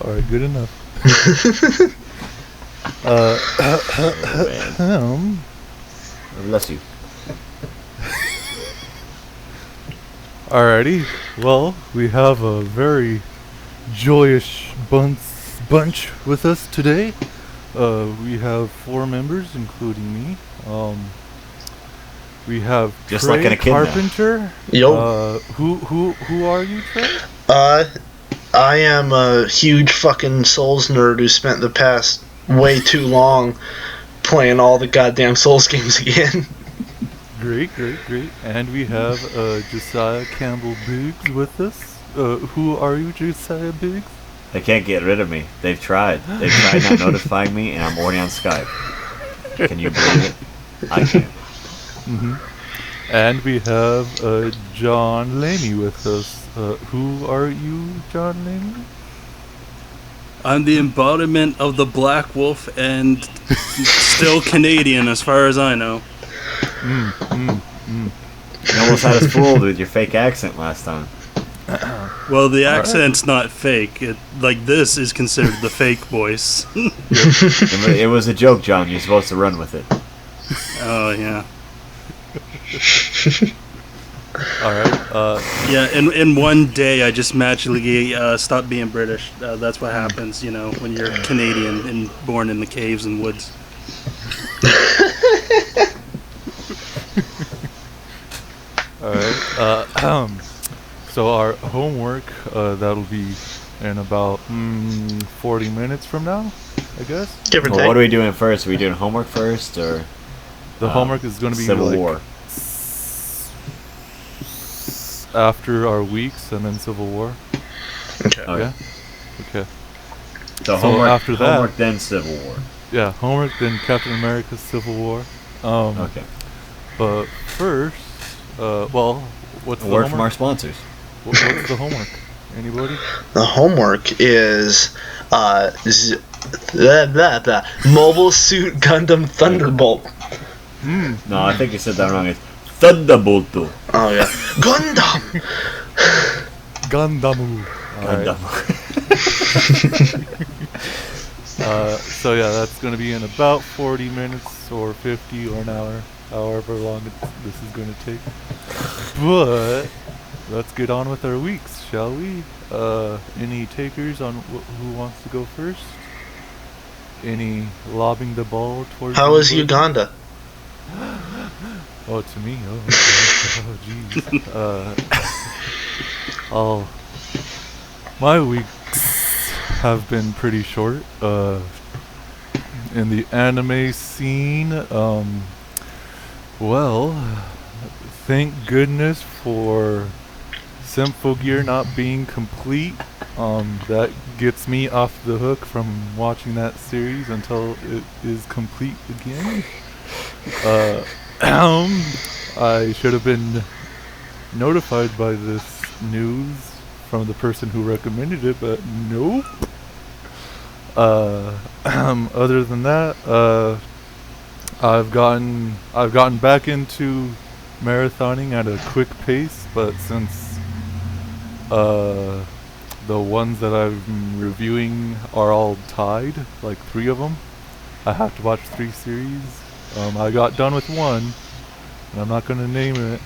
All right, good enough. Man. Bless you. Alrighty. Well, we have a very joyous bunch with us today. We have 4 members, including me. We have Just Trey like in a kid now. Carpenter. Yo. Who are you, Trey? I am a huge fucking Souls nerd who spent the past way too long playing all the goddamn Souls games again. Great. And we have Josiah Campbell Biggs with us. Who are you, Josiah Biggs? They can't get rid of me. They've tried. They've tried not notifying me, and I'm already on Skype. Can you believe it? I can't. Mm-hmm. And we have John Laney with us. Who are you, John Laney? I'm the embodiment of the Black Wolf and still Canadian as far as I know. You almost had us fooled with your fake accent last time. Well, the accent's not fake. This is considered the fake voice. It was a joke, John. You're supposed to run with it. Oh, yeah. Alright, yeah, in one day I just magically stopped being British. That's what happens, when you're Canadian and born in the caves and woods. alright, so our homework, that'll be in about 40 minutes from now, I guess. Give or Well, take. what are we doing first? Are we doing homework first, or The homework is going to be Civil War? After our weeks and then Civil War. Okay. Okay. Yeah? Okay. So So homework, after that- homework, then Civil War. Yeah, homework, then Captain America Civil War. Okay. But first, what's A the word from our homework? sponsors. What's the homework? Anybody? The homework is Mobile Suit Gundam Thunderbolt. No, I think you said that wrong. It's Thunderbolt. Oh yeah, Gundam. Gundam. Alright. So yeah, that's going to be in about 40 minutes or 50 or an hour, however long this is going to take. But let's get on with our weeks, shall we? Any takers on who wants to go first? Any lobbing the ball towards? How is anybody? Uganda? Oh, to me? Oh, okay. Oh, jeez. My weeks have been pretty short. In the anime scene, thank goodness for Symphogear not being complete. That gets me off the hook from watching that series until it is complete again. I should have been notified by this news from the person who recommended it, but nope. Other than that, I've gotten back into marathoning at a quick pace, but since the ones that I'm reviewing are all tied, like 3 of them, I have to watch 3 series. I got done with one, and I'm not gonna name it,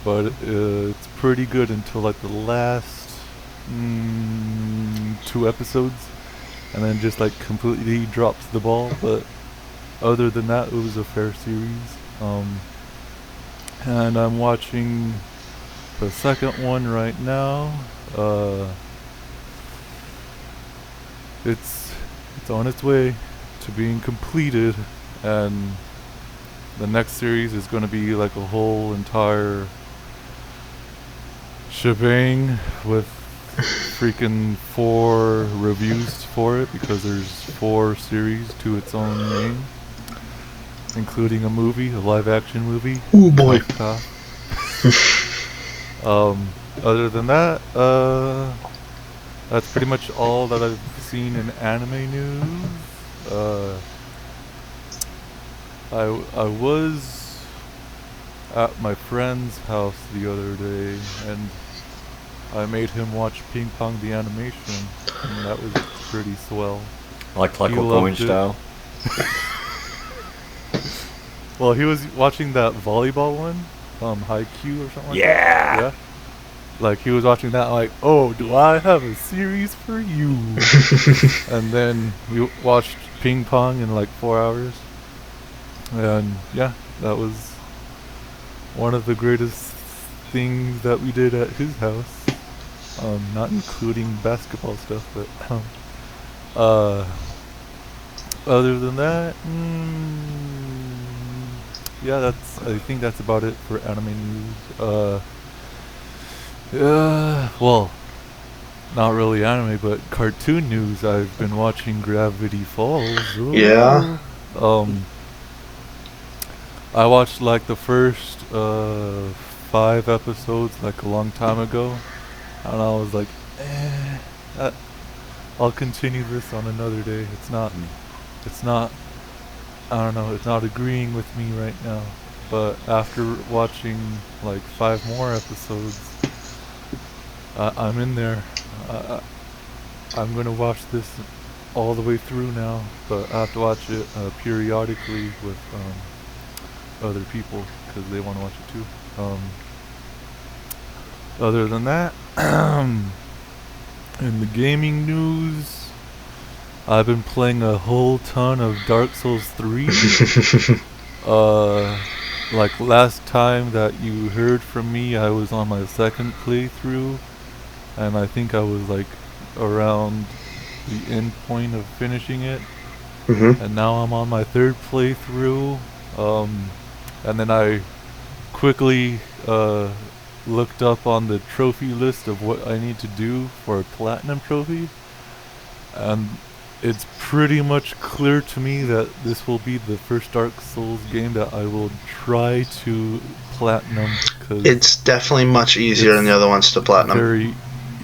but it's pretty good until like the last 2 episodes, and then just like completely drops the ball. But other than that, it was a fair series. And I'm watching the second one right now. It's on its way to being completed, and the next series is going to be like a whole entire shebang with freaking 4 reviews for it, because there's 4 series to its own name, including a movie, a live action movie. Ooh boy. Other than that, that's pretty much all that I've seen in anime news. I was at my friend's house the other day, and I made him watch Ping Pong the animation. and that was pretty swell. Like Clockwork loved Orange it. style. Well, he was watching that volleyball one, Haikyuu or something like Yeah. that. Yeah. Like, he was watching that like, oh, do I have a series for you? And then we watched Ping Pong in like 4 hours. And yeah, that was one of the greatest things that we did at his house. Not including basketball stuff, but other than that, yeah, I think that's about it for anime news. Well, not really anime, but cartoon news. I've been watching Gravity Falls. Ooh. Yeah. I watched like the first 5 episodes like a long time ago, and I was like, I'll continue this on another day. It's not, I don't know, it's not agreeing with me right now. But after watching like 5 more episodes, I'm in there. I'm gonna watch this all the way through now, but I have to watch it periodically with other people because they want to watch it too. Other than that, in the gaming news, I've been playing a whole ton of Dark Souls 3. Like last time that you heard from me, I was on my 2nd playthrough, and I think I was like around the end point of finishing it. And now I'm on my 3rd playthrough. And then I quickly looked up on the trophy list of what I need to do for a platinum trophy, and it's pretty much clear to me that this will be the first Dark Souls game that I will try to platinum. Cause It's definitely much easier than the other ones to platinum.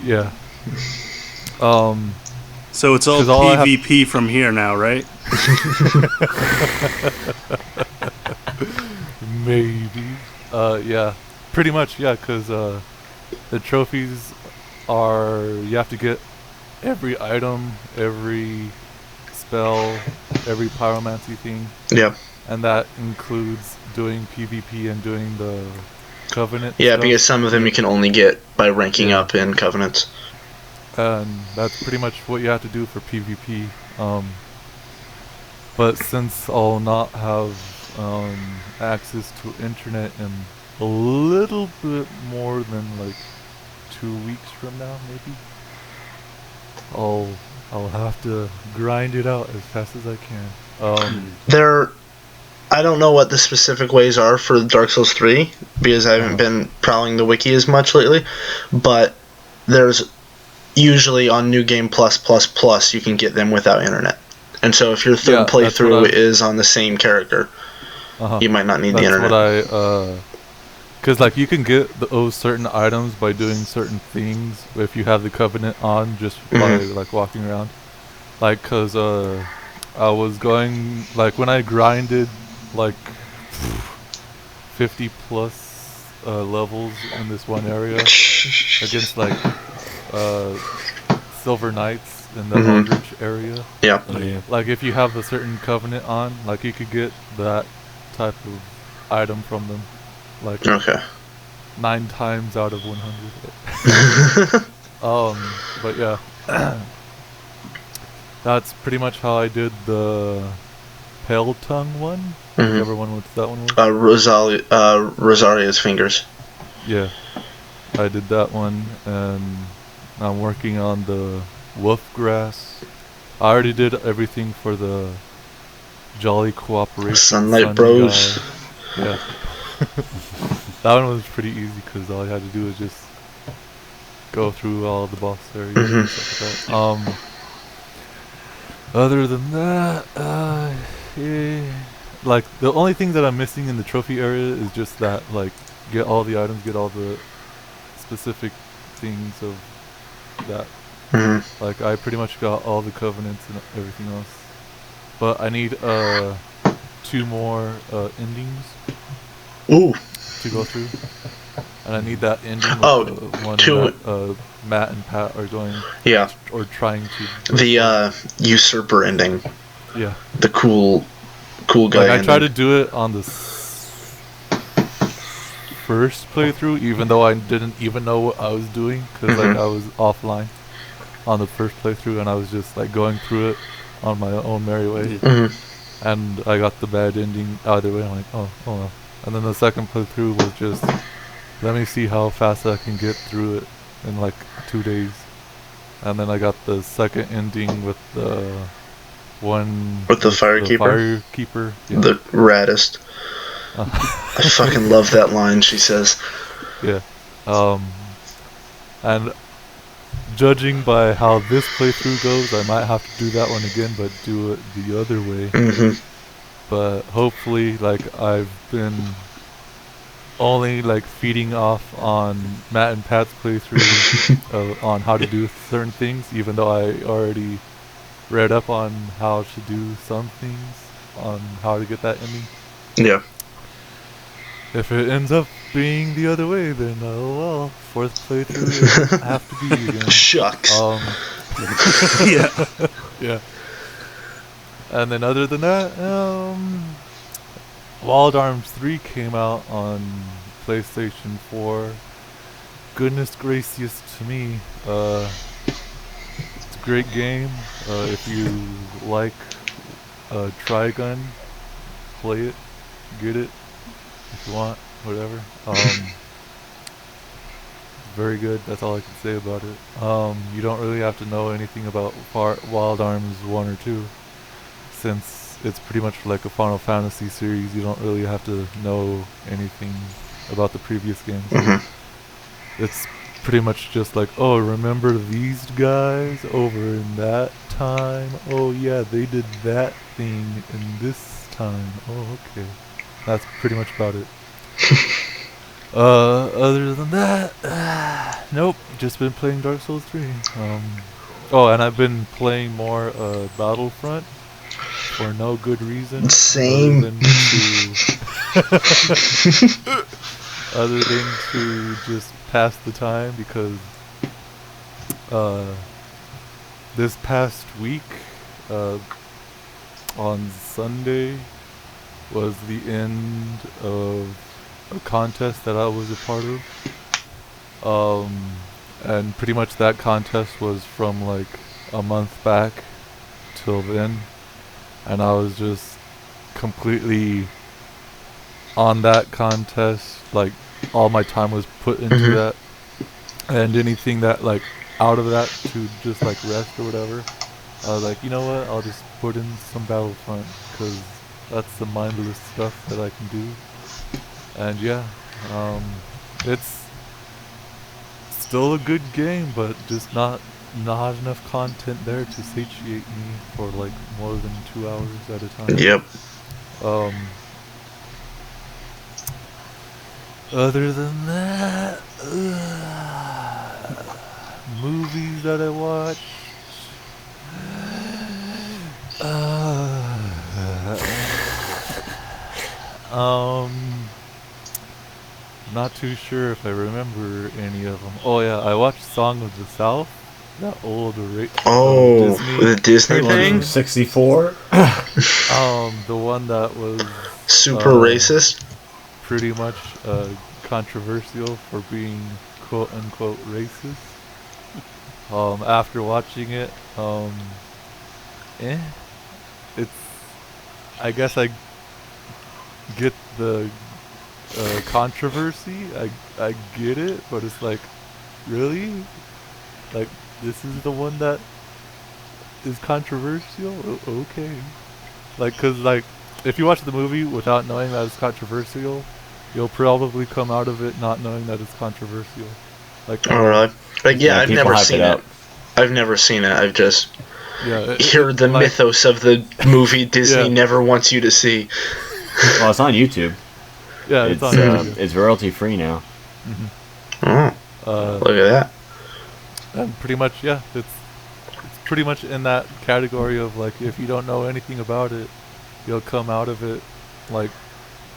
Yeah. So it's all 'Cause all I have- PvP from here now, right? Maybe. Yeah. Pretty much, yeah, because the trophies are, you have to get every item, every spell, every pyromancy thing. Yeah. And that includes doing PvP and doing the Covenant Yeah, stuff. because some of them you can only get by ranking up in Covenants. And that's pretty much what you have to do for PvP. But since I'll not have access to internet in a little bit more than like 2 weeks from now, maybe, I'll have to grind it out as fast as I can. I don't know what the specific ways are for Dark Souls 3, because I haven't been prowling the wiki as much lately, but there's usually on New Game Plus you can get them without internet. And so if your 3rd playthrough is on the same character, you might not need the internet. That's what because like you can get those certain items by doing certain things if you have the Covenant on, just by like walking around. Like, cause I was going, like when I grinded like 50 plus levels in this one area against like Silver Knights in the Eldritch area. Yeah. Like if you have a certain Covenant on, like you could get that type of item from them. Like 9 times out of 100. But yeah. That's pretty much how I did the Pale Tongue one. Whichever one what that one was. Rosaria's Fingers. Yeah. I did that one, and I'm working on the Wolf Grass. I already did everything for the Jolly Cooperation. Sunlight Sun Bros. guy. Yeah. That one was pretty easy because all I had to do was just go through all the boss areas and stuff like that. Other than that, like the only thing that I'm missing in the trophy area is just that, like, get all the items, get all the specific things of that. Like I pretty much got all the Covenants and everything else, but I need 2 more endings Ooh. to go through. and I need that ending with Oh, the one to- that Matt and Pat are going Yeah, or trying to. the usurper ending, Yeah. the cool guy. Like I tried to ending. do it on the first playthrough, even though I didn't even know what I was doing, because like Mhm. I was offline on the first playthrough, and I was just like going through it on my own merry way, Mhm. and I got the bad ending either way. I'm like, oh well. And then the second playthrough was just, let me see how fast I can get through it in like 2 days, and then I got the second ending with the one With the firekeeper? firekeeper, yeah. The raddest. Uh, I fucking love that line she says. Yeah. And judging by how this playthrough goes, I might have to do that one again, but do it the other way. Hmm. But hopefully, like, I've been only, like, feeding off on Matt and Pat's playthrough on how to do certain things, even though I already read up on how to do some things, on how to get that ending. Yeah. If it ends up being the other way, then oh well, fourth playthrough it'll have to be again. Shucks. Yeah. Yeah. And then other than that, Wild Arms 3 came out on PlayStation 4. Goodness gracious to me. It's a great game. If you like Trigun, play it, get it. If you want, whatever. Very good. That's all I can say about it. You don't really have to know anything about Wild Arms 1 or 2, since it's pretty much like a Final Fantasy series. You don't really have to know anything about the previous games. Mhm. It's pretty much just like, oh, remember these guys over in that time? Oh yeah, they did that thing in this time. Oh, okay. That's pretty much about it. Other than that, nope. Just been playing Dark Souls 3. Oh, and I've been playing more Battlefront for no good reason. Same. Other than to just pass the time, because this past week, on Sunday, was the end of a contest that I was a part of. And pretty much that contest was from like a month back till then. And I was just completely on that contest. Like, all my time was put into Mhm. that. And anything that, like, out of that to just, like, rest or whatever, I was like, you know what, I'll just put in some Battlefront, because that's the mindless stuff that I can do. And yeah, it's still a good game, but just not enough content there to satiate me for like more than 2 hours at a time. Yep. Other than that, movies that I watched. Not too sure if I remember any of them. Oh yeah, I watched Song of the South, that old Oh, Disney the Disney cartoon. thing? 64? The one that was Super racist? pretty much controversial for being quote unquote racist. After watching it, it's, I guess I get the controversy. I get it, but it's like, really? Like, this is the one that is controversial? Okay. Like, cause like, if you watch the movie without knowing that it's controversial, you'll probably come out of it not knowing that it's controversial. Like, Alright. Like, yeah, I've people never hype seen it it. up. I've never seen it. I've just yeah, heard the like, mythos of the movie Disney Yeah. never wants you to see. Well, it's on YouTube. Yeah, It's on YouTube. it's royalty free now. Oh, look at that. And pretty much, yeah, it's pretty much in that category of like, if you don't know anything about it, you'll come out of it like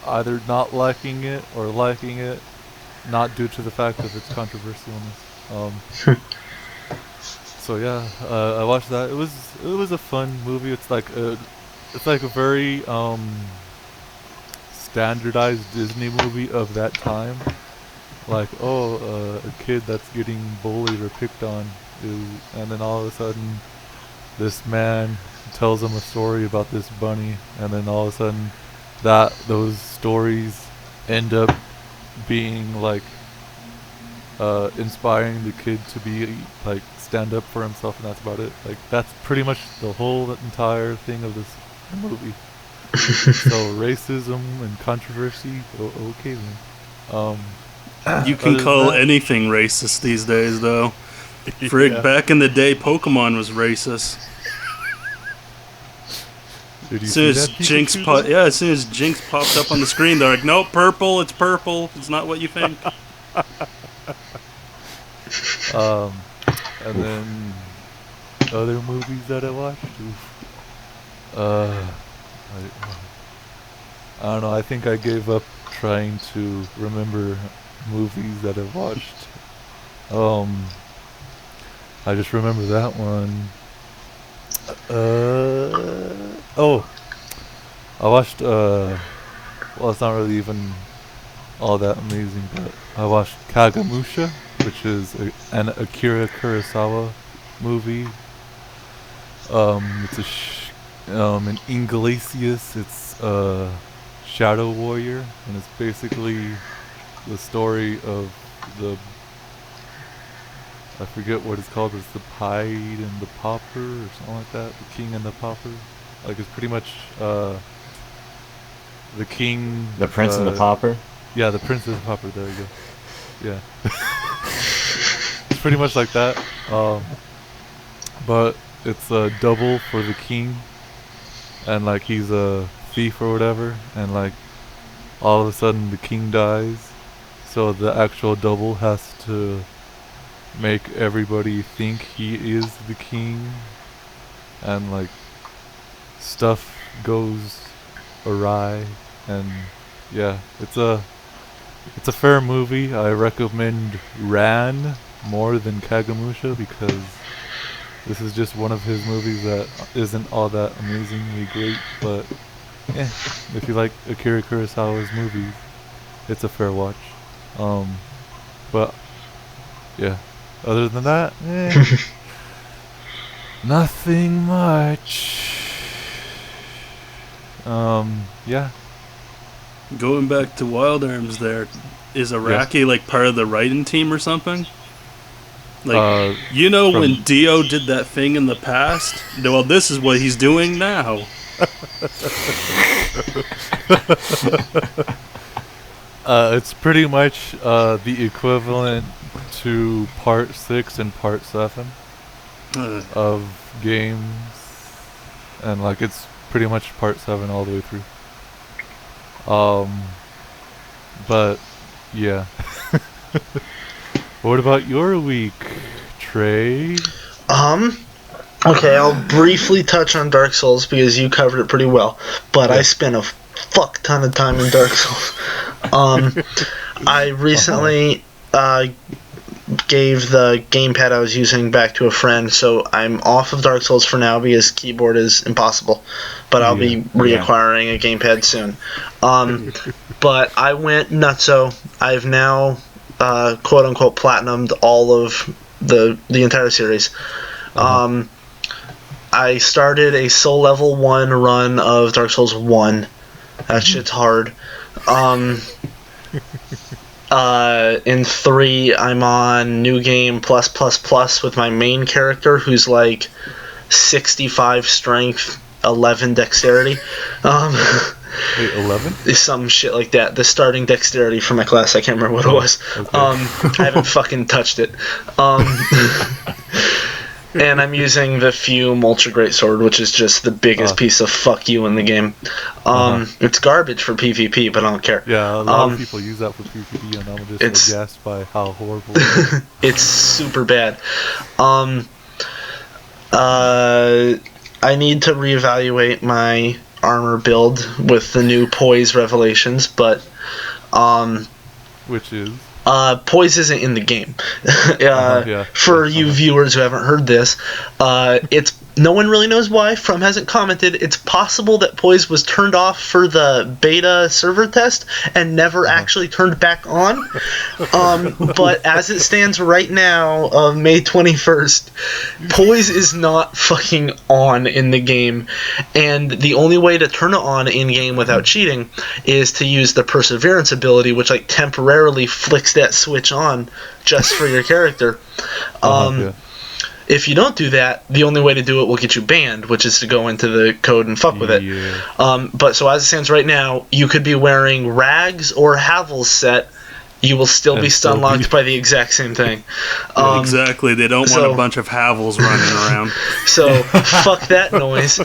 either not liking it or liking it, not due to the fact of its controversialness. So yeah, I watched that. It was a fun movie. It's like a very standardized Disney movie of that time. Like, a kid that's getting bullied or picked on, and then all of a sudden, this man tells him a story about this bunny, and then all of a sudden, those stories end up being like inspiring the kid to be like stand up for himself, and that's about it. Like, that's pretty much the whole entire thing of this movie. So racism and controversy, okay then. You can call anything racist these days, though. Frig, back in the day, Pokemon was racist. As soon as Jinx as soon as Jinx popped up on the screen, they're like, "Nope, purple. It's purple. It's not what you think." And then other movies that I watched. I don't know. I think I gave up trying to remember movies that I've watched. I just remember that one. I watched, well, it's not really even all that amazing, but I watched Kagamusha, which is an Akira Kurosawa movie. It's in Inglesias, it's Shadow Warrior, and it's basically the story of I forget what it's called. It's the Pied and the Pauper or something like that. The King and the Pauper. Like, it's pretty much the king. The Prince and the Pauper. Yeah, the Prince and the Pauper. There you go. Yeah. It's pretty much like that. But it's a double for the king, and like he's a thief or whatever, and like all of a sudden the king dies, so the actual double has to make everybody think he is the king, and like stuff goes awry, and yeah, it's a fair movie. I recommend Ran more than Kagamusha because this is just one of his movies that isn't all that amazingly great, but if you like Akira Kurosawa's movies, it's a fair watch. But yeah, other than that, nothing much. Yeah. Going back to Wild Arms, there is Araki like part of the writing team or something. Like, when Dio did that thing in the past, well, this is what he's doing now. It's pretty much the equivalent to Part 6 and Part 7 of games, and like it's pretty much Part 7 all the way through. But yeah. What about your week, Trey? Okay, I'll briefly touch on Dark Souls because you covered it pretty well, but I spent a fuck ton of time in Dark Souls. I recently gave the gamepad I was using back to a friend, so I'm off of Dark Souls for now because keyboard is impossible, but I'll be reacquiring a gamepad soon. But I went nutso. I've now quote unquote platinumed all of the entire series. I started a soul level 1 run of Dark Souls 1. That shit's hard. In 3, I'm on New Game +++ with my main character, who's like 65 strength, 11 dexterity. Wait, 11? Some shit like that. The starting dexterity for my class, I can't remember what it was. Okay. I haven't fucking touched it. And I'm using the Fume Ultra Great Sword, which is just the biggest piece of fuck you in the game. It's garbage for PvP, but I don't care. Yeah, a lot of people use that for PvP, and I'm just aghast by how horrible it is. It's super bad. I need to reevaluate my armor build with the new Poise revelations, but which is Poise isn't in the game. Yeah. For you viewers who haven't heard this, it's no one really knows why. From hasn't commented. It's possible that Poise was turned off for the beta server test and never actually turned back on. But as it stands right now, of May 21st, Poise is not fucking on in the game, and the only way to turn it on in game without cheating is to use the Perseverance ability, which like temporarily flicks that switch on just for your character. Yeah. If you don't do that, the only way to do it will get you banned, which is to go into the code and fuck with it. Yeah. But so as it stands right now, you could be wearing Rags or Havel's set. You will still be stun locked by the exact same thing. Exactly. They don't want a bunch of Havels running around. So fuck that noise.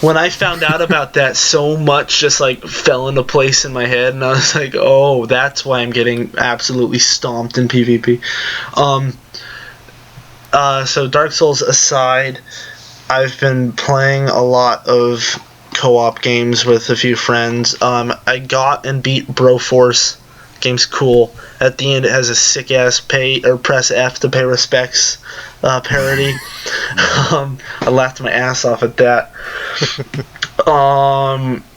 When I found out about that, so much just like fell into place in my head, and I was like, oh, that's why I'm getting absolutely stomped in PvP. So Dark Souls aside, I've been playing a lot of co-op games with a few friends. I got and beat Broforce. Game's cool. At the end, it has a sick ass pay or press F to pay respects parody. I laughed my ass off at that.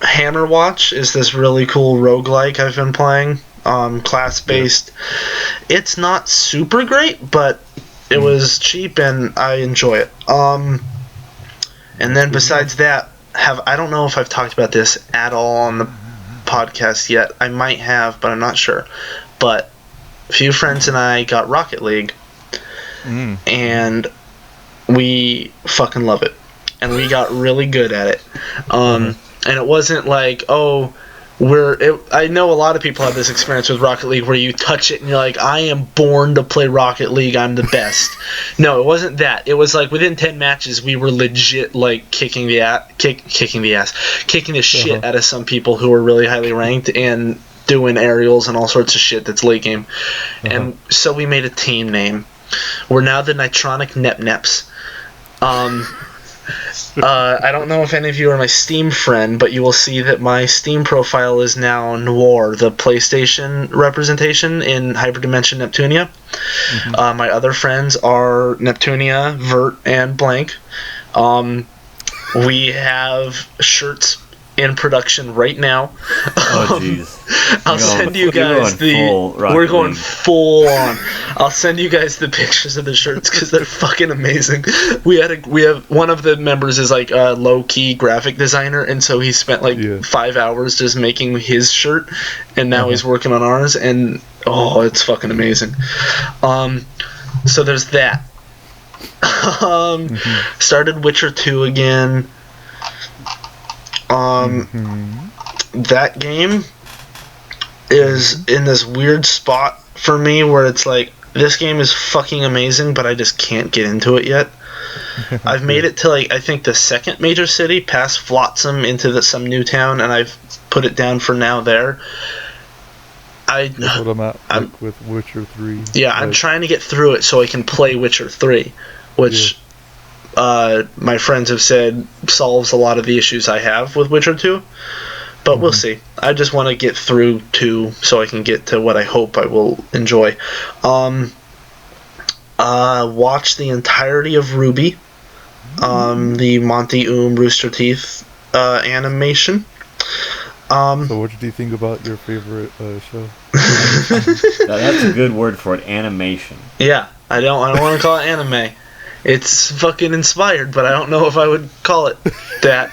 Hammer Watch is this really cool roguelike I've been playing. Class based. It's not super great, but it was cheap and I enjoy it. And then besides that, I don't know if I've talked about this at all on the podcast yet. I might have, but I'm not sure. But a few friends and I got Rocket League, and we fucking love it. And we got really good at it. And it wasn't like, oh, I know a lot of people have this experience with Rocket League where you touch it and you're like, I am born to play Rocket League, I'm the best. No, it wasn't that. It was like within 10 matches we were legit like kicking the shit out of some people who were really highly ranked and doing aerials and all sorts of shit that's late game. And so we made a team name. We're now the Nitronic Nep-Neps. I don't know if any of you are my Steam friend, but you will see that my Steam profile is now Noir, the PlayStation representation in Hyperdimension Neptunia. My other friends are Neptunia, Vert, and Blank. We have shirts in production right now. Oh, jeez. I'll send you guys we're going full on. I'll send you guys the pictures of the shirts because they're fucking amazing. We have one of the members is like a low key graphic designer, and so he spent like 5 hours just making his shirt, and now he's working on ours, and oh, it's fucking amazing. So there's that. Started Witcher 2 again. That game is in this weird spot for me where it's like, this game is fucking amazing, but I just can't get into it yet. I've made it to like, I think the second major city, past Flotsam into some new town, and I've put it down for now there. That's what I'm at with Witcher 3. Yeah, I'm trying to get through it so I can play Witcher 3, which my friends have said solves a lot of the issues I have with Witcher 2. But we'll see. I just want to get through 2 so I can get to what I hope I will enjoy. Watch the entirety of Ruby. The Monty Rooster Teeth animation. So what did you think about your favorite show? That's a good word for it, animation. Yeah, I don't want to call it anime. It's fucking inspired, but I don't know if I would call it that.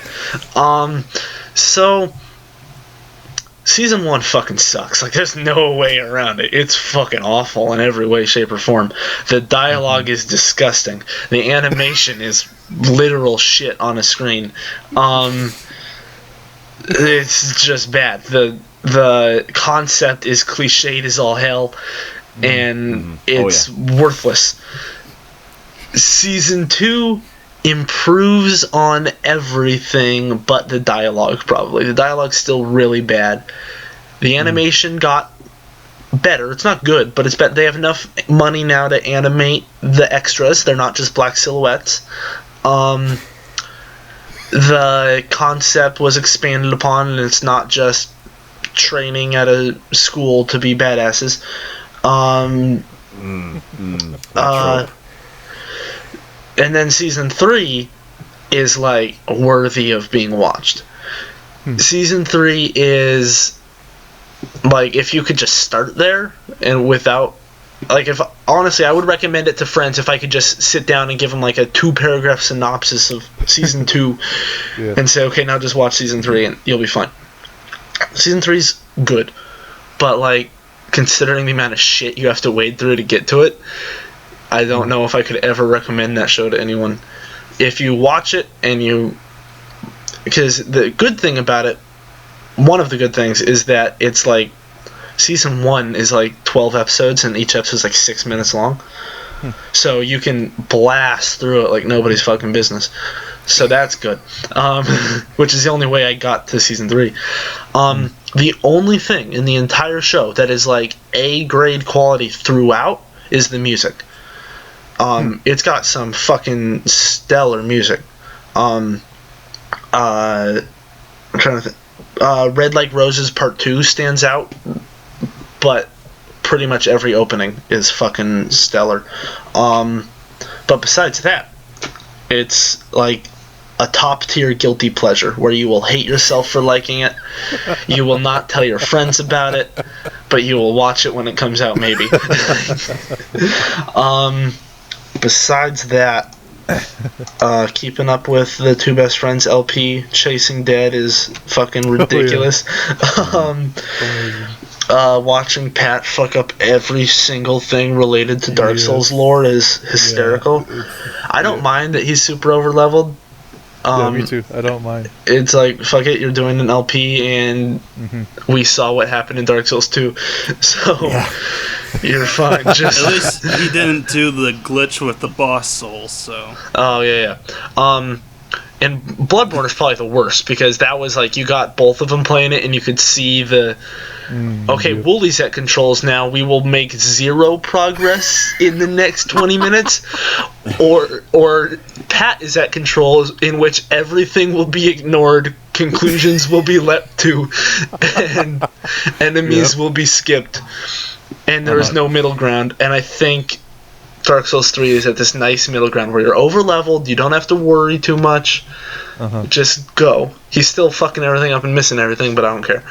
So Season 1 fucking sucks. Like, there's no way around it. It's fucking awful in every way, shape, or form. The dialogue is disgusting. The animation is literal shit on a screen. It's just bad. The concept is cliched as all hell, and it's worthless. Season 2 improves on everything but the dialogue, probably. The dialogue's still really bad. The animation got better. It's not good, but it's better. They have enough money now to animate the extras. They're not just black silhouettes. The concept was expanded upon, and it's not just training at a school to be badasses. And then season 3 is like worthy of being watched. Season 3 is like, if you could just start there and without, like, if honestly I would recommend it to friends if I could just sit down and give them like a 2-paragraph synopsis of season 2 and say, okay, now just watch season 3 and you'll be fine. Season 3's good, but like, considering the amount of shit you have to wade through to get to it, I don't know if I could ever recommend that show to anyone. If you watch it and you... Because the good thing about it, one of the good things, is that it's like... Season 1 is like 12 episodes, and each episode is like 6 minutes long. So you can blast through it like nobody's fucking business. So that's good. Which is the only way I got to season 3. The only thing in the entire show that is like A-grade quality throughout is the music. It's got some fucking stellar music. I'm trying to think. Red Like Roses Part 2 stands out, but pretty much every opening is fucking stellar. But besides that, it's like a top-tier guilty pleasure where you will hate yourself for liking it. You will not tell your friends about it, but you will watch it when it comes out, maybe. Besides that, Keeping Up with the Two Best Friends LP, Chasing Dead is fucking ridiculous. Watching Pat fuck up every single thing related to Dark Souls lore is hysterical. I don't mind that he's super over-leveled. Me too. I don't mind. It's like, fuck it, you're doing an LP, and we saw what happened in Dark Souls 2, so you're fine. Just at least he didn't do the glitch with the boss souls, so... Oh, yeah. And Bloodborne is probably the worst, because that was like, you got both of them playing it, and you could see the... Wooly's at controls now. We will make 0 progress in the next 20 minutes. Or Pat is at controls, in which everything will be ignored, conclusions will be leapt to, and enemies will be skipped. And there is no middle ground. And I think Dark Souls 3 is at this nice middle ground where you're over-leveled, you don't have to worry too much. Just go. He's still fucking everything up and missing everything, but I don't care.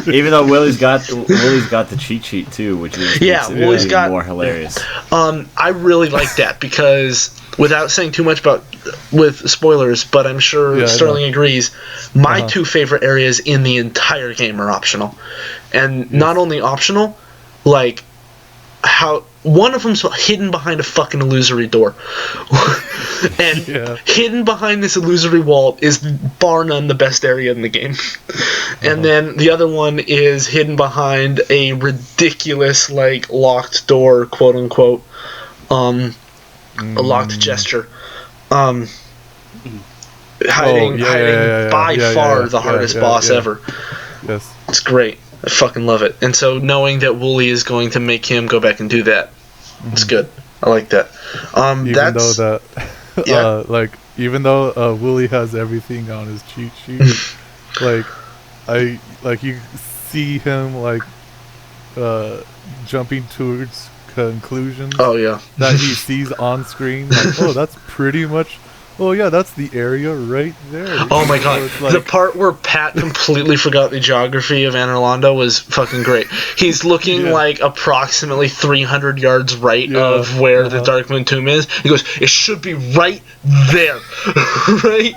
Even though Willie's got the cheat sheet too, which is Willie's got more hilarious. I really like that, because without saying too much about with spoilers, but I'm sure Sterling agrees, my 2 favorite areas in the entire game are optional. And not only optional, like how one of them's hidden behind a fucking illusory door. And hidden behind this illusory wall is bar none the best area in the game. And then the other one is hidden behind a ridiculous, like, locked door, quote unquote, a locked gesture. Hiding by far the hardest boss ever. Yes. It's great. I fucking love it. And so knowing that Wooly is going to make him go back and do that, it's good. I like that. Even though Wooly has everything on his cheat sheet, you see him jumping towards conclusions. Oh yeah. That he sees on screen. Like, oh, that's pretty much. Oh yeah, that's the area right there. Oh my god, the part where Pat completely forgot the geography of Anor Londo was fucking great. He's looking like approximately 300 yards right of where the Darkmoon Tomb is. He goes, it should be right there. Right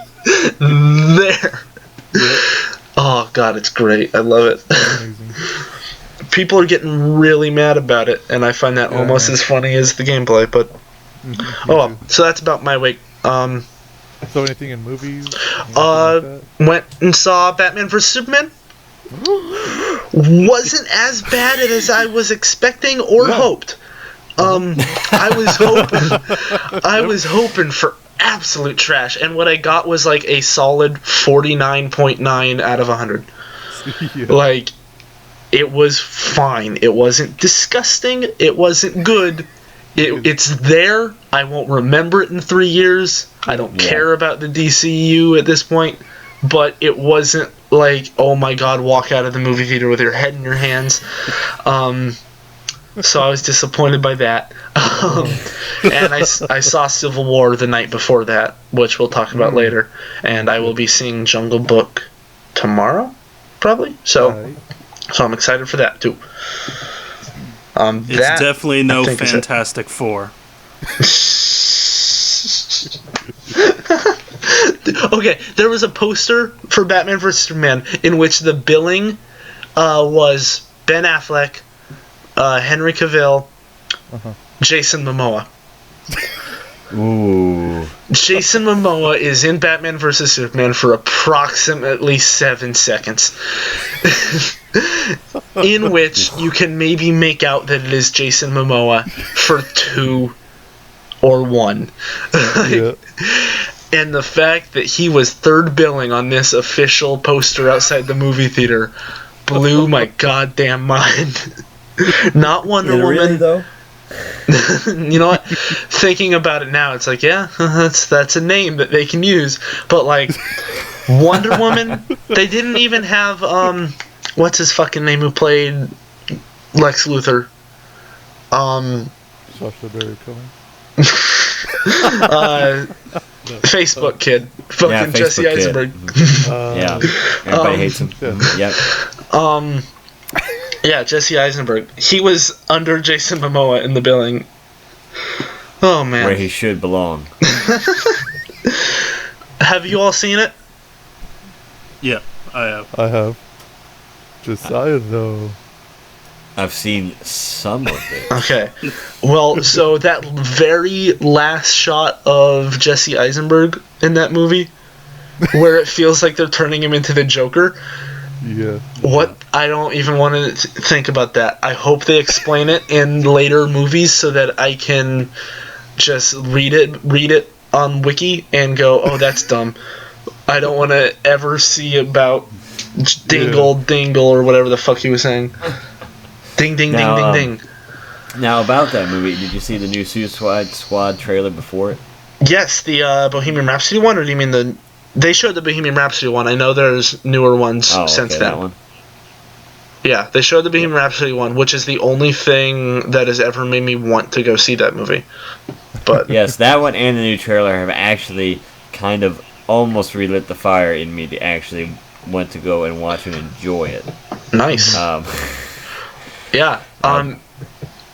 there. Oh god, it's great. I love it. Amazing. People are getting really mad about it, and I find that almost as funny as the gameplay, but... so that's about my week. So anything in movies? Went and saw Batman vs Superman. Wasn't as bad as I was expecting or hoped. I was hoping for absolute trash, and what I got was like a solid 49.9 out of 100. Like, it was fine. It wasn't disgusting. It wasn't good. It's there. I won't remember it in 3 years. I don't care about the DCU at this point. But it wasn't like, oh my god, walk out of the movie theater with your head in your hands. So I was disappointed by that. And I saw Civil War the night before that, which we'll talk about later. And I will be seeing Jungle Book tomorrow, probably. So I'm excited for that, too. It's definitely no Fantastic Four. Okay, there was a poster for Batman vs. Superman in which the billing was Ben Affleck, Henry Cavill, Jason Momoa. Ooh. Jason Momoa is in Batman vs. Superman for approximately 7 seconds. In which you can maybe make out that it is Jason Momoa for 2 or 1. Yeah. And the fact that he was third billing on this official poster outside the movie theater blew my goddamn mind. Not Wonder Woman. Really, though? You know what? Thinking about it now, it's like, yeah, that's a name that they can use. But like Wonder Woman, they didn't even have what's his fucking name who played Lex Luthor? Sacha Baron Cohen. Facebook kid, fucking Jesse Facebook Eisenberg. Yeah, everybody hates him. Yep. Yeah, Jesse Eisenberg. He was under Jason Momoa in the billing. Oh man, Where he should belong. Have you all seen it? Yeah, I have. Josiah, though. I've seen some of it. Okay. Well, so that very last shot of Jesse Eisenberg in that movie, where it feels like they're turning him into the Joker. Yeah. What? I don't even want to think about that. I hope they explain it in later movies so that I can just read it on Wiki and go, oh, that's dumb. I don't want to ever see about dingle or whatever the fuck he was saying. Ding, ding, Now, ding, ding, ding. Now, about that movie, did you see the new Suicide Squad trailer before it? Yes, the Bohemian Rhapsody one, or do you mean they showed the Bohemian Rhapsody one. I know there's newer ones since then. That one? Yeah, they showed the Bohemian Rhapsody one, which is the only thing that has ever made me want to go see that movie. But Yes, that one and the new trailer have actually kind of almost relit the fire in me to actually want to go and watch and enjoy it. Nice. Yeah.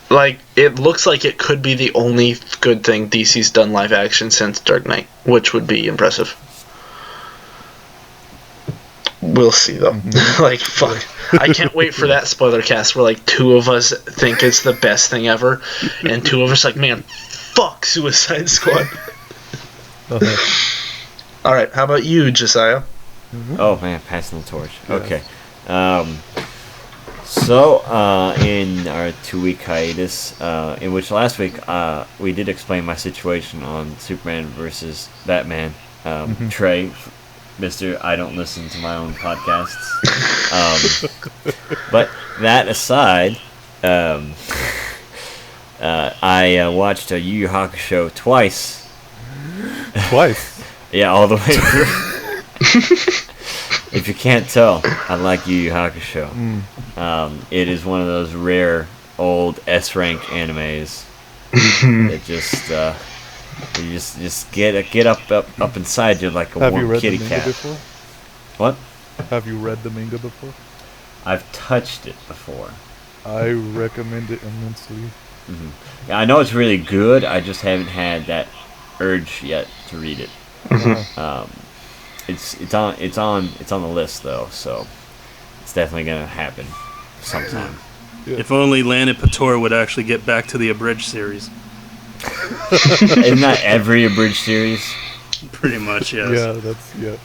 Like, it looks like it could be the only good thing DC's done live action since Dark Knight, which would be impressive. We'll see, though. Like, fuck. I can't wait for that spoiler cast where, like, 2 of us think it's the best thing ever, and 2 of us like, man, fuck Suicide Squad. Alright, how about you, Josiah? Oh, man, passing the torch. Okay. So, in our 2-week hiatus, in which last week we did explain my situation on Superman versus Batman, Trey, Mr. I don't listen to my own podcasts. But that aside, I watched a Yu Yu Hakusho twice. Twice? Yeah, all the way through. If you can't tell, I like Yu Yu Hakusho. It is one of those rare old S-rank animes that you just get up inside you like a Have you warm read kitty the manga cat. before? What? Have you read the manga before? I've touched it before. I recommend it immensely. Yeah, I know it's really good. I just haven't had that urge yet to read it. It's on the list though, so it's definitely gonna happen sometime. Yeah. If only Landon Pator would actually get back to the abridged series. Isn't that every abridged series? Pretty much, yes. Yeah.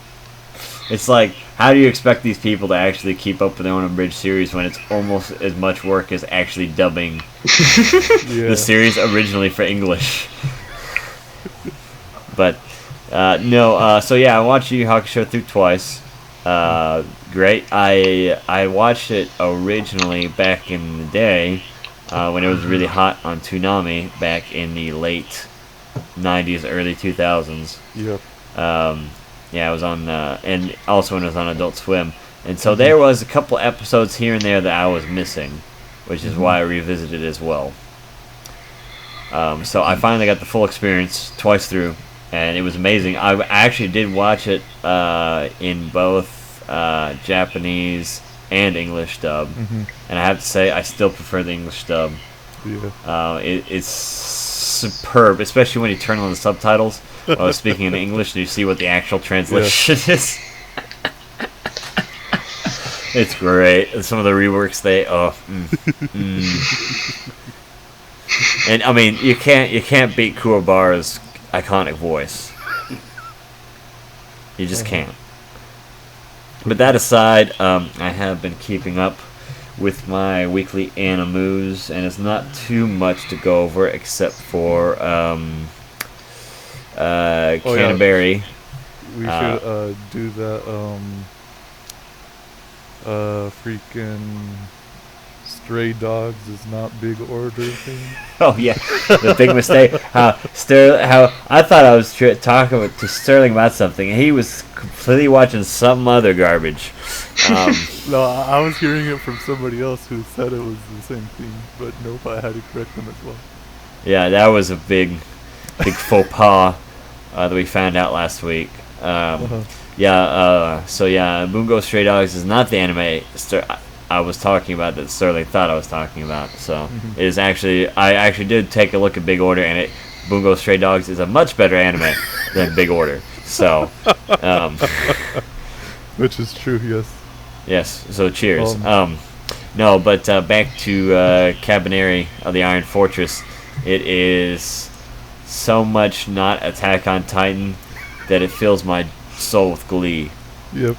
It's like, how do you expect these people to actually keep up with their own abridged series when it's almost as much work as actually dubbing the series originally for English? But no, so yeah, I watched Yu Yu Hakusho through twice. Great. I watched it originally back in the day when it was really hot on Toonami back in the late 90s, early 2000s. Yep. Yeah, it was on, and also when it was on Adult Swim. And so there was a couple episodes here and there that I was missing, which is why I revisited as well. So I finally got the full experience twice through, and it was amazing. I actually did watch it in both Japanese and English dub, and I have to say I still prefer the English dub. Yeah. It's superb, especially when you turn on the subtitles while I was speaking in English and you see what the actual translation is. It's great. Some of the reworks and I mean you can't beat Kuwabara's iconic voice. You just can't. But that aside, I have been keeping up with my weekly animus, and it's not too much to go over except for Canterbury. We should do that freaking Stray Dogs is not big order thing. Oh yeah, the big mistake. How I thought I was talking to Sterling about something, and he was completely watching some other garbage. No, I was hearing it from somebody else who said it was the same thing, but nope, I had to correct them as well. Yeah, that was a big faux pas that we found out last week. Bungo Stray Dogs is not the anime I was talking about that Sterling thought I was talking about. So it is actually, I actually did take a look at Big Order, and Bungo Stray Dogs is a much better anime than Big Order. So, which is true, yes. Yes. So cheers. No, but back to Cabaneri of the Iron Fortress. It is so much not Attack on Titan that it fills my soul with glee. Yep.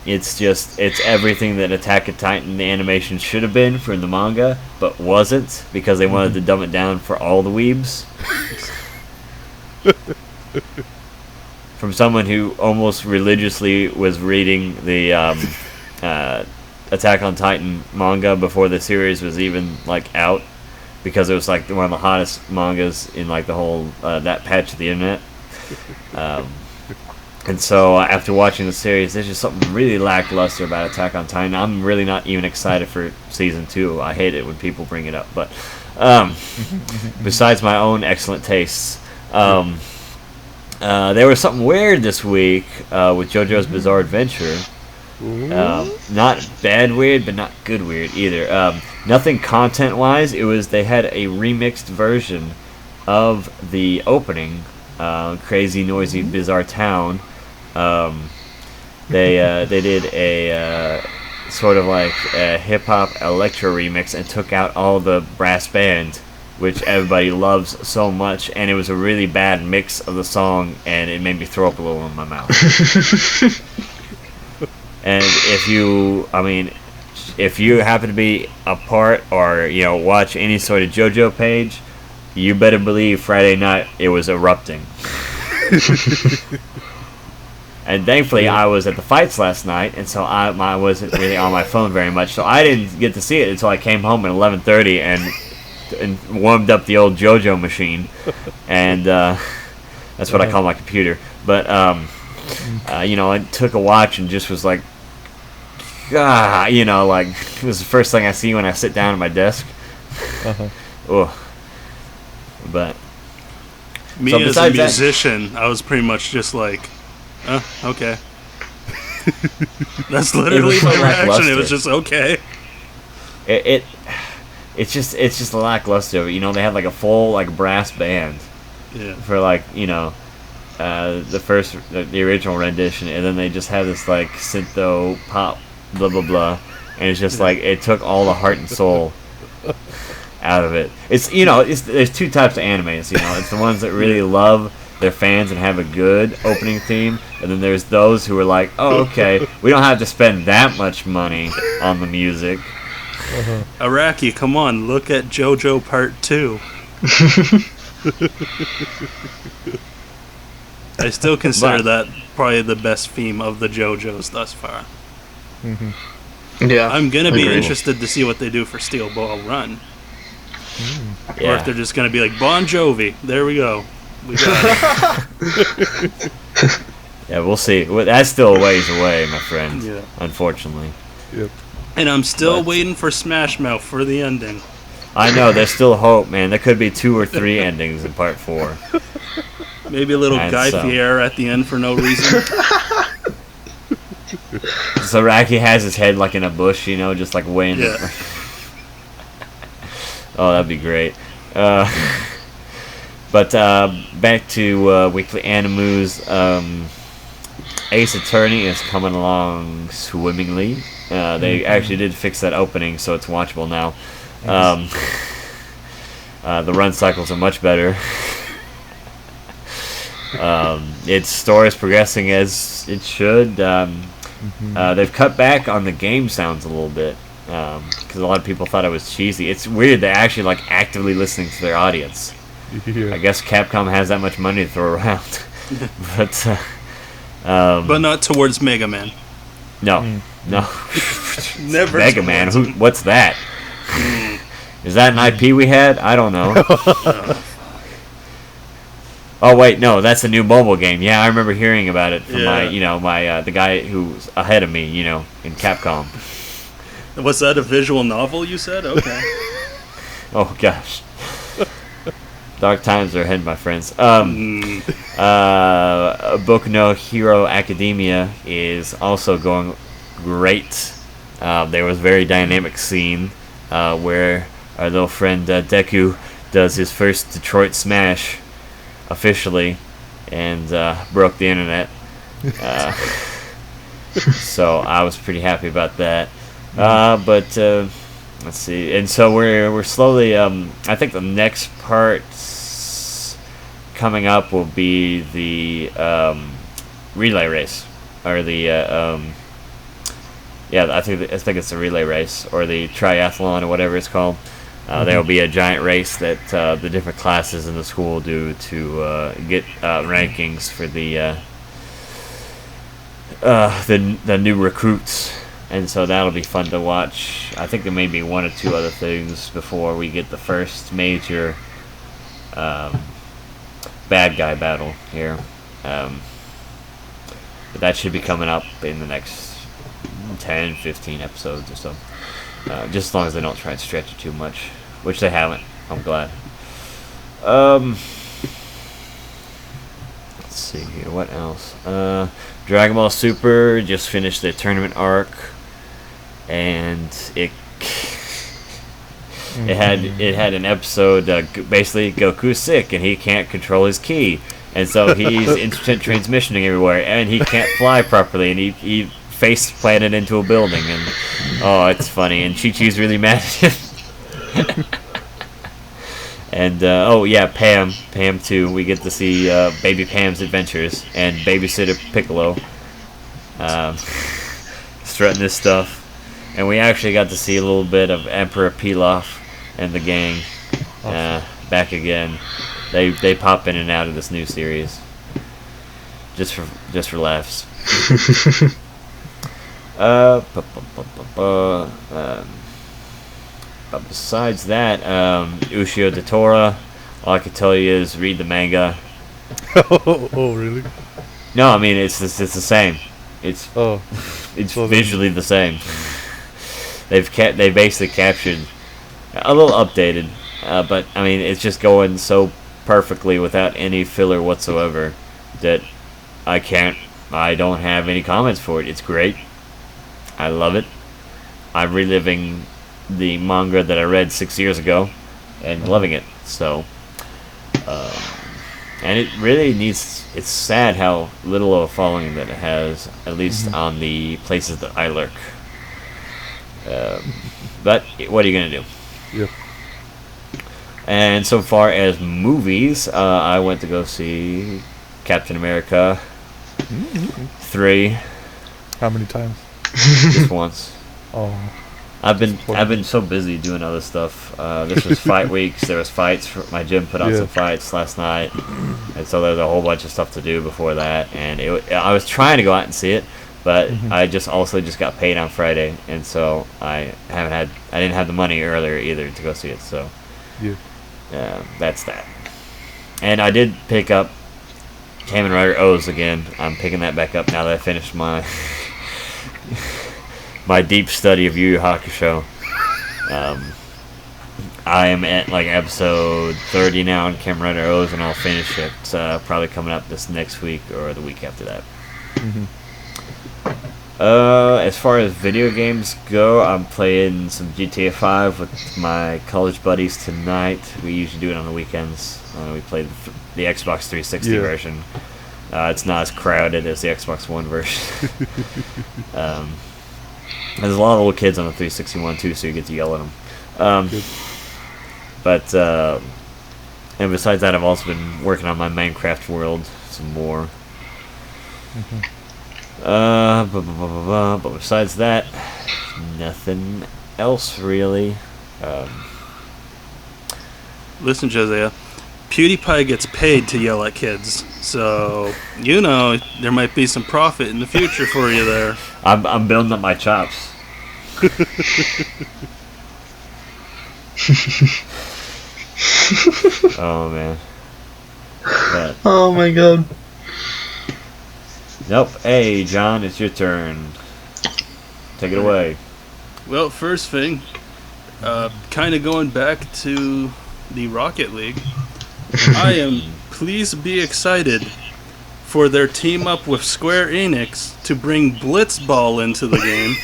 It's everything that Attack on Titan the animation should have been for the manga, but wasn't because they wanted to dumb it down for all the weebs. From someone who almost religiously was reading the Attack on Titan manga before the series was even like out, because it was like one of the hottest mangas in like the whole that patch of the internet. And so after watching the series, there's just something really lackluster about Attack on Titan. I'm really not even excited for season 2. I hate it when people bring it up. But besides my own excellent tastes, there was something weird this week with JoJo's Bizarre Adventure. Not bad weird, but not good weird either. Nothing content-wise. They had a remixed version of the opening, Crazy Noisy Bizarre Town. They did a sort of like a hip-hop electro remix and took out all the brass band, which everybody loves so much, and it was a really bad mix of the song, and it made me throw up a little in my mouth. And if you happen to be a part or watch any sort of JoJo page, you better believe Friday night it was erupting. And thankfully I was at the fights last night, and so I wasn't really on my phone very much, so I didn't get to see it until I came home at 11:30 and warmed up the old JoJo machine, and that's what I call my computer. But I took a watch and just was like, like it was the first thing I see when I sit down at my desk. But me so as a musician, I was pretty much just like, okay. That's literally my reaction. It was just okay. It's just a lackluster of it. They had like a full like brass band. Yeah. For like the original rendition, and then they just had this like syntho pop blah blah blah, and it's just like it took all the heart and soul out of it. It's there's two types of animes. It's the ones that really love their fans and have a good opening theme, and then there's those who are like, oh okay, we don't have to spend that much money on the music. Araki, come on, look at JoJo Part 2. I still consider that probably the best theme of the JoJos thus far. Yeah, I'm gonna be interested to see what they do for Steel Ball Run. Yeah. Or if they're just gonna be like Bon Jovi. There we go. We got it. Yeah, we'll see. Well, that's still a ways away, my friend. Yeah. Unfortunately. Yep. And I'm still waiting for Smash Mouth for the ending. I know, there's still hope, man. There could be 2 or 3 endings in part 4. Maybe a little And Guy so- Fieri at the end for no reason. So Raki has his head like in a bush, you know, just like weighing. Yeah. Oh, that'd be great. But back to Weekly Animus. Ace Attorney is coming along swimmingly. They actually did fix that opening, so it's watchable now. The run cycles are much better. Its story is progressing as it should. They've cut back on the game sounds a little bit because a lot of people thought it was cheesy. It's weird they're actually like actively listening to their audience. Yeah. I guess Capcom has that much money to throw around. But But not towards Mega Man. no. Never. Mega Man, towards him. what's that? Is that an IP we had? I don't know. Oh wait, no, that's a new mobile game. Yeah, I remember hearing about it from the guy who's ahead of me, in Capcom. Was that a visual novel you said? Okay. Oh gosh. Dark times are ahead, my friends. Boku no Hero Academia is also going great. There was a very dynamic scene where our little friend Deku does his first Detroit Smash officially and broke the internet. So I was pretty happy about that. But let's see. And so we're slowly. I think the next part coming up will be the relay race, or the I think it's the relay race or the triathlon or whatever it's called. There will be a giant race that the different classes in the school do to get rankings for the new recruits. And so that'll be fun to watch. I think there may be 1 or 2 other things before we get the first major bad guy battle here. But that should be coming up in the next 10, 15 episodes or so. Just as long as they don't try and stretch it too much. Which they haven't. I'm glad. Let's see here. What else? Dragon Ball Super just finished their tournament arc. And it had an episode basically Goku's sick and he can't control his ki, and so he's instant transmissioning everywhere and he can't fly properly and he face planted into a building and it's funny, and Chi-Chi's really mad at him. And Pam too. We get to see baby Pam's adventures and babysitter Piccolo strutting this stuff. And we actually got to see a little bit of Emperor Pilaf and the gang back again. They pop in and out of this new series, just for laughs. But besides that, Ushio Datora, all I can tell you is read the manga. Oh, really? No, I mean it's the same. It's visually the same. They basically captured a little updated, but I mean it's just going so perfectly without any filler whatsoever that I don't have any comments for it. It's great. I love it. I'm reliving the manga that I read 6 years ago and loving it. So, and it really needs. It's sad how little of a following that it has, at least on the places that I lurk. But what are you gonna do? Yep. And so far as movies, I went to go see Captain America 3 How many times? just once. Oh. I've been so busy doing other stuff. This was fight weeks. There was fights. My gym put on some fights last night, and so there's a whole bunch of stuff to do before that. And I was trying to go out and see it, but I just got paid on Friday, and so I didn't have the money earlier either to go see it. So Yeah. that's that. And I did pick up Kamen Rider O's again. I'm picking that back up now that I finished my my deep study of Yu Yu Hakusho. I am at like episode 30 now in Kamen Rider O's, and I'll finish it probably coming up this next week or the week after that. Mm-hmm. As far as video games go, I'm playing some GTA 5 with my college buddies tonight. We usually do it on the weekends. We play the Xbox 360 version. It's not as crowded as the Xbox One version. There's a lot of little kids on the 361 too, so you get to yell at them. And besides that, I've also been working on my Minecraft world some more. Mm-hmm. But besides that, nothing else really. Listen, Josiah, PewDiePie gets paid to yell at kids, so there might be some profit in the future for you there. I'm building up my chops. Oh man. But, oh my god. Nope. Hey, John, it's your turn. Take it away. Well, first thing, kind of going back to the Rocket League, I am pleased be excited for their team up with Square Enix to bring Blitzball into the game.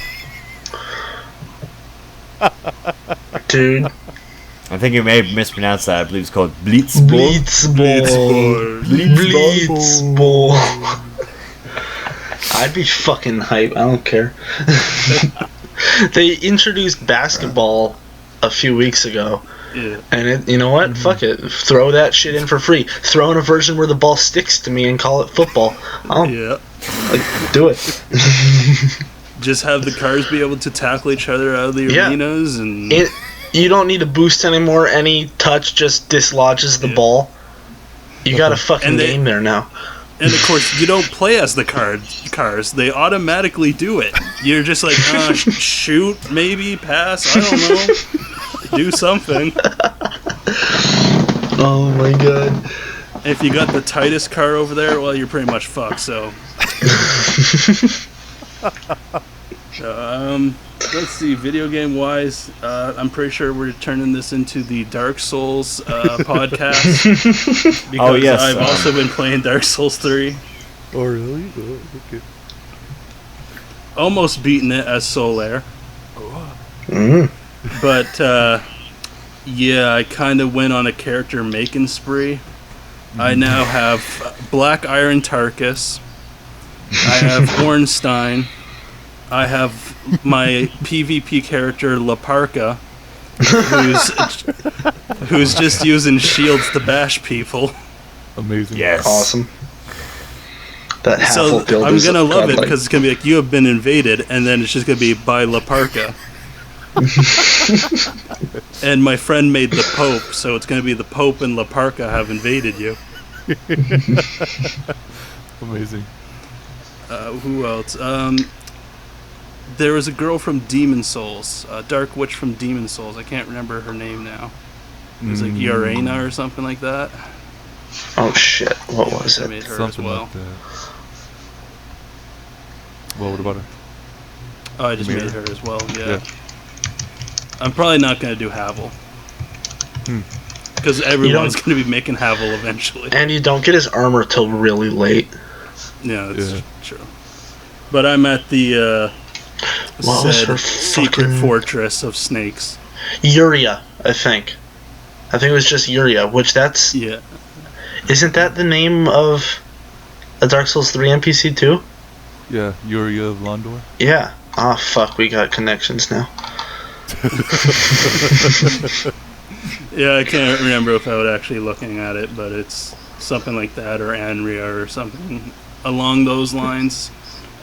Dude. I think you may have mispronounced that. I believe it's called Blitzball. Blitzball. I'd be fucking hype. I don't care. They introduced basketball a few weeks ago. Yeah. And you know what? Mm-hmm. Fuck it. Throw that shit in for free. Throw in a version where the ball sticks to me and call it football. Do it. Just have the cars be able to tackle each other out of the arenas, and you don't need a boost anymore. Any touch just dislodges the ball. You got a fucking game there now. And of course, you don't play as the cars. They automatically do it. You're just like, shoot, maybe, pass, I don't know. Do something. Oh my god. If you got the tightest car over there, well, you're pretty much fucked, so. Let's see, video game wise, I'm pretty sure we're turning this into the Dark Souls podcast. Because I've also been playing Dark Souls 3. Oh, really? Oh, okay. Almost beaten it as Solaire. But, I kind of went on a character making spree. I now have Black Iron Tarkus. I have Ornstein. I have my PvP character Laparka, who's just using shields to bash people. Amazing. Yes. Awesome. That So I'm gonna love it because it's gonna be like, you have been invaded, and then it's just gonna be by Laparka. And my friend made the Pope, so it's gonna be the Pope and Laparka have invaded you. Amazing. Who else? There was a girl from Demon Souls, Dark Witch from Demon Souls. I can't remember her name now. It was like Yarena or something like that. Oh shit! What was I it? made her Something as well. like that. Well, what about her? Oh, I just made her as well. Yeah. I'm probably not gonna do Havel. Because everyone's gonna be making Havel eventually. And you don't get his armor till really late. Yeah, that's true. But I'm at the secret fortress of snakes. Yuria, I think. I think it was just Yuria, which that's... Yeah. Isn't that the name of a Dark Souls 3 NPC too? Yeah, Yuria of Londor. Yeah. Ah, fuck, we got connections now. Yeah, I can't remember if I was actually looking at it, but it's something like that, or Anria, or something along those lines.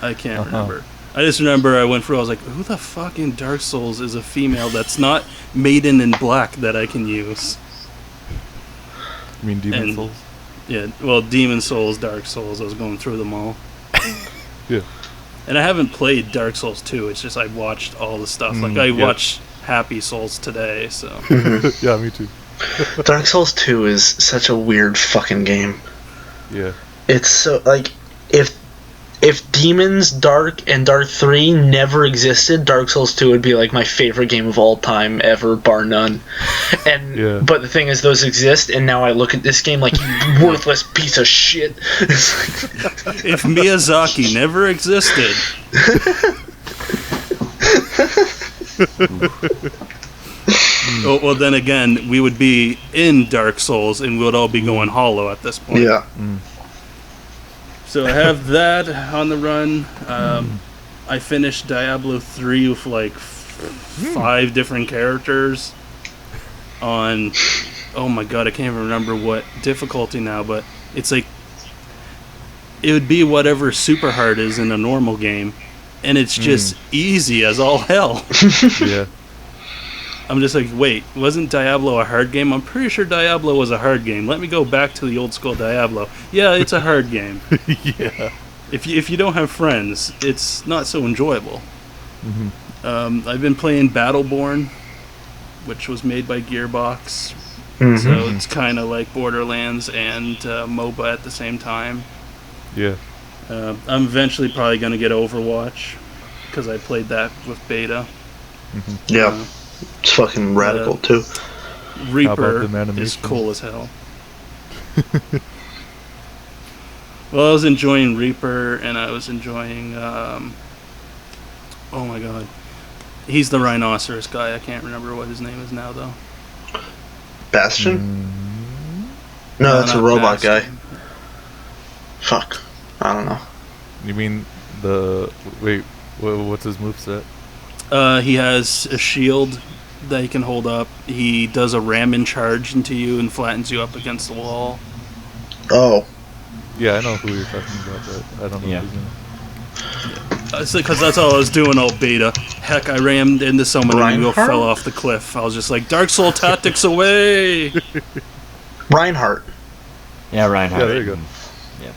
I can't remember. I just remember I went through, I was like, who the fuck in Dark Souls is a female that's not Maiden in Black that I can use? You mean Demon Souls? Yeah, well, Demon Souls, Dark Souls, I was going through them all. Yeah. And I haven't played Dark Souls 2, it's just I watched all the stuff. Like, I watched Happy Souls today, so... Yeah, me too. Dark Souls 2 is such a weird fucking game. Yeah. It's so like if Demons, Dark, and Dark 3 never existed, Dark Souls 2 would be like my favorite game of all time ever, bar none. And but the thing is, those exist, and now I look at this game like, you worthless piece of shit. If Miyazaki never existed. Well, then again, we would be in Dark Souls, and we would all be going hollow at this point. Yeah. So I have that on the run. I finished Diablo 3 with like 5 different characters on, oh my god, I can't even remember what difficulty now, but it's like, it would be whatever super hard is in a normal game, and it's just easy as all hell. Yeah. I'm just like, wait, wasn't Diablo a hard game? I'm pretty sure Diablo was a hard game. Let me go back to the old school Diablo. Yeah, it's a hard game. Yeah. If you don't have friends, it's not so enjoyable. I've been playing Battleborn, which was made by Gearbox. So it's kind of like Borderlands and MOBA at the same time. Yeah. I'm eventually probably going to get Overwatch, because I played that with beta. Yeah. It's fucking radical, too. Reaper is cool as hell. Well, I was enjoying Reaper, and I was enjoying, oh my god. He's the rhinoceros guy. I can't remember what his name is now, though. Bastion? No, that's a robot Bastion. guy. Fuck. I don't know. You mean wait, what's his moveset? He has a shield that he can hold up. He does a ramming charge into you and flattens you up against the wall. Oh. Yeah, I know who you're talking about, but I don't know his name. Because that's all I was doing all beta. Heck, I rammed into someone and we fell off the cliff. I was just like, Dark Soul tactics away! Reinhardt. Yeah, Reinhardt. Yeah, there you go. Yeah.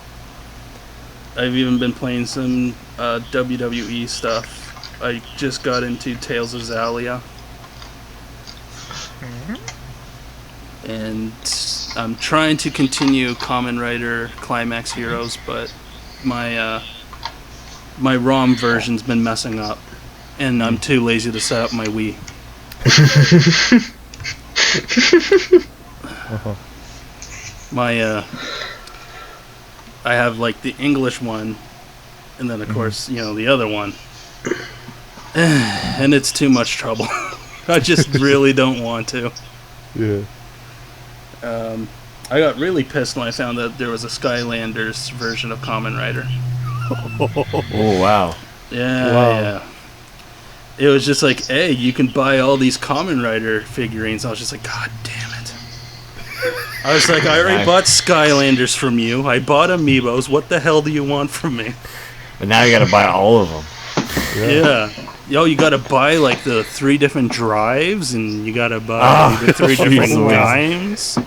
I've even been playing some WWE stuff. I just got into Tales of Xalia. And I'm trying to continue Kamen Rider Climax Heroes, but my ROM version's been messing up, and I'm too lazy to set up my Wii. I have like the English one, and then of course, the other one. And it's too much trouble. I just really don't want to. Yeah. I got really pissed when I found that there was a Skylanders version of Kamen Rider. Oh, wow. Yeah. It was just like, hey, you can buy all these Kamen Rider figurines. I was just like, god damn it. I was like, I already bought Skylanders from you. I bought Amiibos. What the hell do you want from me? But now you gotta buy all of them. Yeah. Yo, you gotta buy like the 3 different drives, and you gotta buy the 3 different dimes.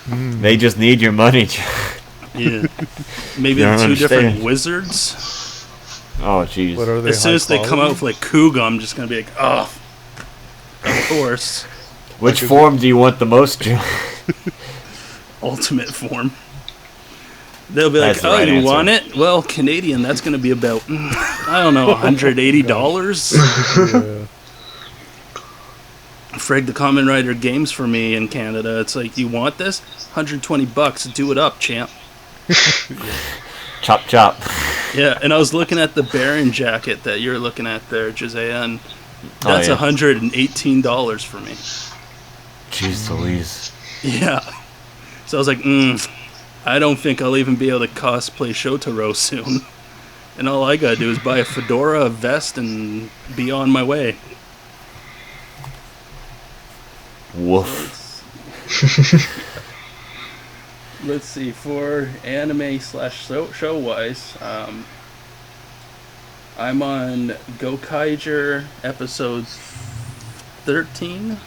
They just need your money. Yeah. Maybe the 2 different wizards. Oh, jeez. What are they? As soon as they come out with like Kuga, I'm just gonna be like, oh, of course. Which form do you want the most, Joe? Ultimate form. They'll be like, oh, you want it? Well, Canadian, that's going to be about, I don't know, $180. Yeah. Frig the Kamen Rider games for me in Canada. It's like, you want this? $120. Do it up, champ. Chop, chop. Yeah, and I was looking at the Baron jacket that you're looking at there, Josiah, and that's $118 for me. Jeez Louise. Yeah. So I was like, I don't think I'll even be able to cosplay Shotaro soon. And all I gotta do is buy a fedora, a vest, and be on my way. Woof. Let's see, for anime/show wise, I'm on Gokaiger episode 13.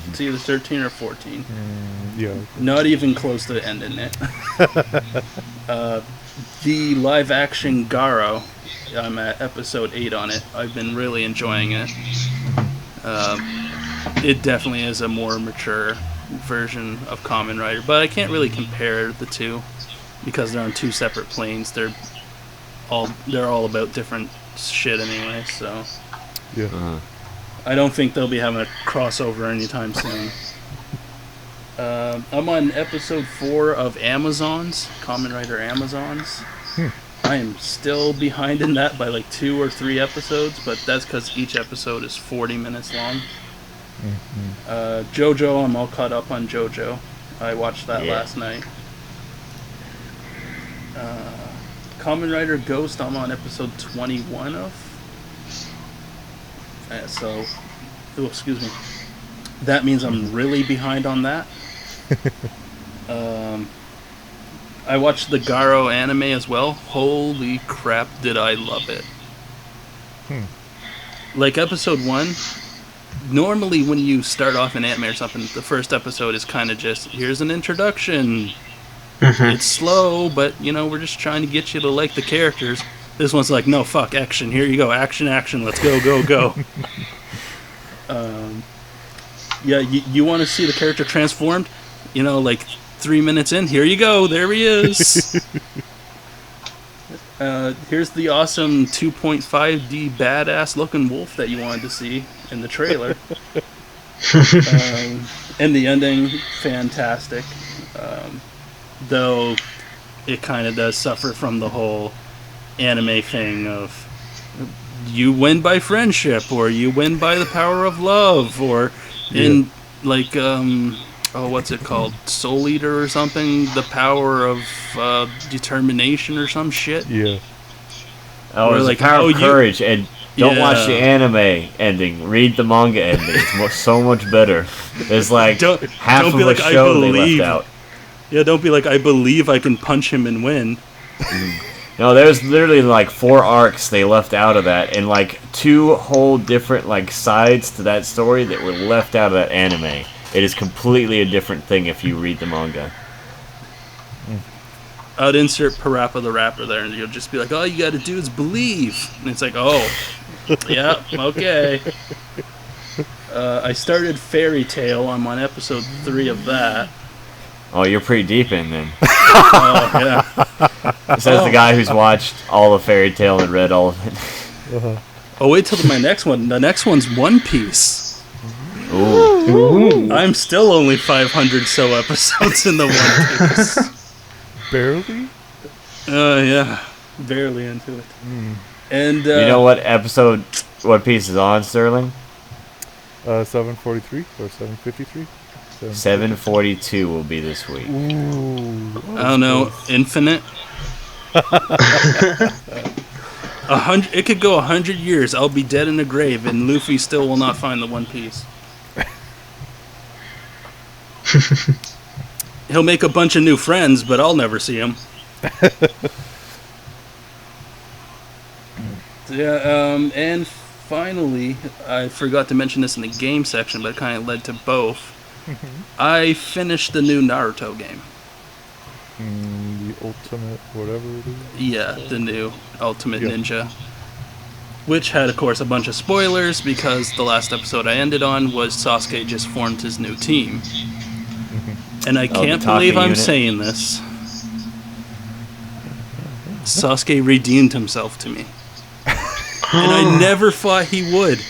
It's either 13 or 14. Yeah. Not even close to ending it. The live action Garo, I'm at episode 8 on it. I've been really enjoying it. It definitely is a more mature version of Kamen Rider, but I can't really compare the two. because they're on two separate planes. They're all about different shit anyway. So Yeah. I don't think they'll be having a crossover anytime soon. I'm on episode 4 of Amazons, Kamen Rider Amazons. I am still behind in that by like 2 or 3 episodes, but that's because each episode is 40 minutes long. JoJo, I'm all caught up on JoJo. I watched that last night. Kamen Rider Ghost, I'm on episode 21 of. Excuse me. That means I'm really behind on that. I watched the Garo anime as well. Holy crap, did I love it. Like episode 1, normally when you start off an anime or something, the first episode is kind of just, here's an introduction. It's slow, but, we're just trying to get you to like the characters. This one's like, no, fuck, action. Here you go, action, let's go, go, go. You want to see the character transformed? Like 3 minutes in, here you go, there he is. Here's the awesome 2.5D badass looking wolf that you wanted to see in the trailer. And the ending, fantastic. Though it kind of does suffer from the whole anime thing of you win by friendship, or you win by the power of love, or in like what's it called, Soul Eater or something, the power of determination or some shit. Oh, it's like the power of courage. And don't watch the anime ending, read the manga ending. It's so much better. There's like half of a show they left out. Don't be like, I believe I can punch him and win. No, there's literally like 4 arcs they left out of that, and like 2 whole different like sides to that story that were left out of that anime. It is completely a different thing if you read the manga. I'd insert Parappa the Rapper there, and you'll just be like, all you gotta do is believe. And it's like, oh, yeah, okay. I started Fairy Tail. I'm on episode 3 of that. Oh, you're pretty deep in then. Yeah. Says the guy who's watched all of Fairy Tail and read all of it. Oh, wait till my next one. The next one's One Piece. Ooh. I'm still only 500 so episodes in the One Piece. Barely? Yeah. Barely into it. And you know what episode One Piece is on, Sterling? 743 or 753? 742 will be this week. Ooh. I don't know. Infinite? 100. It could go 100 years. I'll be dead in a grave, and Luffy still will not find the One Piece. He'll make a bunch of new friends, but I'll never see him. And finally, I forgot to mention this in the game section, but it kind of led to both. I finished the new Naruto game. The Ultimate whatever it is? Yeah, the new Ultimate Ninja. Which had, of course, a bunch of spoilers, because the last episode I ended on was Sasuke just formed his new team. And I can't believe I'm saying this. Sasuke redeemed himself to me. And I never thought he would.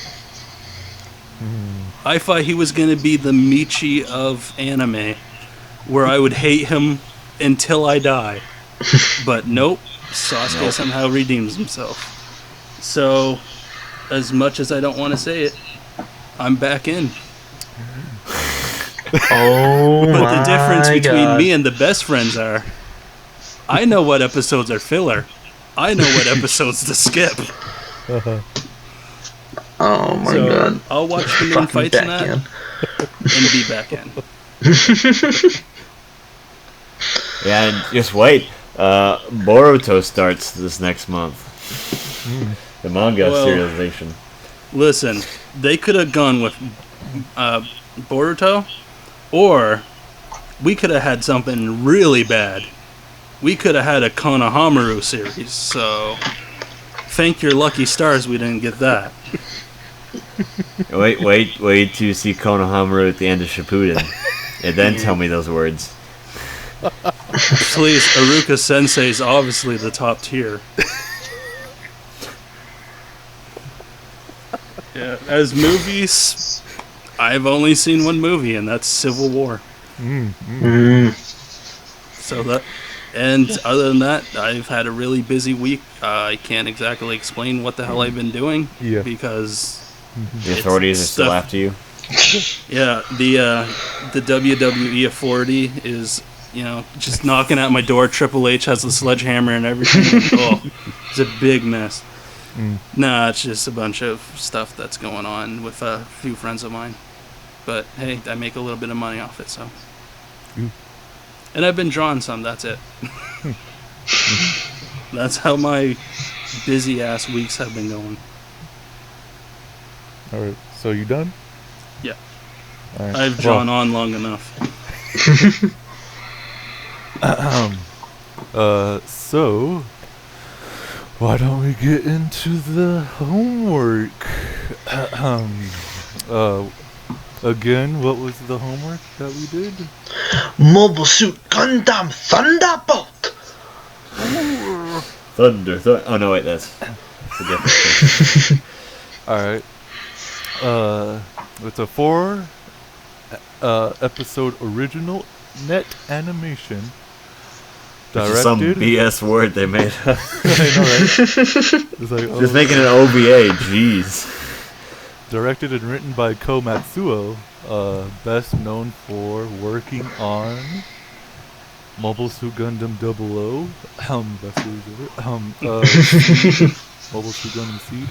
I thought he was going to be the Michi of anime, where I would hate him until I die. But nope, Sasuke somehow redeems himself. So, as much as I don't want to say it, I'm back in. But the difference between me and the best friends are, I know what episodes are filler. I know what episodes to skip. Oh my god. I'll watch the main fights in that and be back in. Yeah, and just wait. Boruto starts this next month. The manga serialization. Listen, they could have gone with Boruto, or we could have had something really bad. We could have had a Konohamaru series, so thank your lucky stars we didn't get that. Wait till you see Konohamaru at the end of Shippuden, and then tell me those words. Please, Aruka Sensei is obviously the top tier. Yeah, as movies, I've only seen one movie, and that's Civil War. So that, and other than that, I've had a really busy week. I can't exactly explain what the hell I've been doing because the authorities are still after you. Yeah, the WWE authority is, just knocking at my door. Triple H has the sledgehammer and everything. Oh, it's a big mess. Nah, it's just a bunch of stuff that's going on with a few friends of mine. But hey, I make a little bit of money off it, so. And I've been drawing some, that's it. That's how my busy ass weeks have been going. Alright, so you done? Yeah. All right. I've drawn on long enough. So why don't we get into the homework? Again, what was the homework that we did? Mobile Suit Gundam Thunderbolt. Thunder. Oh no, wait, that's a different thing. All right. It's a 4 episode original net animation. Directed. Some BS word they made up. I know, right? It's like, just making an OVA, jeez. Directed and written by Ko Matsuo, best known for working on Mobile Suit Gundam 00, best series ever. Mobile Suit Gundam Seed,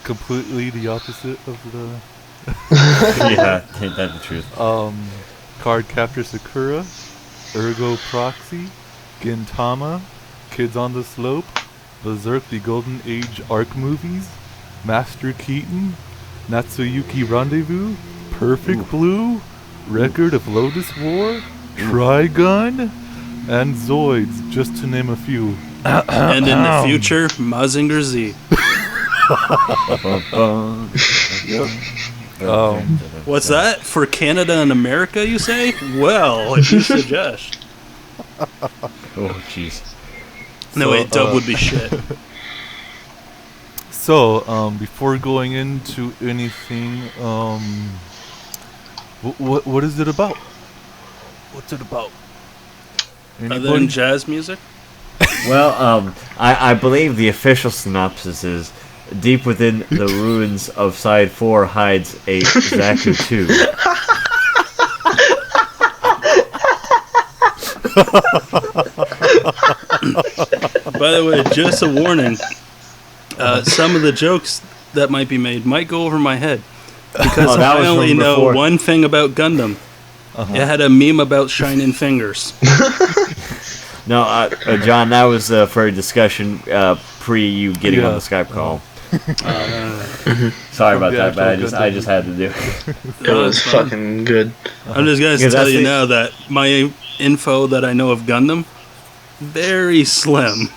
completely the opposite of the. Yeah, ain't that the truth? Card Captor Sakura, Ergo Proxy, Gintama, Kids on the Slope, Berserk the Golden Age arc movies, Master Keaton, Natsuyuki Rendezvous, Perfect Blue, Record of Lotus War, Trigun, and Zoids, just to name a few. And in the future, Mazinger Z. What's that? For Canada and America, you say? Well, if you suggest. Oh, jeez. No, wait, dub would be shit. So, before going into anything, what is it about? What's it about? Other than jazz music? Well, I believe the official synopsis is deep within the ruins of Side 4 hides a Zaku 2. By the way, just a warning. Some of the jokes that might be made might go over my head. Because I only know one thing about Gundam. It had a meme about shining fingers. No, John, that was for a discussion pre you getting on the Skype call. Sorry about that, but I just had to do it. It was fucking good. I'm just going to tell you now that my info that I know of Gundam, very slim.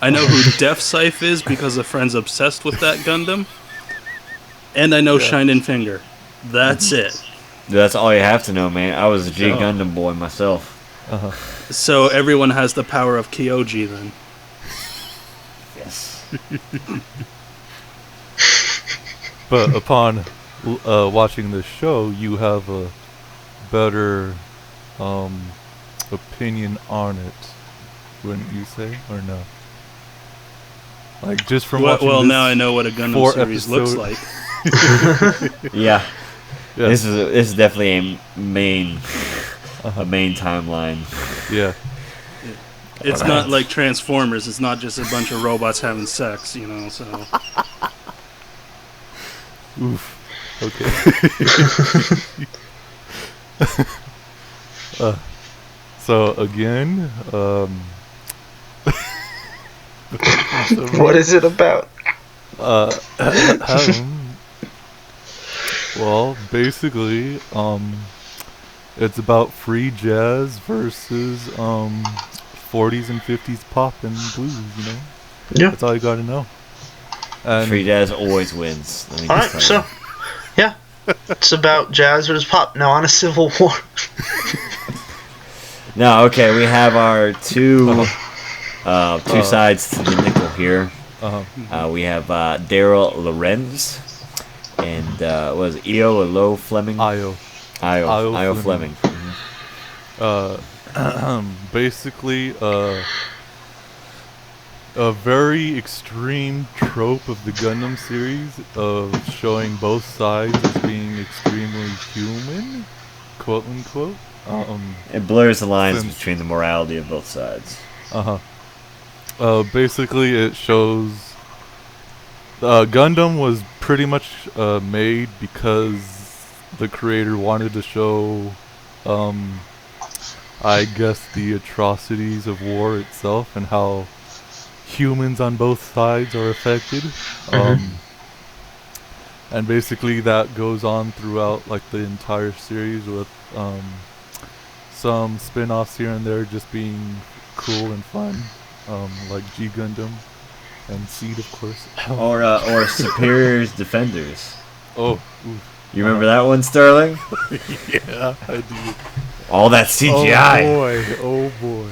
I know who Def Scythe is because a friend's obsessed with that Gundam. And I know Shining Finger. That's it. That's all you have to know, man. I was a G Gundam boy myself. So everyone has the power of Kyoji then. Yes. But upon watching this show, you have a better opinion on it, wouldn't you say, or no? Like just from watching well, this now I know what a Gundam series looks like. Yeah. This is definitely a main timeline. Yeah. It's not like Transformers. It's not just a bunch of robots having sex, so. Oof. Okay. So again, what is it about? Well, basically, it's about free jazz versus 40s and 50s pop and blues. Yeah. That's all you gotta know. And free jazz always wins. Alright, so yeah, it's about jazz versus pop. Now on a Civil War. No, okay, we have our two sides to the nickel here. We have Daryl Lorenz and was it Io or Lo Fleming? Io Fleming. Basically, a very extreme trope of the Gundam series of showing both sides as being extremely human, quote unquote. It blurs the lines between the morality of both sides. Basically, it shows Gundam was pretty much made because the creator wanted to show, I guess, the atrocities of war itself and how humans on both sides are affected. And basically that goes on throughout like the entire series with some spin-offs here and there just being cool and fun, like G Gundam and Seed, of course. Or Superior's Defenders. Oh, you remember that one, Sterling? Yeah, I do. All that CGI. Oh boy.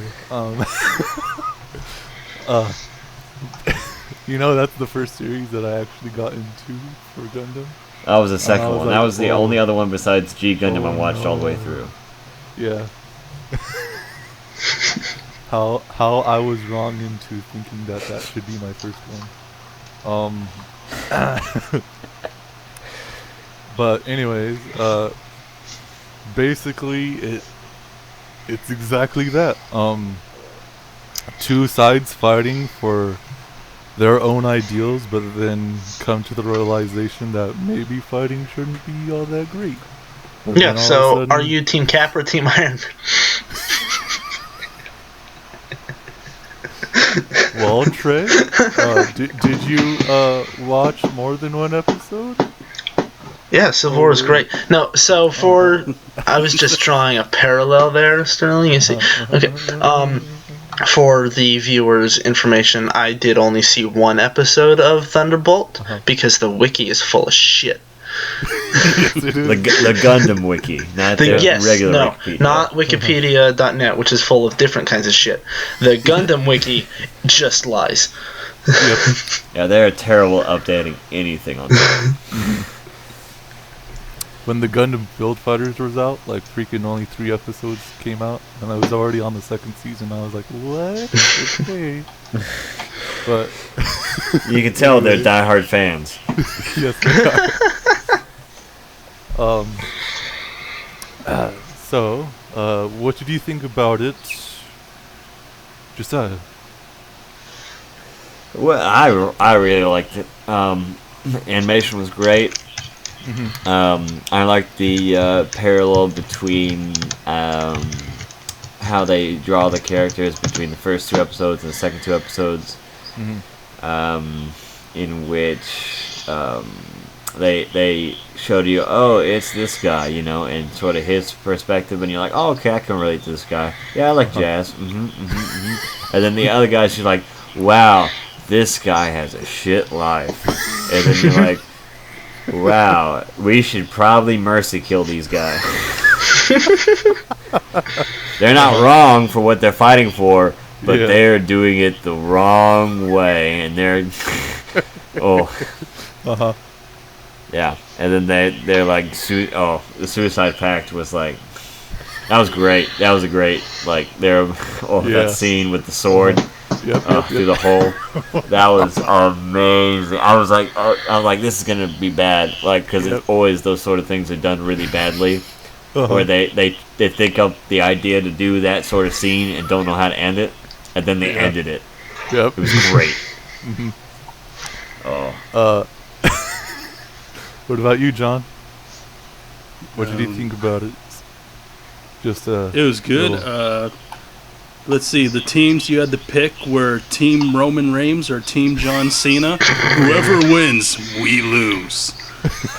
You know, that's the first series that I actually got into for Gundam. That was the second one. Like, that was the only other one besides G Gundam I watched all the way through. Yeah. How I was wrong into thinking that should be my first one. But anyways, basically it's exactly that. Two sides fighting for their own ideals, but then come to the realization that maybe fighting shouldn't be all that great. But yeah, so are you Team Cap or Team Iron? Well, Trey, did you watch more than one episode? Yeah, Civil War is great. No, so I was just drawing a parallel there, Sterling. You see, okay. For the viewers' information, I did only see one episode of Thunderbolt because the wiki is full of shit. Yes, it is. The Gundam wiki, not the regular Wikipedia. Not Wikipedia.net, which is full of different kinds of shit. The Gundam wiki just lies. Yep. Yeah, they're terrible at updating anything on that. When the Gundam Build Fighters was out, like freaking only 3 episodes came out, and I was already on the 2nd season. I was like, what? Okay. But you can tell they're diehard fans. Yes, they are. So, what did you think about it? Just Well, I really liked it. Animation was great. I liked the parallel between how they draw the characters between the first 2 episodes and the second 2 episodes, in which they showed you, oh, it's this guy, you know, and sort of his perspective, and you're like, oh, okay, I can relate to this guy. Yeah, I like jazz. And then the other guy's just like, wow, this guy has a shit life. And then you're like, wow, we should probably mercy kill these guys. They're not wrong for what they're fighting for, but they're doing it the wrong way, and they're yeah. And then they're like, the Suicide Pact was like, that was great. That was a great, like, that scene with the sword. Through the hole. That was amazing. I was like, this is gonna be bad, like, because it's always those sort of things are done really badly, where they think up the idea to do that sort of scene and don't know how to end it, and then they ended it. It was great. What about you, John? What did you think about it? Just it was good. Let's see, the teams you had to pick were Team Roman Reigns or Team John Cena. Whoever wins, we lose.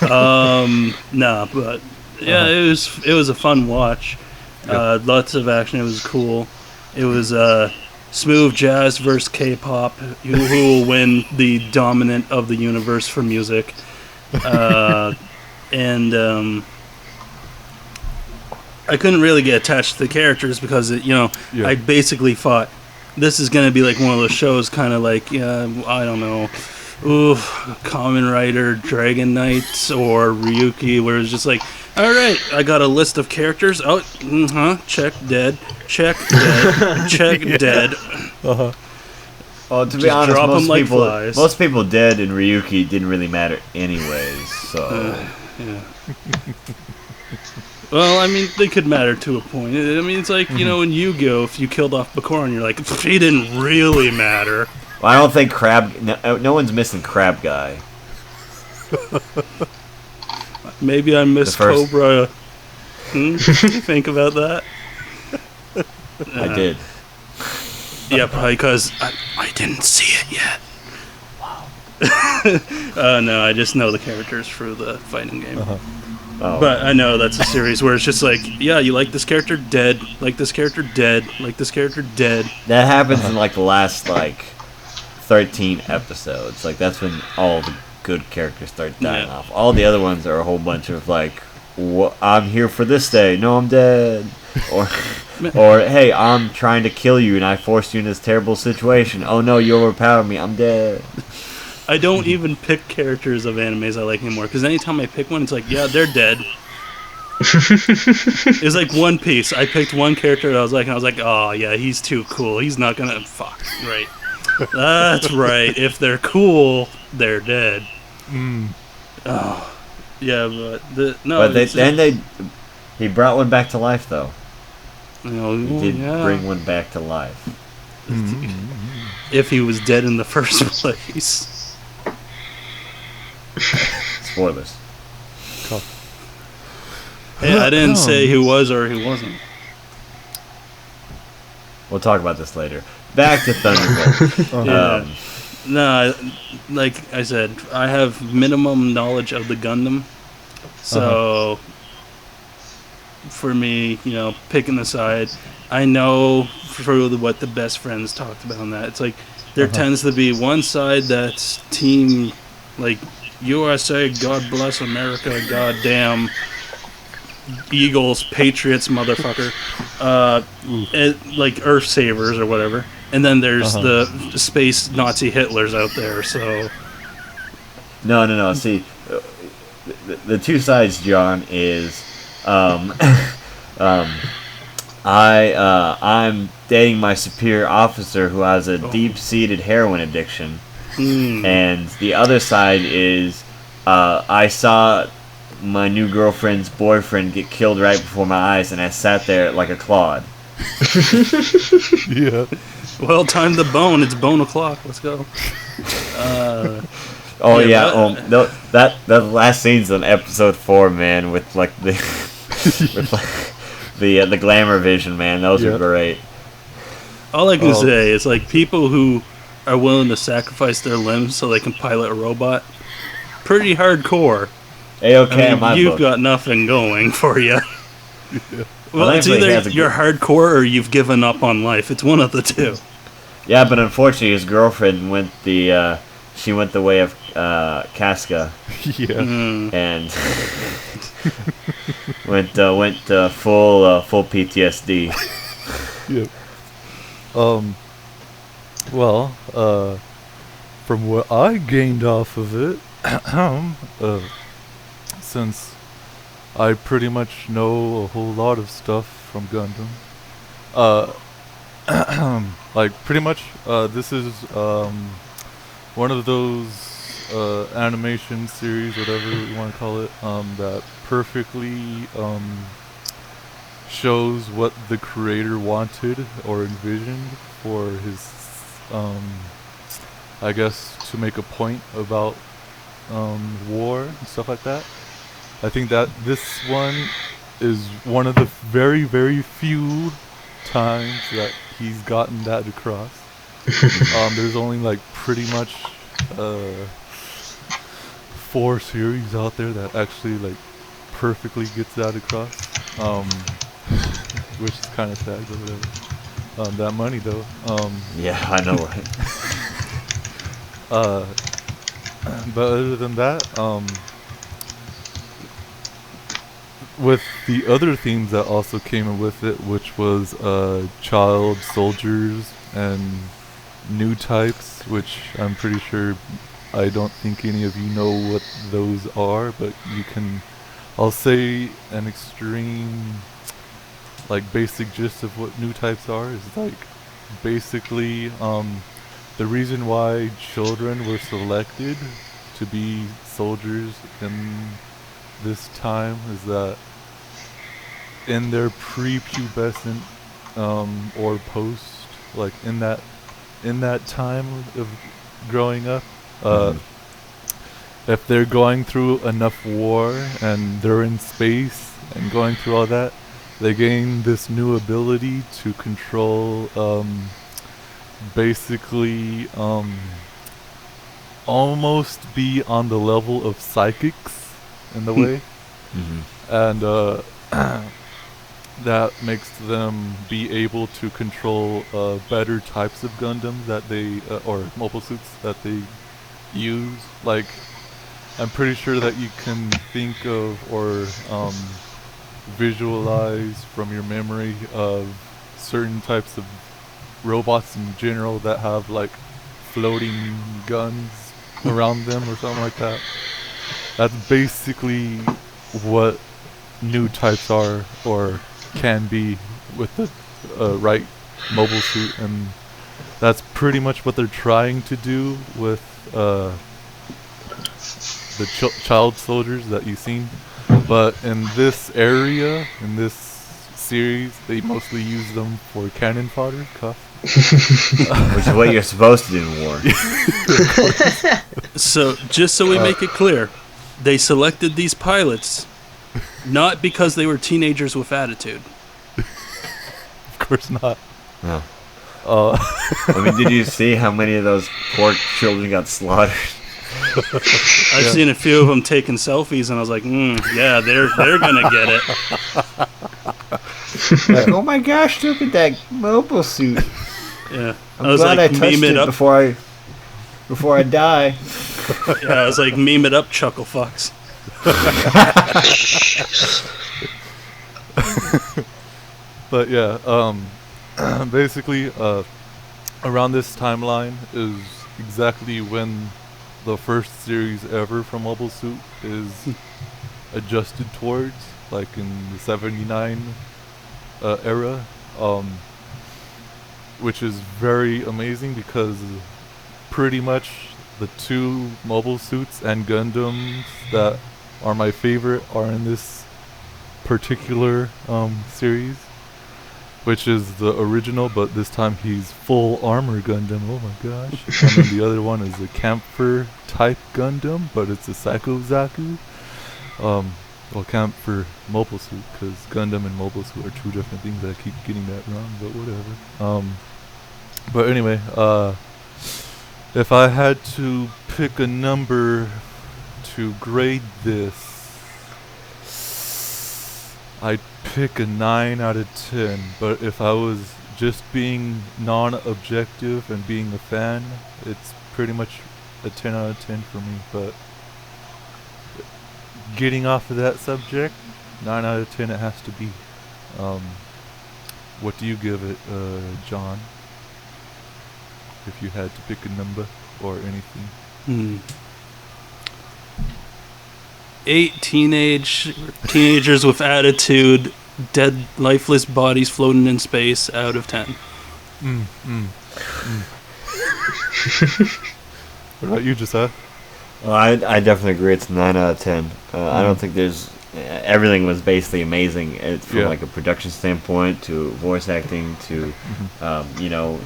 But yeah, it was a fun watch. Lots of action. It was cool. It was smooth jazz versus K-pop. Who will win the dominant of the universe for music? I couldn't really get attached to the characters because I basically thought this is gonna be like one of those shows, kind of like I don't know, Kamen Rider, Dragon Knights, or Ryuki, where it's just like, all right, I got a list of characters. Oh, check dead, check dead, check dead. Well, to be honest, most people dead in Ryuki didn't really matter anyways. So. Yeah. Well, I mean, they could matter to a point. I mean, it's like, in Yu-Gi-Oh! If you killed off Bakuran, you're like, he didn't really matter. Well, I don't think no one's missing Crab Guy. Maybe I missed Cobra. Think about that? I did. Yeah, probably because I didn't see it yet. Wow. No, I just know the characters through the fighting game. Oh. But I know that's a series where it's just like, yeah, you like this character, dead. Like this character, dead. Like this character, dead. That happens in like the last 13 episodes. Like that's when all the good characters start dying off. All the other ones are a whole bunch of like, I'm here for this day. No, I'm dead. Or hey, I'm trying to kill you and I forced you in this terrible situation. Oh no, you overpowered me. I'm dead. I don't even pick characters of animes I like anymore, because anytime I pick one, it's like, yeah, they're dead. It's like One Piece. I picked one character that I was like, oh yeah, he's too cool. He's not gonna right. That's right. If they're cool, they're dead. Oh, yeah, but he brought one back to life though. He did bring one back to life. If he was dead in the first place. Spoilers. Hey, I didn't say who was or who wasn't. We'll talk about this later. Back to Thunderbolt. No, like I said, I have minimum knowledge of the Gundam. So, for me, picking the side, I know through what the best friends talked about on that. It's like, there tends to be one side that's team, like, USA, God bless America, goddamn Eagles, Patriots, motherfucker, like Earth Savers or whatever, and then there's the space Nazi Hitlers out there. So no. See, the two sides, John, is I'm dating my superior officer who has a deep-seated heroin addiction. And the other side is I saw my new girlfriend's boyfriend get killed right before my eyes, and I sat there like a clod. Yeah. Well, time the bone. It's bone o'clock. Let's go. That last scene's on episode 4, man, with like the the glamour vision, man. Those are great. All I can say is like people who are willing to sacrifice their limbs so they can pilot a robot. Pretty hardcore. You've got nothing going for you. Yeah. Well, it's either you're hardcore or you've given up on life. It's one of the two. Yeah, but unfortunately, his girlfriend went the way of Casca. Yeah. And went full PTSD. Yep. Well, from what I gained off of it, since I pretty much know a whole lot of stuff from Gundam, like pretty much, this is one of those animation series, whatever you want to call it, that perfectly shows what the creator wanted or envisioned for his, I guess, to make a point about war and stuff like that. I think that this one is one of the very, very few times that he's gotten that across. There's only like pretty much 4 series out there that actually like perfectly gets that across, which is kind of sad, but whatever. That money though. Yeah, I know, right? But other than that, with the other themes that also came with it, which was child soldiers and new types, which I'm pretty sure I don't think any of you know what those are, but you can. I'll say an extreme, like basic gist of what new types are is like basically the reason why children were selected to be soldiers in this time is that in their prepubescent or post, like in that time of growing up, if they're going through enough war and they're in space and going through all that, they gain this new ability to control basically almost be on the level of psychics in the way. And that makes them be able to control better types of Gundams that they or mobile suits that they use. Like, I'm pretty sure that you can think of or visualize from your memory of certain types of robots in general that have like floating guns around them or something like that. That's basically what new types are or can be with the right mobile suit, and that's pretty much what they're trying to do with the child soldiers that you've seen. But in this area, in this series, they mostly use them for cannon fodder, cuff. Which is what you're supposed to do in war. So, just so we make it clear, they selected these pilots not because they were teenagers with attitude. Of course not. No. I mean, did you see how many of those poor children got slaughtered? I've seen a few of them taking selfies, and I was like, yeah, they're gonna get it. Like, oh my gosh, look at that mobile suit. Yeah, I'm glad I touched it before I die. Yeah, I was like, meme it up, chuckle fucks. But yeah, basically, around this timeline is exactly when the first series ever from Mobile Suit is adjusted towards, like in the 79 era, which is very amazing because pretty much the two mobile suits and Gundams that are my favorite are in this particular series, which is the original, but this time he's full armor Gundam. Oh my gosh. And then the other one is a Camphor type Gundam, but it's a Psycho Zaku. Well, Camphor mobile suit, because Gundam and mobile suit are two different things. I keep getting that wrong, but whatever. But anyway, if I had to pick a number to grade this, I'd pick a 9 out of 10. But if I was just being non-objective and being a fan, it's pretty much a 10 out of 10 for me. But getting off of that subject, 9 out of 10 it has to be. What do you give it, John? If you had to pick a number or anything. 8 teenagers with attitude, dead, lifeless bodies floating in space out of 10. What about you, Josiah? Well, I definitely agree. It's 9 out of 10. I don't think there's everything was basically amazing from like a production standpoint to voice acting to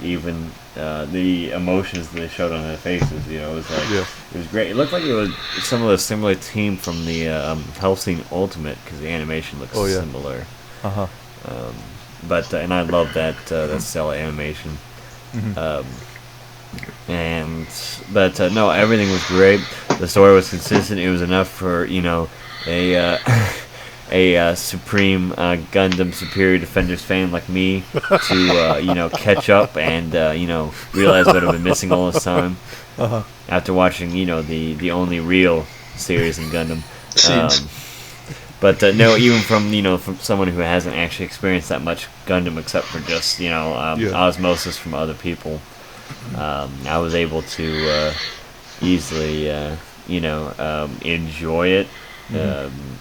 even the emotions that they showed on their faces. It was like it was great. It looked like it was some of the similar team from the Hellsing Ultimate because the animation looks similar. But and I love that style of animation. But no, everything was great. The story was consistent. It was enough for a supreme Gundam Superior Defenders fan like me to catch up and realize what I've been missing all this time after watching the only real series in Gundam. But no, even from someone who hasn't actually experienced that much Gundam except for just osmosis from other people, I was able to easily enjoy it,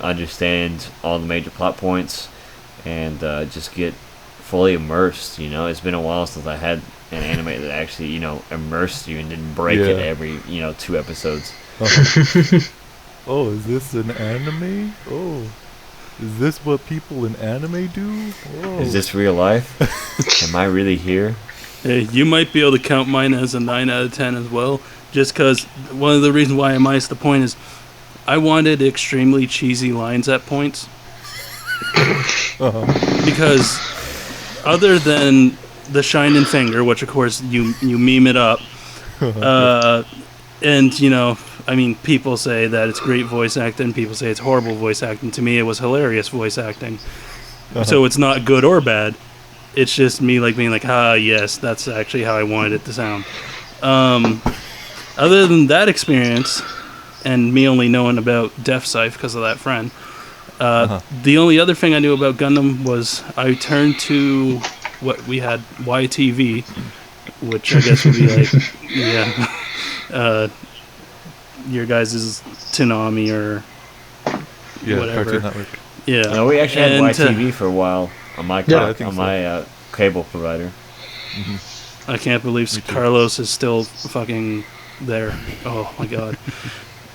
understand all the major plot points, and just get fully immersed. It's been a while since I had an anime that actually immersed you and didn't break it every 2 episodes. Oh, is this an anime? Oh, is this what people in anime do? Oh. Is this real life? Am I really here? Hey, you might be able to count mine as a 9 out of 10 as well, just because one of the reasons why I missed the point is I wanted extremely cheesy lines at points. Because other than the shining finger, which of course you meme it up, and people say that it's great voice acting, people say it's horrible voice acting. To me, it was hilarious voice acting. So it's not good or bad. It's just me being like, yes, that's actually how I wanted it to sound. Other than that experience, and me only knowing about Def Scythe because of that friend, the only other thing I knew about Gundam was I turned to what we had, YTV, which I guess would be your guys' Toonami or whatever. Cartoon Network. Yeah. No, we actually had YTV for a while on my cable provider. I can't believe Carlos is still fucking there. Oh my god.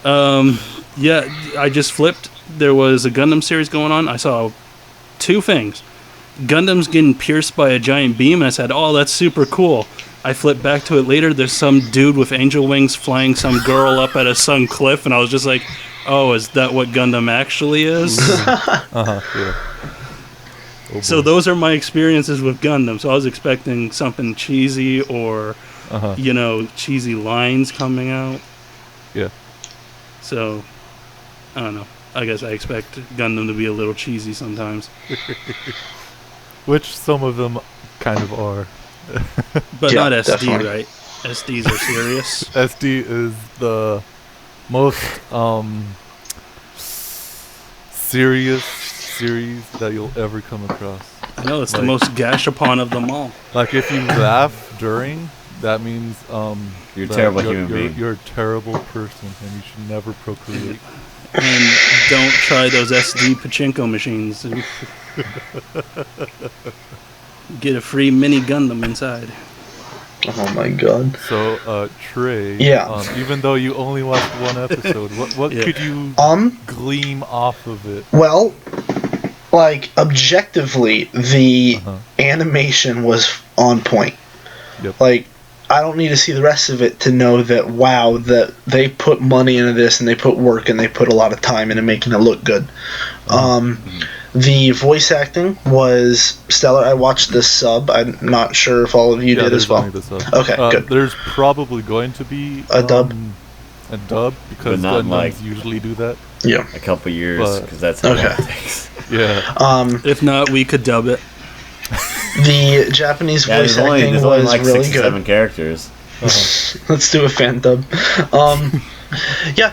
I just flipped. There was a Gundam series going on. I saw 2 things. Gundam's getting pierced by a giant beam. I said, oh, that's super cool. I flipped back to it later. There's some dude with angel wings flying some girl up at some cliff, and I was just like, oh, is that what Gundam actually is? Yeah. Oh, so those are my experiences with Gundam. So I was expecting something cheesy or, cheesy lines coming out. Yeah. So, I don't know. I guess I expect Gundam to be a little cheesy sometimes. Which some of them kind of are. But not SD, definitely. right? SDs are serious. SD is the most serious series that you'll ever come across. I know, it's the most gashapon of them all. Like, if you laugh during, that means You're a terrible human being. You're a terrible person, and you should never procreate. And don't try those SD pachinko machines. Get a free mini Gundam inside. Oh my god. So, Trey. Yeah. Even though you only watched 1 episode, what could you glean off of it? Well, objectively, the animation was on point. Yep. I don't need to see the rest of it to know that, wow, that they put money into this and they put work and they put a lot of time into making it look good. The voice acting was stellar. I watched the sub. I'm not sure if all of you did as well. Only the sub. Okay, good. There's probably going to be a dub. A dub, because Gundams usually do that. Yeah. A couple years, because that's how long it takes. Yeah. If not, we could dub it. The Japanese voice acting was only like really 6 or good. 7 characters. Let's do a fan dub.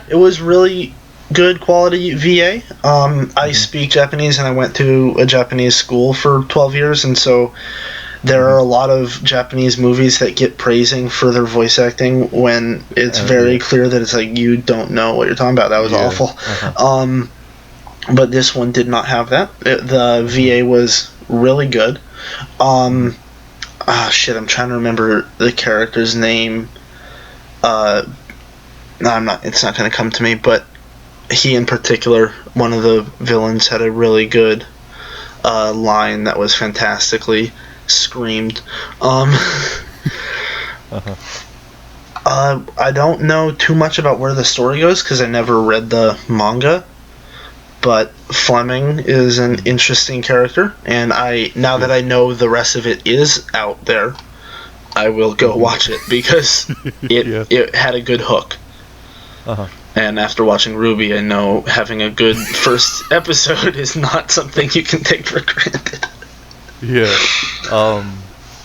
It was really good quality VA. I speak Japanese, and I went to a Japanese school for 12 years, and so there are a lot of Japanese movies that get praising for their voice acting when it's very clear that it's you don't know what you're talking about. That was awful. But this one did not have that. The VA was really good. I'm trying to remember the character's name. No, I'm not. It's not going to come to me. But he, in particular, one of the villains, had a really good line that was fantastically screamed. I don't know too much about where the story goes because I never read the manga. But Fleming is an interesting character, and now that I know the rest of it is out there, I will go watch it because it had a good hook. And after watching Ruby, I know having a good first episode is not something you can take for granted. Yeah.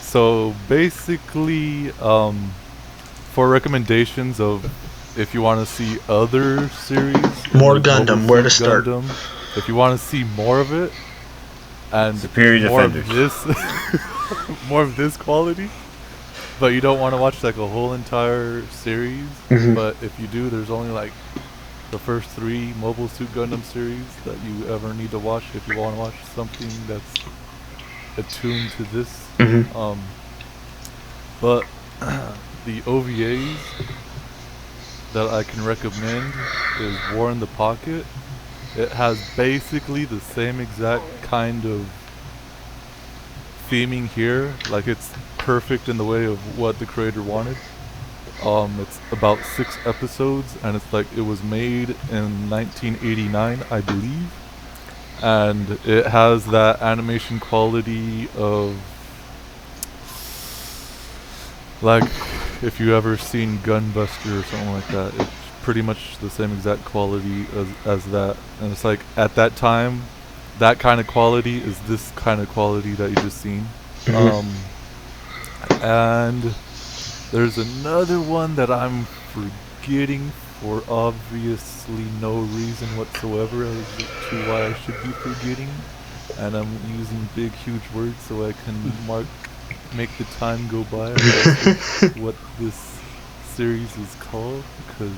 So basically, for recommendations of if you want to see other series, More like Gundam, Mobile where to Suit start? Gundam, if you want to see more of it and Superior more Defenders. of this, more of this quality, but you don't want to watch like a whole entire series. But if you do, there's only like the first 3 Mobile Suit Gundam series that you ever need to watch if you want to watch something that's attuned to this. But the OVAs that I can recommend is War in the Pocket. It has basically the same exact kind of theming here. Like, it's perfect in the way of what the creator wanted. It's about 6 episodes, and it's like it was made in 1989, I believe. And it has that animation quality of, like, if you ever seen Gunbuster or something like that, it's pretty much the same exact quality as that. And it's like, at that time, that kind of quality is this kind of quality that you just seen. And there's another one that I'm forgetting for obviously no reason whatsoever as to why I should be forgetting. And I'm using big, huge words so I can make the time go by what this series is called, because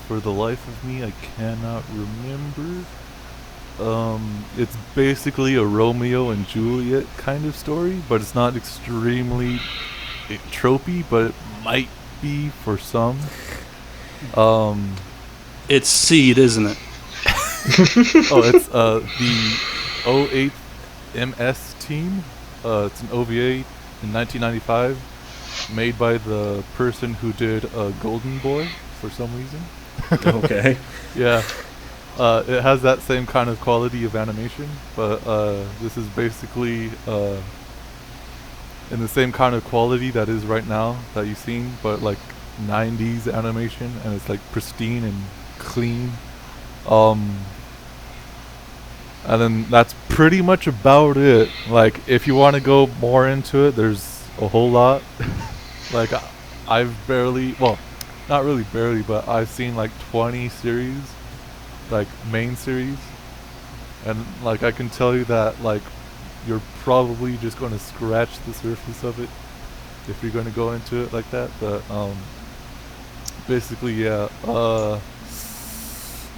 for the life of me I cannot remember. It's basically a Romeo and Juliet kind of story, but it's not extremely tropey, but it might be for some. It's Seed, isn't it? Oh, it's the 08 MS team. It's an OVA in 1995, made by the person who did Golden Boy for some reason. Okay. Yeah. It has that same kind of quality of animation, but this is basically in the same kind of quality that is right now that you've seen, but like 90s animation, and it's like pristine and clean. And then that's pretty much about it. Like, if you want to go more into it, there's a whole lot. Like, I've barely, well, not really barely, but I've seen like 20 series, like main series, and like I can tell you that like you're probably just going to scratch the surface of it if you're going to go into it like that. But basically, yeah.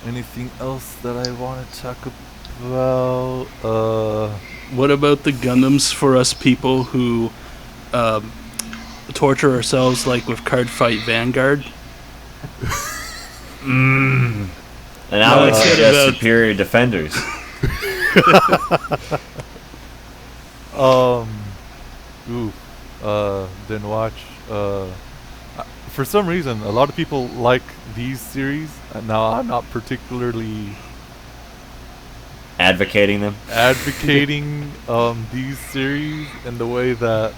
Anything else that I want to talk about? What about the Gundams for us people who torture ourselves, like with Card Fight Vanguard? And I would suggest Superior Defenders. Didn't watch. For some reason, a lot of people like these series. Now, I'm not particularly advocating these series in the way that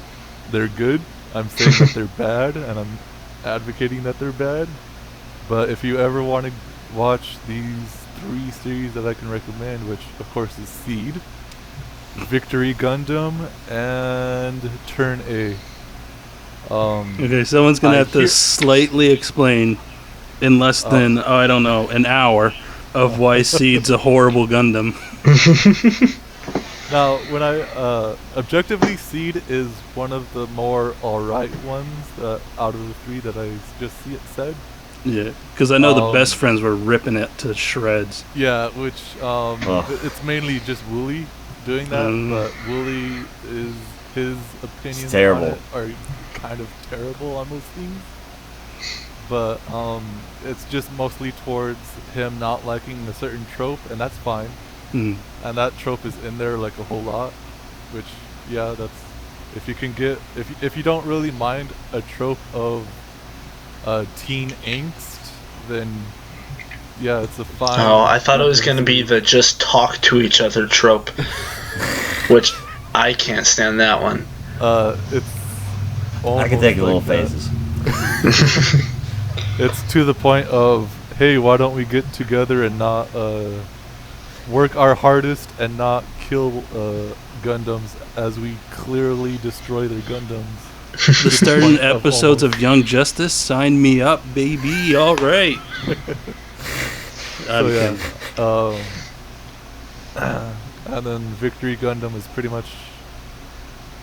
they're good. I'm saying that they're bad, and I'm advocating that they're bad. But if you ever want to watch these 3 series that I can recommend, which of course is Seed, Victory Gundam, and Turn A. Okay, someone's gonna have to slightly explain in less than I don't know, an hour of why Seed's a horrible Gundam. Now, when I objectively, Seed is one of the more alright ones out of the 3 that I just said. Yeah, because I know the best friends were ripping it to shreds. Yeah, which it's mainly just Wooly doing that, but Wooly is his opinions on it are kind of terrible on those things. But it's just mostly towards him not liking a certain trope, and that's fine. And that trope is in there like a whole lot, which that's if you can get if you don't really mind a trope of teen angst, then it's a fine. Oh, I thought it was gonna be the just talk to each other trope, which I can't stand that one. It's I can take it little phases. It's to the point of, hey, why don't we get together and not work our hardest and not kill Gundams as we clearly destroy their Gundams. The starting episodes of Young Justice, sign me up, baby. All right. And then Victory Gundam is pretty much,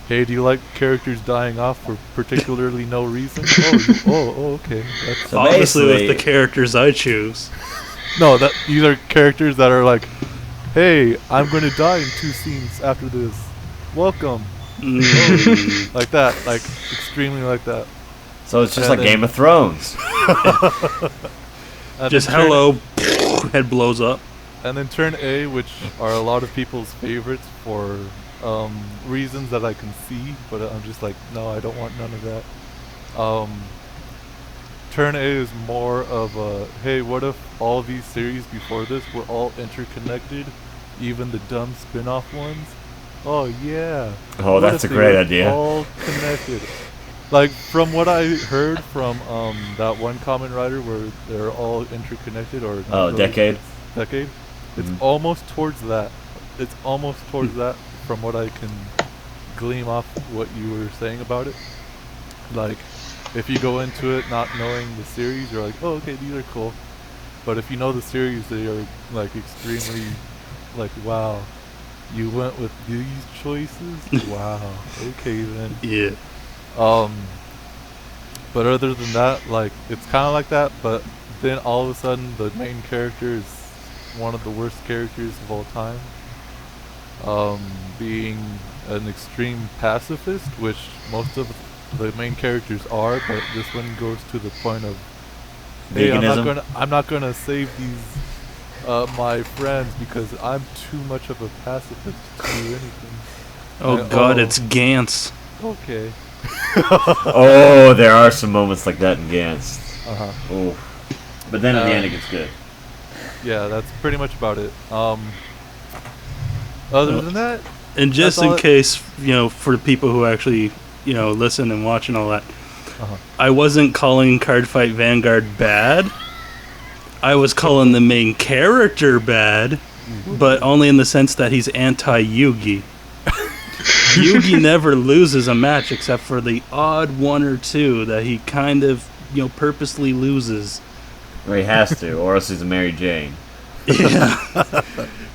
hey, do you like characters dying off for particularly no reason? Okay. That's So Obviously, with basically- the characters I choose. no, these are characters that are like, hey, I'm going to die in 2 scenes after this. Welcome. Mm. Like that. Like, extremely like that. So it's just And like then- Game of Thrones. And Just then turn- hello, head blows up. And then turn A, which are a lot of people's favorites for reasons that I can see, but I'm just like, no, I don't want none of that. Turn A is more of a, hey, what if all these series before this were all interconnected, even the dumb spin-off ones? Oh yeah. Oh, What that's if a they great were idea. All connected. Like, from what I heard from that one Kamen Rider where they're all interconnected, or not Oh, really, Decade? it's Decade. It's Mhm. almost towards that. It's almost towards that from what I can glean off what you were saying about it. Like, if you go into it not knowing the series, you're like, oh, okay, these are cool. But if you know the series, they are like extremely, like, wow, you went with these choices? Wow, okay then. Yeah. But other than that, like, it's kind of like that, but then all of a sudden the main character is one of the worst characters of all time. Being an extreme pacifist, which most of the main characters are, but this one goes to the point of, hey, Veganism. I'm not gonna save these my friends because I'm too much of a pacifist to do anything. Oh God, it's Gantz. Okay. Oh, there are some moments like that in Gantz. Uh-huh. Oh, but then at the Uh, end it gets good. Yeah, that's pretty much about it. Other than that, And just That's in all it- case, for the people who actually, listen and watch and all that, uh-huh. I wasn't calling Cardfight Vanguard bad. I was calling the main character bad, but only in the sense that he's anti-Yugi. Yugi never loses a match except for the odd one or two that he kind of, purposely loses. Or he has to, or else he's a Mary Jane. Yeah.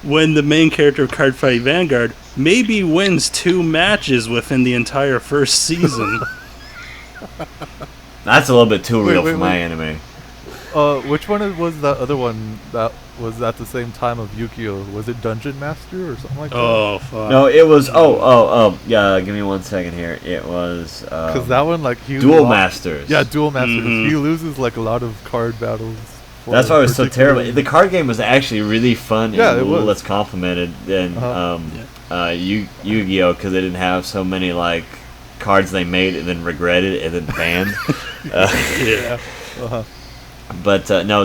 When the main character of Cardfight Vanguard maybe wins 2 matches within the entire first season. That's a little bit too Wait, real wait, for my wait. anime. Which one was that other one that was at the same time of Yukio? Was it Dungeon Master or something like that? Oh, fuck. No, it was. Yeah, give me 1 second here. It was. Because that one, like, he Duel lo- Masters. Yeah, Duel Masters. Mhm. He loses like a lot of card battles. for That's why it was so terrible. particular- The card game was actually really fun Yeah, and a it little was. less complimented than Yu-Gi-Oh! Because they didn't have so many like cards they made and then regretted and then banned. Yeah. Uh-huh. But no,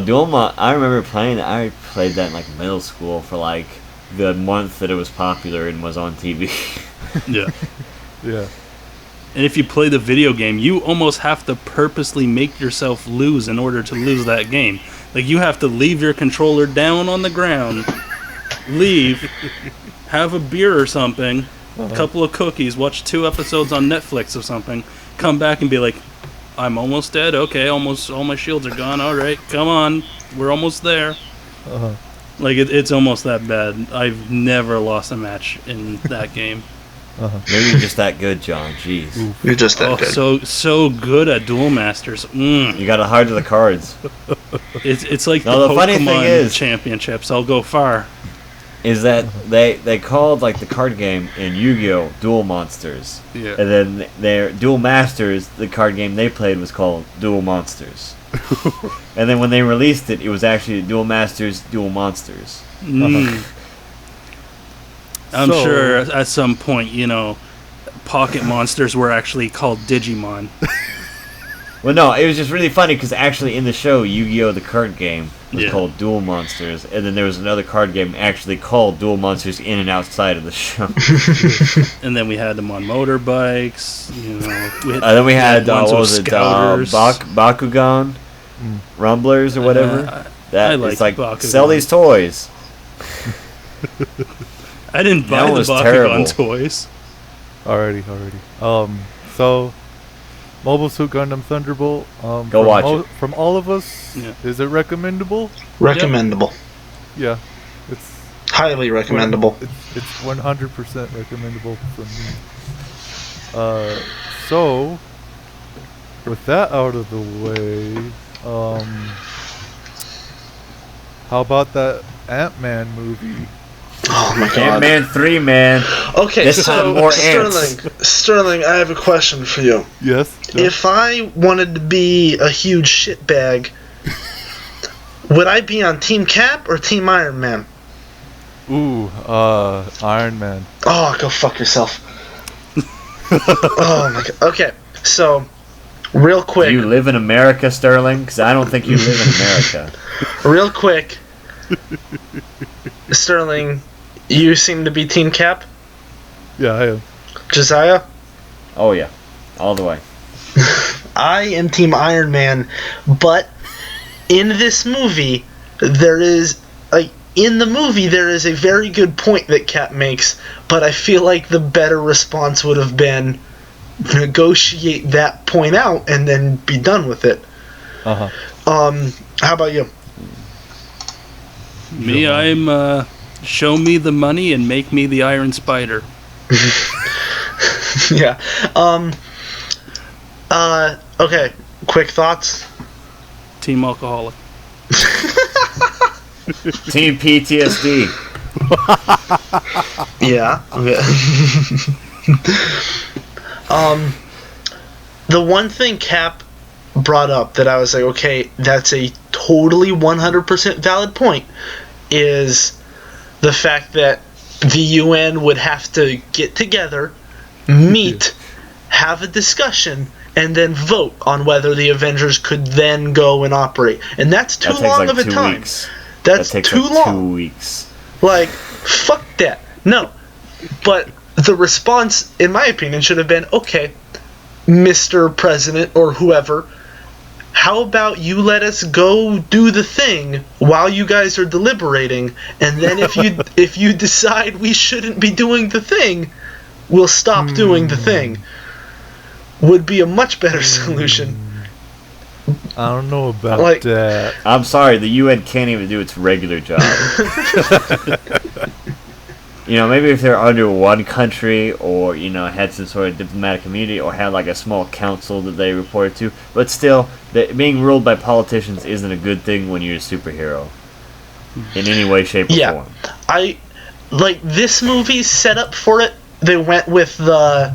I remember playing. I played that in like middle school for like the month that it was popular and was on TV. Yeah. Yeah. And if you play the video game, you almost have to purposely make yourself lose in order to lose that game. Like, you have to leave your controller down on the ground, leave, have a beer or something, a couple of cookies, watch 2 episodes on Netflix or something, come back and be like, I'm almost dead. Okay, almost all my shields are gone. All right, come on. We're almost there. Uh-huh. Like, it's almost that bad. I've never lost a match in that game. Uh-huh. Maybe you're just that good, John. Jeez. You're just that Oh, good. so good at Duel Masters. Mm. You got to hard to the cards. It's like No, the the funny thing Pokemon is- championships. I'll go far. Is that they called like the card game in Yu-Gi-Oh! Duel Monsters. Yeah. And then their Duel Masters, the card game they played was called Duel Monsters. And then when they released it, it was actually Duel Masters, Duel Monsters. Mm. I'm So- sure at some point, Pocket Monsters were actually called Digimon. Well, no, it was just really funny because actually in the show, Yu-Gi-Oh! The card game was Yeah. called Duel Monsters, and then there was another card game actually called Duel Monsters in and outside of the show. And then we had them on motorbikes. Then we had ones what with was it, scouters. Bakugan, Mm. Rumblers or whatever. That I it's like like Bakugan. sell these toys. I didn't buy That the was Bakugan terrible. toys. Alrighty. So, Mobile Suit Gundam Thunderbolt. Go watch it. From all of us, Yeah. is it recommendable? Recommendable. Yeah. It's Highly recommendable. It's 100% recommendable from me. So with that out of the way, how about that Ant-Man movie? Oh my god. Ant-Man 3, man. Okay, This so time more ants. Sterling, I have a question for you. Yes. If I wanted to be a huge shitbag, would I be on Team Cap or Team Iron Man? Ooh, Iron Man. Oh, go fuck yourself. Oh my god. Okay, so real quick. Do you live in America, Sterling? Because I don't think you live in America. Real quick. Sterling, you seem to be Team Cap. Yeah, I am. Josiah? Oh yeah, all the way. I am Team Iron Man, but in this movie, there is a very good point that Cap makes, but I feel like the better response would have been negotiate that point out and then be done with it. Uh-huh. How about you? Me, I'm show me the money and make me the Iron Spider. Yeah. Okay. Quick thoughts. Team Alcoholic. Team PTSD. Yeah. Okay. The one thing Cap brought up that I was like, okay, that's a totally 100% valid point, is the fact that the UN would have to get together, meet, have a discussion, and then vote on whether the Avengers could then go and operate. And that's too long of a time. Weeks. That's that takes too like long. 2 weeks. Like, fuck that. No. But the response, in my opinion, should have been, okay, Mr. President or whoever, how about you let us go do the thing while you guys are deliberating, and then if you decide we shouldn't be doing the thing, we'll stop doing the thing. Would be a much better solution. I don't know about that. I'm sorry, the UN can't even do its regular job. Maybe if they're under one country, or had some sort of diplomatic immunity, or had like a small council that they reported to, but still, being ruled by politicians isn't a good thing when you're a superhero in any way, shape, or form. This movie's set up for it. They went with the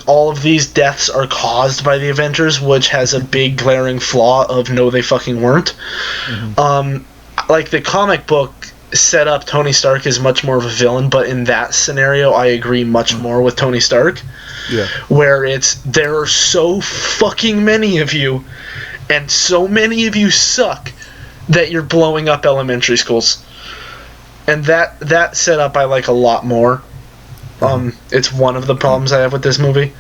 all of these deaths are caused by the Avengers, which has a big glaring flaw of no, they fucking weren't. Mm-hmm. The comic book set up Tony Stark as much more of a villain, but in that scenario, I agree much more with Tony Stark. Yeah. Where there are so fucking many of you, and so many of you suck that you're blowing up elementary schools. And that setup I like a lot more. It's one of the problems I have with this movie.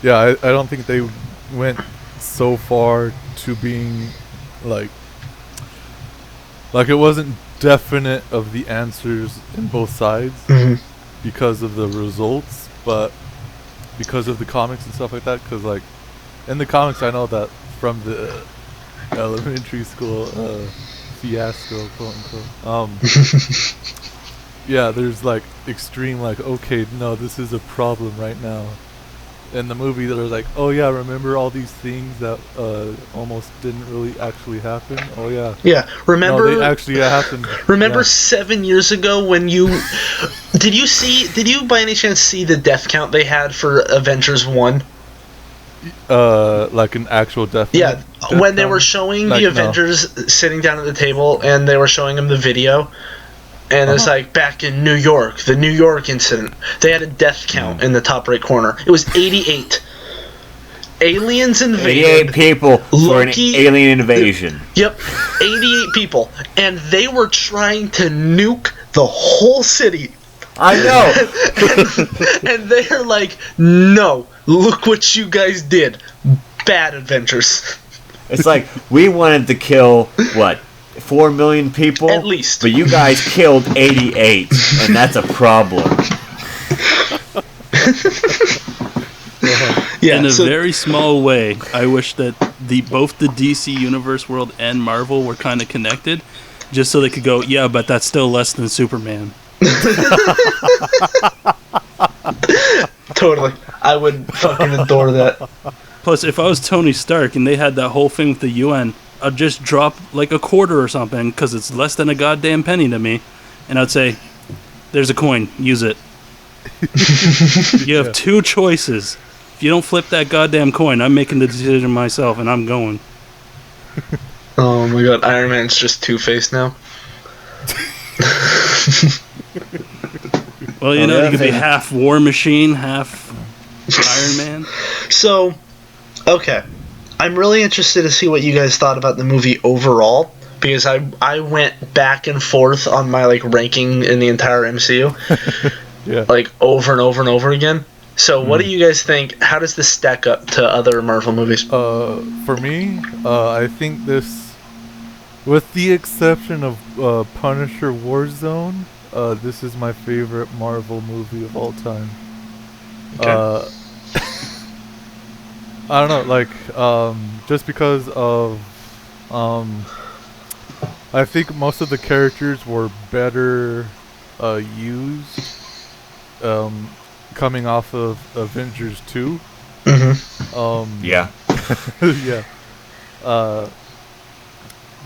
Yeah, I don't think they went so far to being like it wasn't definite of the answers in both sides because of the results, but because of the comics and stuff like that. Because in the comics, I know that from the elementary school fiasco, quote unquote. Yeah, there's extreme okay, no, this is a problem right now. In the movie, they're oh yeah, remember all these things that almost didn't really actually happen? Oh yeah. Yeah, remember? No, they actually happened. Remember 7 years ago when you did you by any chance see the death count they had for Avengers 1? An actual death. Yeah, when they were showing the Avengers sitting down at the table, and they were showing them the video. And it's back in New York, the New York incident. They had a death count in the top right corner. It was 88. Aliens invaded. 88 people for an alien invasion. Yep, 88 people. And they were trying to nuke the whole city. I know. And they're no, look what you guys did. Bad Avengers. It's we wanted to kill, 4 million people? At least. But you guys killed 88, and that's a problem. In a very small way, I wish that both the DC Universe world and Marvel were kind of connected, just so they could go, yeah, but that's still less than Superman. Totally. I would fucking adore that. Plus, if I was Tony Stark and they had that whole thing with the UN, I'd just drop like a quarter or something, because it's less than a goddamn penny to me, and I'd say, there's a coin, use it. You have two choices. If you don't flip that goddamn coin, I'm making the decision myself, and I'm going. Oh my god, Iron Man's just Two-Face now. Well, you know, you could be half War Machine, half Iron Man. So, okay. I'm really interested to see what you guys thought about the movie overall, because I went back and forth on my like ranking in the entire MCU, like over and over and over again. So, what do you guys think? How does this stack up to other Marvel movies? For me, I think this, with the exception of Punisher Warzone, this is my favorite Marvel movie of all time. Okay. I don't know, like, just because of, I think most of the characters were better used, coming off of Avengers 2. Yeah. Yeah.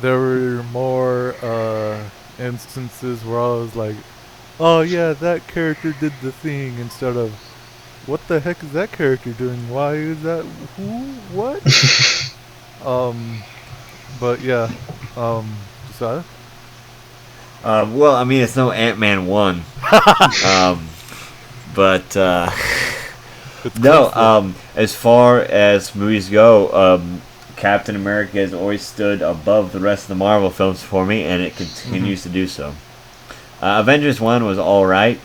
There were more instances where I was like, oh yeah, that character did the thing, instead of, what the heck is that character doing? Why is that? Who? What? But yeah, Josiah? Well, I mean, it's no Ant-Man 1. But, no, as far as movies go, Captain America has always stood above the rest of the Marvel films for me, and it continues to do so. Avengers 1 was alright,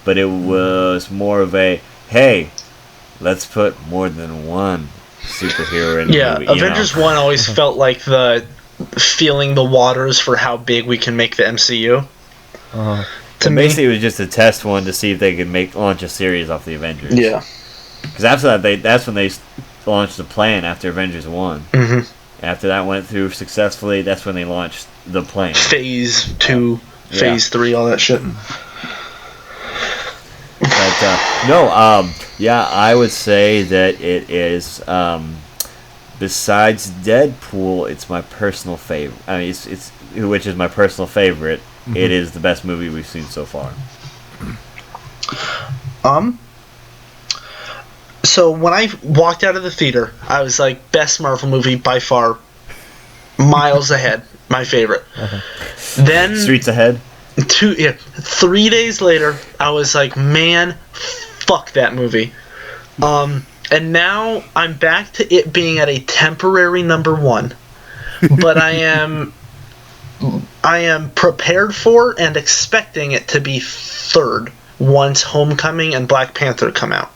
but it was more of a, hey, let's put more than one superhero in the movie. Avengers 1 always felt like the feeling the waters for how big we can make the MCU. Basically, it was just a test one to see if they could launch a series off the Avengers. Yeah. Because after that, that's when they launched the plan after Avengers 1. After that went through successfully, that's when they launched the plan. Phase 2, Phase 3, all that shit. But, no, I would say that it is, besides Deadpool, it's my personal favorite. I mean, which is my personal favorite. It is the best movie we've seen so far. So when I walked out of the theater, I was like, best Marvel movie by far, miles ahead, my favorite. Then Streets Ahead. 3 days later, I was like, man, fuck that movie. And now I'm back to it being at a temporary number one, but I am prepared for and expecting it to be third once Homecoming and Black Panther come out.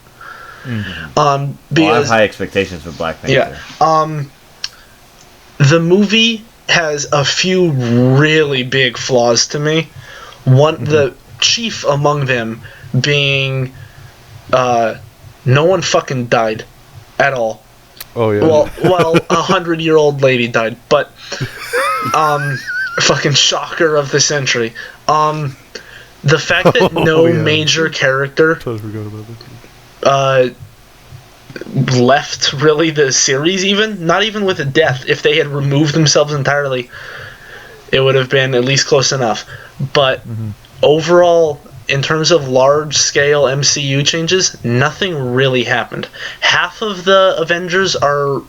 I have high expectations for Black Panther. Yeah. The movie has a few really big flaws to me. The chief among them being, no one fucking died at all. Oh yeah. Well, 100-year-old lady died, but fucking shocker of the century. The fact that no major character left really the series, even not even with a death. If they had removed themselves entirely, it would have been at least close enough. But overall, in terms of large-scale MCU changes, nothing really happened. Half of the Avengers are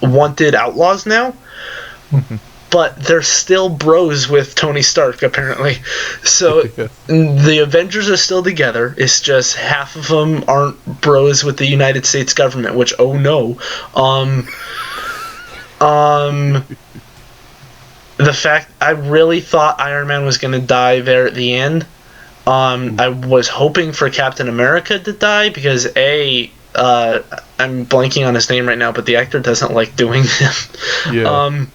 wanted outlaws now, but they're still bros with Tony Stark, apparently. So the Avengers are still together. It's just half of them aren't bros with the United States government, which, oh no. The fact, I really thought Iron Man was going to die there at the end. I was hoping for Captain America to die because I'm blanking on his name right now, but the actor doesn't like doing them.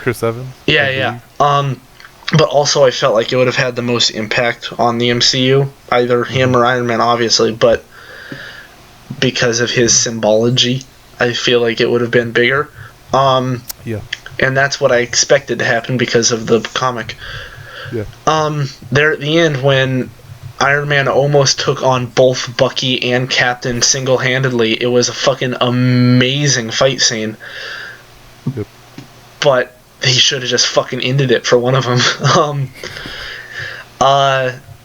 Chris Evans? Yeah. But also I felt like it would have had the most impact on the MCU, either him or Iron Man, obviously, but because of his symbology, I feel like it would have been bigger. and that's what I expected to happen because of the comic. Yeah. There at the end when Iron Man almost took on both Bucky and Captain single-handedly, it was a fucking amazing fight scene. Yep. But he should have just fucking ended it for one of them.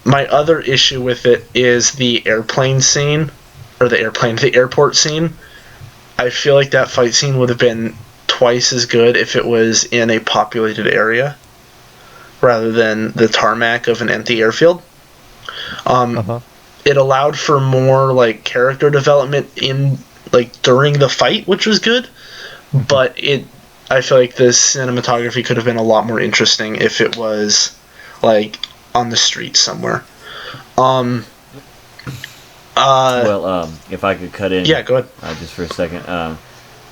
My other issue with it is the airplane scene, or the airport scene. I feel like that fight scene would have been twice as good if it was in a populated area rather than the tarmac of an empty airfield. It allowed for more like character development in like during the fight, which was good, but I feel like the cinematography could have been a lot more interesting if it was like on the street somewhere. If I could cut in, yeah, go ahead. Just for a second.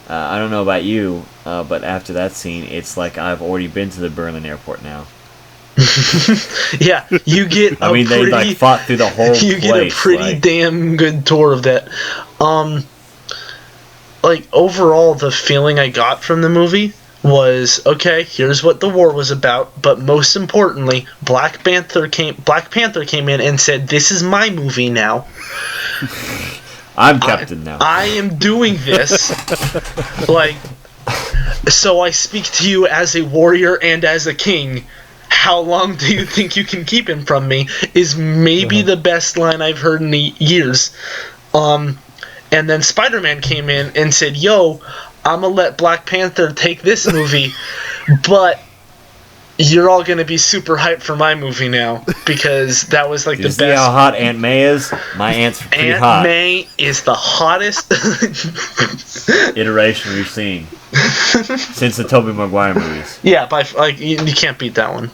I don't know about you, but after that scene, it's like I've already been to the Berlin airport now. Yeah, you get. They like fought through the whole place. You get a pretty damn good tour of that. Like overall, the feeling I got from the movie was, okay, here's what the war was about, but most importantly, Black Panther came in and said, "This is my movie now. I'm captain now. I am doing this." Like, so I speak to you as a warrior and as a king. How long do you think you can keep him from me? Is maybe the best line I've heard in years. And then Spider-Man came in and said, "Yo, I'm gonna let Black Panther take this movie, but you're all gonna be super hyped for my movie now," because that was like the best. See how hot Aunt May is? My aunt's pretty hot. Aunt May is the hottest iteration we've seen since the Tobey Maguire movies. Yeah, you can't beat that one.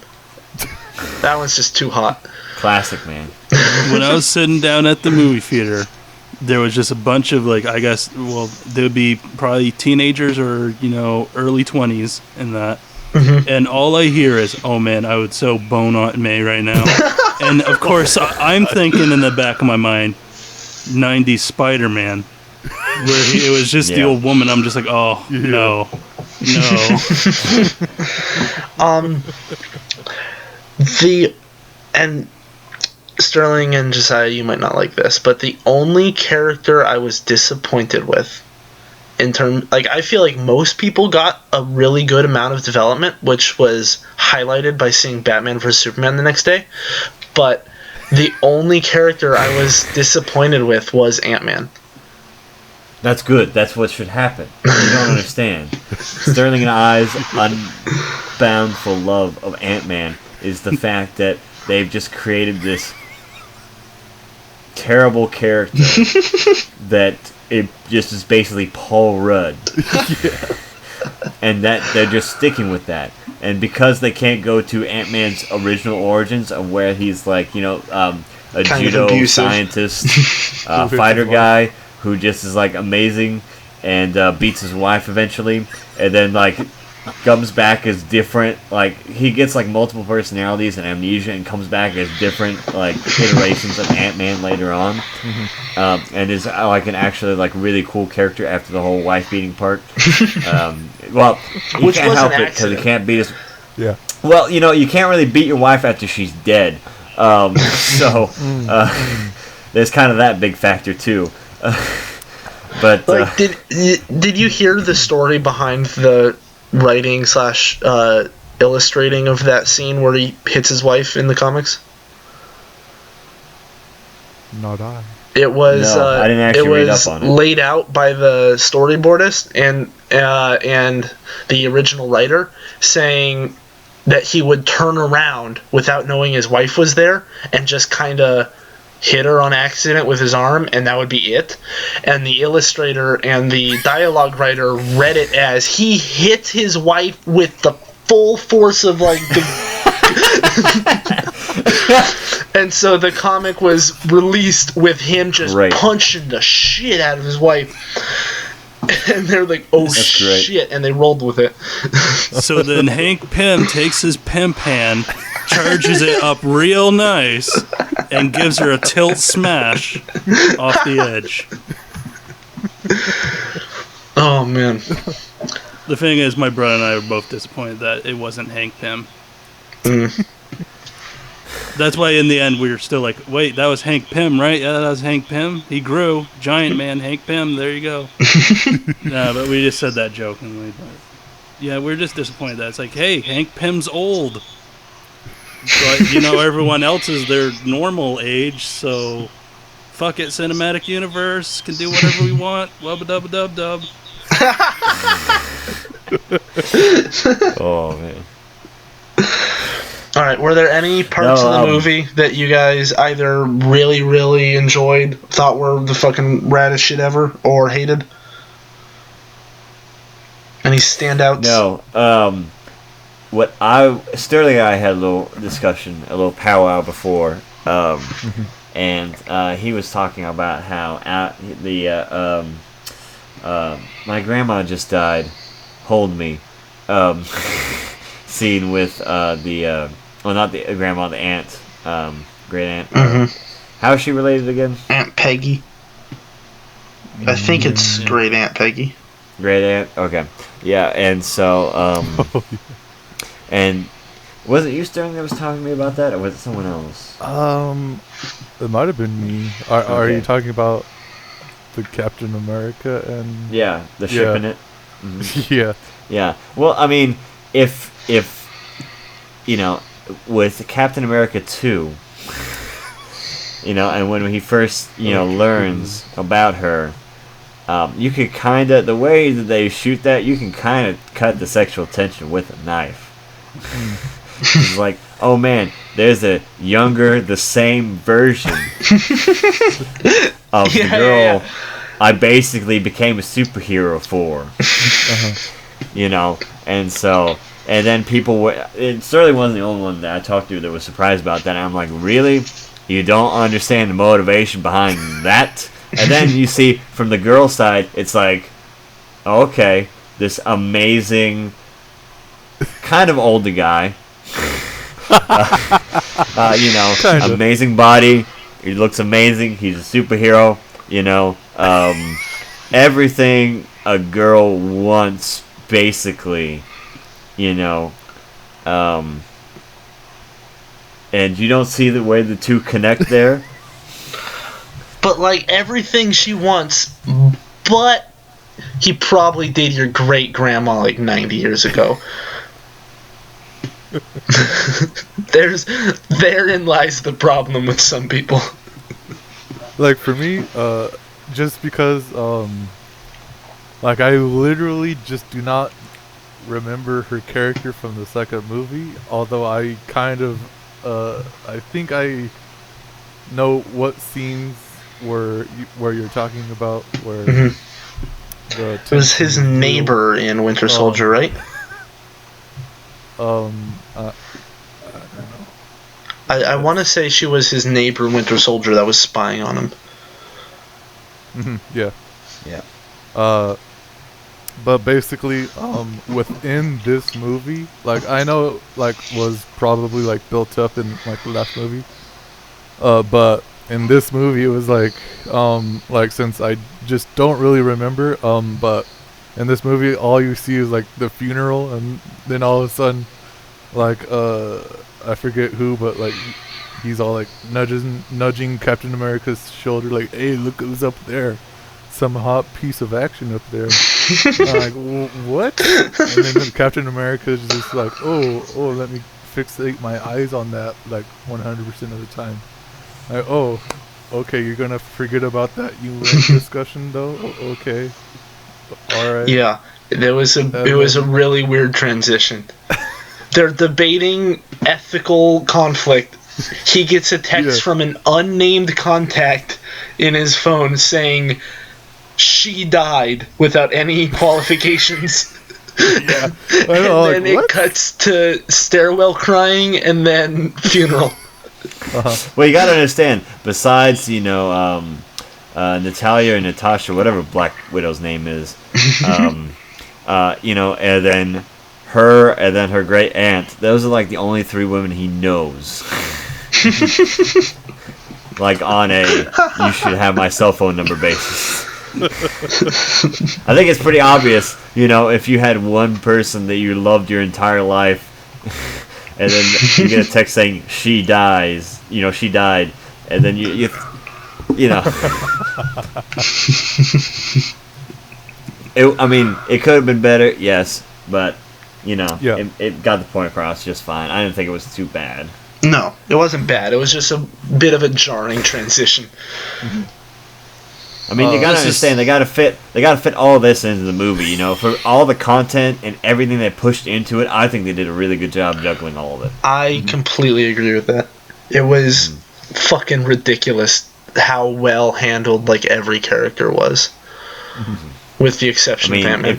That one's just too hot. Classic, man. When I was sitting down at the movie theater, there was just a bunch of there would be probably teenagers or early 20s in that. Mm-hmm. And all I hear is, "Oh man, I would so bone Aunt May right now." And of course, I'm thinking in the back of my mind, 90s Spider-Man, where it was just the old woman. I'm just like, oh no. And Sterling and Josiah, you might not like this, but the only character I was disappointed with, I feel like most people got a really good amount of development, which was highlighted by seeing Batman vs Superman the next day, but the only character I was disappointed with was Ant-Man. That's good. That's what should happen. You don't understand. Sterling and I's unbound for love of Ant-Man is the fact that they've just created this terrible character that it just is basically Paul Rudd. Yeah. And that they're just sticking with that. And because they can't go to Ant-Man's original origins of where he's like, a judo scientist, fighter guy who just is like amazing and beats his wife eventually, and then like comes back as different, like he gets like multiple personalities and amnesia and comes back as different like iterations of Ant-Man later on. Mm-hmm. And is like an actually like really cool character after the whole wife beating part. Well, he which can't was help an it because he can't beat his. Yeah. Well, you can't really beat your wife after she's dead. So there's kind of that big factor too. But like, did you hear the story behind the writing / illustrating of that scene where he hits his wife in the comics? Not I. It was I didn't actually read up on it. Laid out by the storyboardist and the original writer, saying that he would turn around without knowing his wife was there and just kind of hit her on accident with his arm, and that would be it. And the illustrator and the dialogue writer read it as he hit his wife with the full force of like the and so the comic was released with him just punching the shit out of his wife. And they're like, "Oh shit," and they rolled with it. So then Hank Pym takes his pimp hand, charges it up real nice, and gives her a tilt smash off the edge. Oh man. The thing is, my brother and I were both disappointed that it wasn't Hank Pym. That's why in the end we were still like, wait, that was Hank Pym, right? Yeah, that was Hank Pym. He grew. Giant man, Hank Pym. There you go. No, but we just said that jokingly. But yeah, we're just disappointed that it's like, hey, Hank Pym's old. But, everyone else is their normal age, so fuck it, cinematic universe, can do whatever we want. Wubba-dubba-dub-dub. Oh, man. All right, were there any parts of the movie that you guys either really, really enjoyed, thought were the fucking raddest shit ever, or hated? Any standouts? No. Sterling and I had a little discussion, a little powwow before, and he was talking about how my grandma just died, hold me, scene with not the grandma, the aunt, great aunt. How is she related again? Aunt Peggy. I think it's great Aunt Peggy. Great aunt. Okay. Yeah, and so and was it you, Sterling, that was talking to me about that, or was it someone else? It might have been me. Are you talking about the Captain America and the ship in it? Mm-hmm. Yeah. Well, I mean, if with Captain America 2, and when he first learns about her, you could kind of, the way that they shoot that, you can kind of cut the sexual tension with a knife. It's like, oh man, there's a younger, the same version of the girl I basically became a superhero for. And then people it certainly wasn't the only one that I talked to that was surprised about that. And I'm like, really? You don't understand the motivation behind that? And then you see from the girl side, it's like, okay, this amazing, kind of older guy, amazing body, he looks amazing, he's a superhero, everything a girl wants, basically, and you don't see the way the two connect there. But, like, everything she wants, but he probably did your great-grandma, like, 90 years ago. Therein lies the problem with some people. Like, for me, just because, like, I literally just do not remember her character from the second movie, although I kind of, I think I know what scenes where you're talking about, where it was his neighbor in Winter Soldier, right? I don't know. I want to say she was his neighbor in Winter Soldier that was spying on him. Yeah. But basically, within this movie, like, I know it, like, was probably, like, built up in, like, the last movie, but in this movie, it was like, since I just don't really remember, but in this movie, all you see is, like, the funeral, and then all of a sudden, like, I forget who, but, like, he's all, like, nudging Captain America's shoulder, like, hey, look who's up there. Some hot piece of action up there. I'm like, what? And then Captain America is just like, oh, let me fixate my eyes on that, like, 100% of the time. Like, oh, okay, you're gonna forget about that UN discussion though? Okay, all right. Yeah, it was a really weird transition. They're debating ethical conflict. He gets a text from an unnamed contact in his phone saying she died without any qualifications. Yeah, I know, and then it cuts to stairwell crying and then funeral. Well, you gotta understand, besides, Natalia or Natasha, whatever Black Widow's name is, and then her great aunt, those are like the only three women he knows. Like on a you should have my cell phone number basis. I think it's pretty obvious if you had one person that you loved your entire life, and then you get a text saying she dies, she died, and then you know. It could have been better, yes, but it got the point across just fine. I didn't think it was too bad. No, it wasn't bad. It was just a bit of a jarring transition. You gotta understand, they gotta fit all of this into the movie, for all the content and everything they pushed into it. I think they did a really good job juggling all of it. I completely agree with that. It was fucking ridiculous how well handled every character was, with the exception of Batman.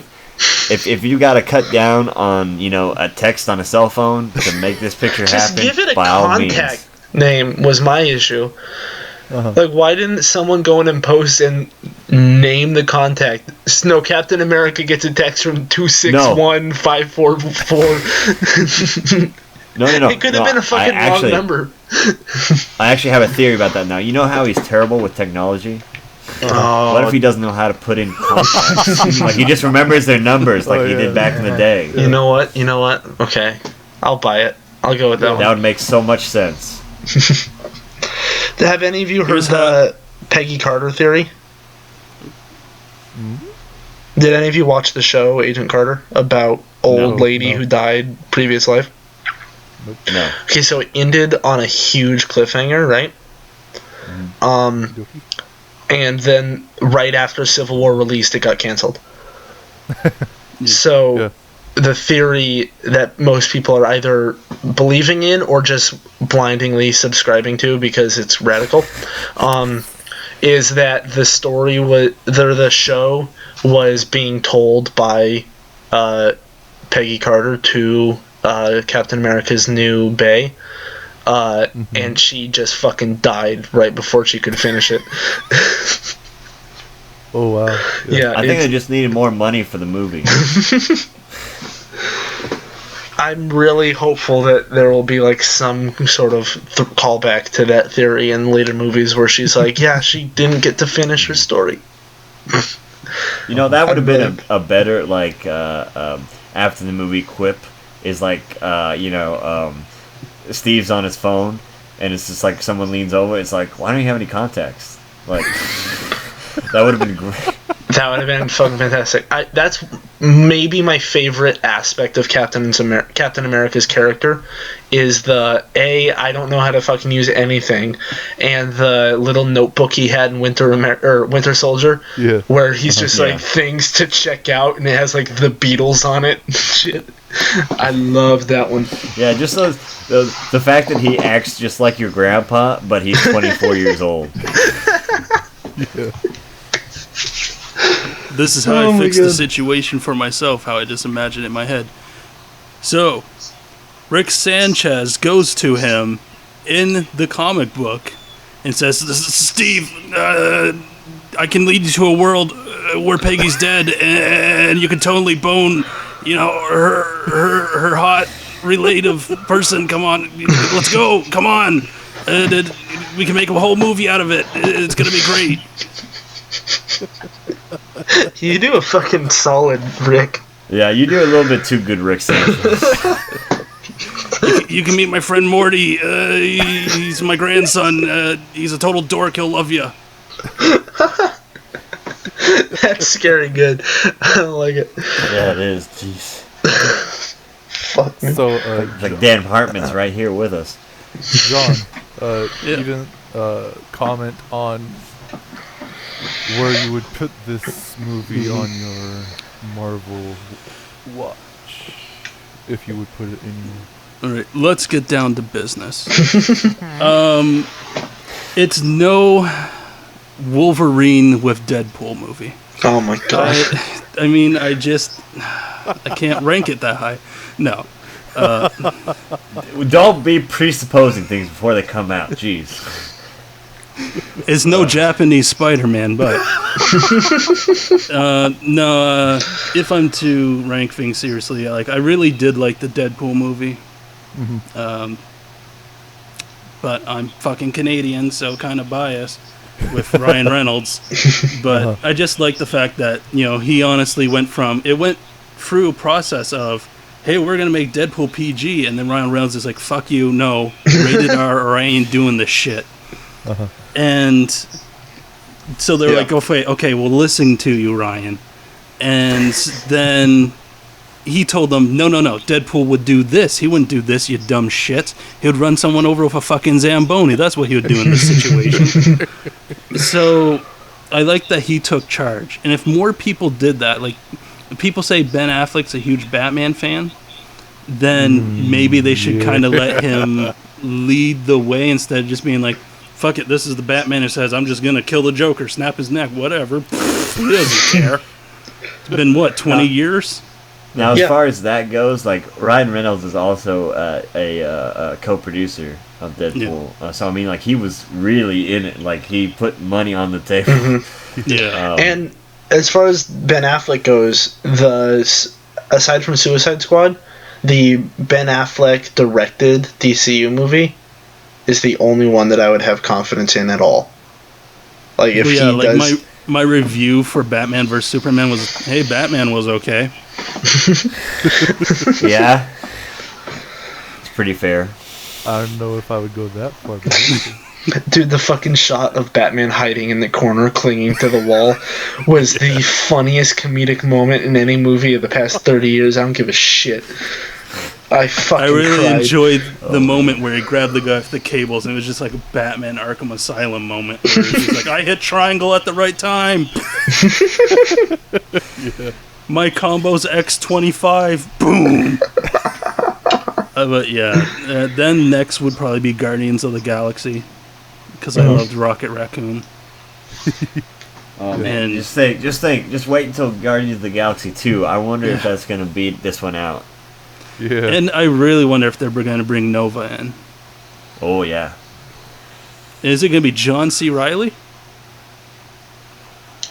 If you gotta cut down on a text on a cell phone to make this picture happen, just give it a by all means. contact name was my issue. Why didn't someone go in and post and name the contact? No, Captain America gets a text from 261-544. No. It could have been a fucking wrong number. I actually have a theory about that now. You know how he's terrible with technology? What if he doesn't know how to put in contacts? He just remembers their numbers he did back in the day. You know what? Okay. I'll buy it. I'll go with that one. That would make so much sense. Have any of you heard the Peggy Carter theory? Did any of you watch the show Agent Carter about old lady who died previous life? No. Okay, so it ended on a huge cliffhanger, right? And then right after Civil War released, it got canceled. So the theory that most people are either believing in or just blindingly subscribing to because it's radical, is that the story the show was being told by Peggy Carter to Captain America's new bae, and she just fucking died right before she could finish it. Oh wow! Yeah, I think they just needed more money for the movie. I'm really hopeful that there will be some sort of callback to that theory in later movies where she's like, yeah, she didn't get to finish her story. That would have been a better after the movie quip is Steve's on his phone and it's just someone leans over, it's why don't you have any contacts? That would have been great. That would have been fucking fantastic. That's maybe my favorite aspect of Captain America's character is I don't know how to fucking use anything, and the little notebook he had in Winter Soldier, where he's just things to check out, and it has the Beatles on it. Shit, I love that one. Yeah, just the fact that he acts just like your grandpa, but he's 24 years old. Yeah. This is how I fixed the situation for myself, how I just imagine it in my head. So, Rick Sanchez goes to him in the comic book and says, Steve, I can lead you to a world where Peggy's dead and you can totally bone, her hot relative person. Come on, let's go, come on. We can make a whole movie out of it. It's going to be great. You do a fucking solid, Rick. Yeah, you do a little bit too good, Rick Sanchez. You can meet my friend Morty. He's my grandson. He's a total dork. He'll love you. That's scary good. I don't like it. Yeah, it is. Jeez. Fuck me. So, Dan Hartman's right here with us. John, even comment on where you would put this movie on your Marvel watch, if you would put it in. All right, let's get down to business. It's no Wolverine with Deadpool movie. Oh my god. I can't rank it that high. No. Don't be presupposing things before they come out. Jeez. It's no Japanese Spider-Man, but if I'm to rank things seriously, I really did like the Deadpool movie. But I'm fucking Canadian, so kind of biased. with Ryan Reynolds. But I just like the fact that, he honestly went through a process of, hey, we're going to make Deadpool PG, and then Ryan Reynolds is like, fuck you, no, rated R or I ain't doing this shit. And so they're like, okay, we'll listen to you, Ryan. And then he told them, no, Deadpool would do this. He wouldn't do this, you dumb shit. He would run someone over with a fucking Zamboni. That's what he would do in this situation. So I like that he took charge. And if more people did that, like, people say Ben Affleck's a huge Batman fan, then maybe they should kind of let him lead the way instead of just being like, fuck it, this is the Batman who says, I'm just going to kill the Joker, snap his neck, whatever. He doesn't care. It's been, 20 years? Now, as far as that goes, like, Ryan Reynolds is also a co-producer of Deadpool. Yeah. So, I mean, like, he was really in it. Like, he put money on the table. Yeah. And as far as Ben Affleck goes, aside from Suicide Squad, the Ben Affleck directed DCU movie is the only one that I would have confidence in at all. Like, if he does... My review for Batman vs. Superman was, hey, Batman was okay. Yeah. It's pretty fair. I don't know if I would go that far. Dude, the fucking shot of Batman hiding in the corner, clinging to the wall, was the funniest comedic moment in any movie of the past 30 years. I don't give a shit. I really cried. Enjoyed the moment where he grabbed the guy with the cables, and it was just like a Batman Arkham Asylum moment. Where he's like, I hit triangle at the right time. Yeah. My combo's X25. Boom. But yeah, then next would probably be Guardians of the Galaxy, because I loved Rocket Raccoon. Oh man, just wait until Guardians of the Galaxy 2. I wonder if that's gonna beat this one out. Yeah. And I really wonder if they're going to bring Nova in. Oh, yeah. Is it going to be John C. Reilly?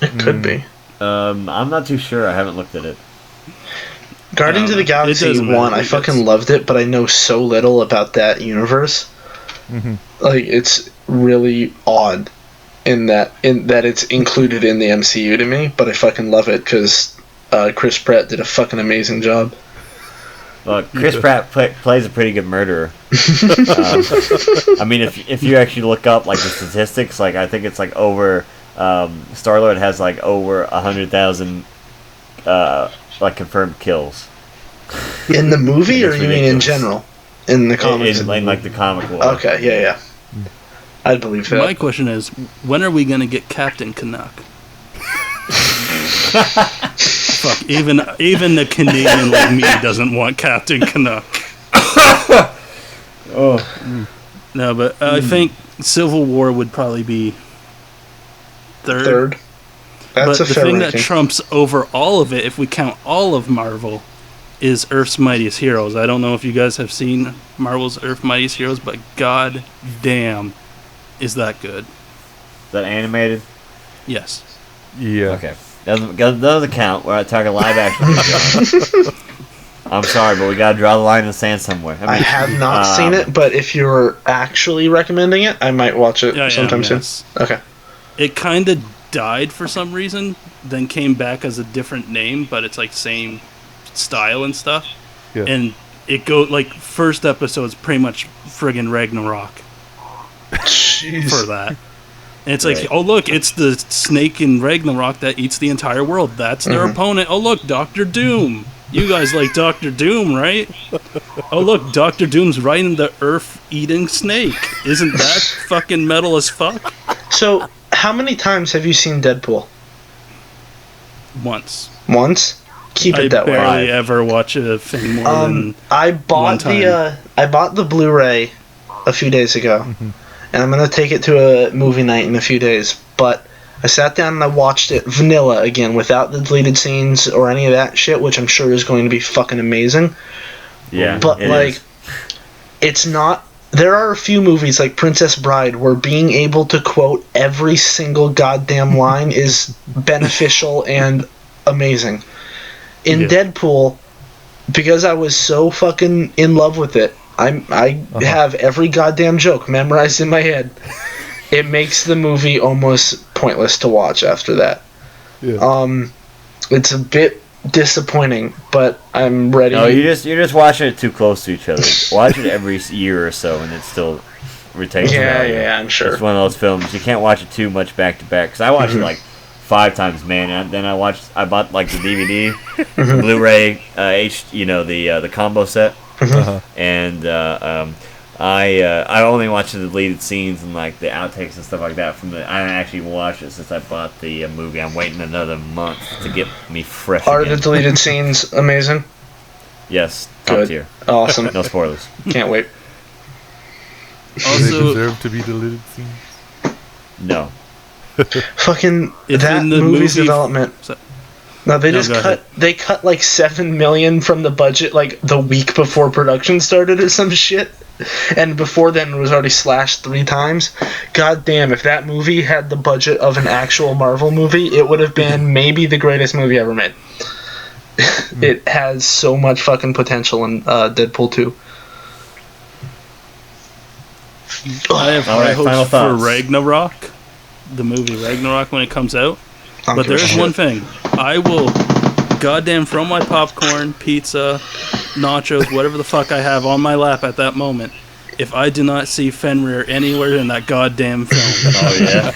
It could be. I'm not too sure. I haven't looked at it. Guardians of the Galaxy 1, I fucking loved it, but I know so little about that universe. Like, it's really odd in that it's included in the MCU to me, but I fucking love it because Chris Pratt did a fucking amazing job. Well, Chris Pratt plays a pretty good murderer. I mean, if you actually look up like the statistics, like I think it's like over Star-Lord has like over 100,000 like confirmed kills. In the movie, or you mean in general? In the comics? In like the comic world. Okay, yeah. I'd believe that. My question is, when are we going to get Captain Canuck? Fuck, even the Canadian like me doesn't want Captain Canuck. No, but I think Civil War would probably be third. That's but a fair the thing ranking. that trumps over all of it, if we count all of Marvel, is Earth's Mightiest Heroes. I don't know if you guys have seen Marvel's Earth's Mightiest Heroes, but god damn, is that good. Is that animated? Yes. Yeah. Okay. Doesn't count. We're talking live action. I'm sorry, but we gotta draw the line in the sand somewhere. I have not seen it, but if you're actually recommending it, I might watch it sometime soon. Okay. It kind of died for some reason, then came back as a different name, but it's like same style and stuff. Yeah. And it like first episode's pretty much friggin' Ragnarok. Jeez. For that. And it's like, oh look, it's the snake in Ragnarok that eats the entire world. That's their opponent. Oh look, Doctor Doom. You guys like Doctor Doom, right? Oh look, Doctor Doom's riding the earth-eating snake. Isn't that fucking metal as fuck? So, how many times have you seen Deadpool? Once. Once? Keep it that way. I barely ever watch a thing more than I bought the Blu-ray a few days ago. And I'm going to take it to a movie night in a few days. But I sat down and I watched it vanilla again, without the deleted scenes or any of that shit, which I'm sure is going to be fucking amazing. Yeah, but, it's not... There are a few movies, like Princess Bride, where being able to quote every single goddamn line is beneficial and amazing. In Deadpool, because I was so fucking in love with it, I have every goddamn joke memorized in my head. it makes the movie almost pointless to watch after that. Yeah. It's a bit disappointing, but I'm ready. No, you're just watching it too close to each other. Watch it every year or so, and it still retains value. Yeah, I'm sure. It's one of those films you can't watch it too much back to back. Because I watched it like 5 times, man. And then I bought like the DVD, the Blu-ray, the combo set, and I only watched the deleted scenes and like the outtakes and stuff like that from the. I haven't actually watched it since I bought the movie. I'm waiting another month to get me fresh. Are again. the deleted scenes amazing? Yes, top Good. tier. Awesome. No spoilers. Can't wait. Do they Also, deserve to be deleted scenes? No. Fucking It's that in the movie's movie- development. So- No, they No, just go cut. ahead. They cut like $7 million from the budget, like the week before production started, or some shit. And before then, it was already slashed 3 times. God damn! If that movie had the budget of an actual Marvel movie, it would have been maybe the greatest movie ever made. It has so much fucking potential in Deadpool 2. I have All high right, final hopes for thoughts. Ragnarok, the movie Ragnarok, when it comes out. I don't But give a there is shit. one thing. I will goddamn throw my popcorn, pizza, nachos, whatever the fuck I have on my lap at that moment if I do not see Fenrir anywhere in that goddamn film. Oh yeah.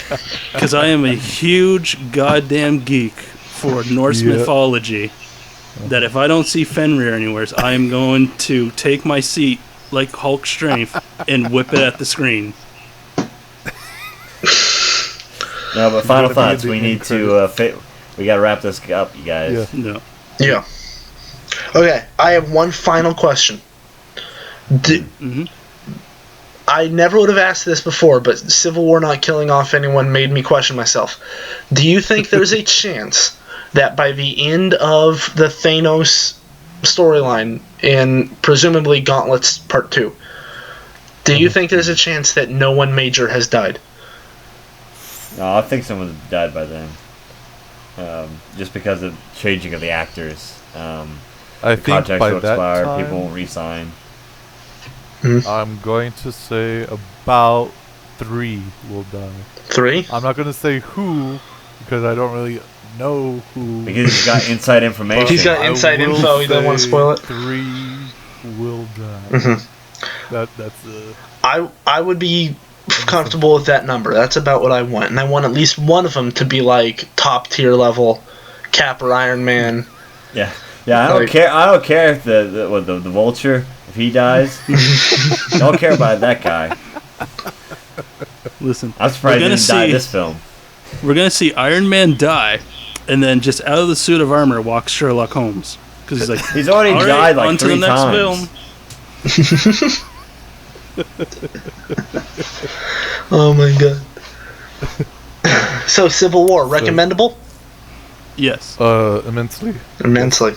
Because I am a huge goddamn geek for Norse Yeah. mythology. That if I don't see Fenrir anywhere, I am going to take my seat like Hulk strength and whip it at the screen. No, but final Gotta be thoughts. the We need end to we gotta wrap this up, you guys. Yeah. No. Yeah. Okay, I have one final question. I never would have asked this before, but Civil War not killing off anyone made me question myself. Do you think there's a chance that by the end of the Thanos storyline in presumably Gauntlets Part 2, do you think there's a chance that no one major has died? No, I think someone's died by then. Just because of changing of the actors. I think Contracts by will that expire, time, people won't re-sign. I'm going to say about 3 will die. 3? I'm not going to say who, because I don't really know who. Because he's got inside information. He's got I inside will info, he doesn't want to say spoil it. 3 will die. That's I would be comfortable with that number. That's about what I want. And I want at least one of them to be like top tier level Cap or Iron Man. Yeah. Yeah, I don't Like- care. I don't care if the Vulture, if he dies. Don't care about that guy. Listen, I'm surprised he gonna didn't die see- this film. we're gonna see Iron Man die, and then just out of the suit of armor walks Sherlock Holmes because he's like, He's already "All right, died like on to 3 the next times. film." Oh my god. So Civil War, recommendable? Yes. immensely. Immensely.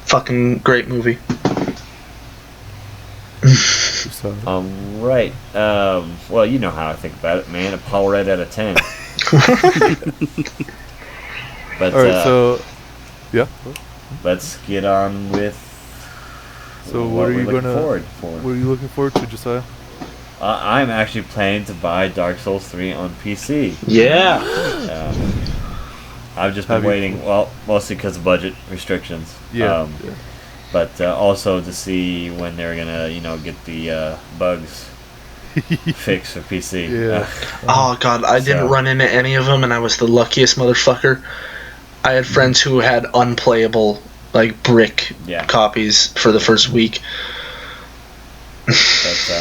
Fucking great movie. So, Right. Well, you know how I think about it, man. A Paul Red out of 10. But alright, so. Yeah. let's get on with. So, what are we're you looking gonna. forward for? What are you looking forward to, Josiah? I'm actually planning to buy Dark Souls 3 on PC. Yeah. I've just been Have you- waiting. Well, mostly because of budget restrictions. Yeah. But also to see when they're gonna, get the bugs fixed for PC. Yeah. Oh god, I didn't So- run into any of them, and I was the luckiest motherfucker. I had friends who had unplayable, like, brick Yeah. copies for the first week. But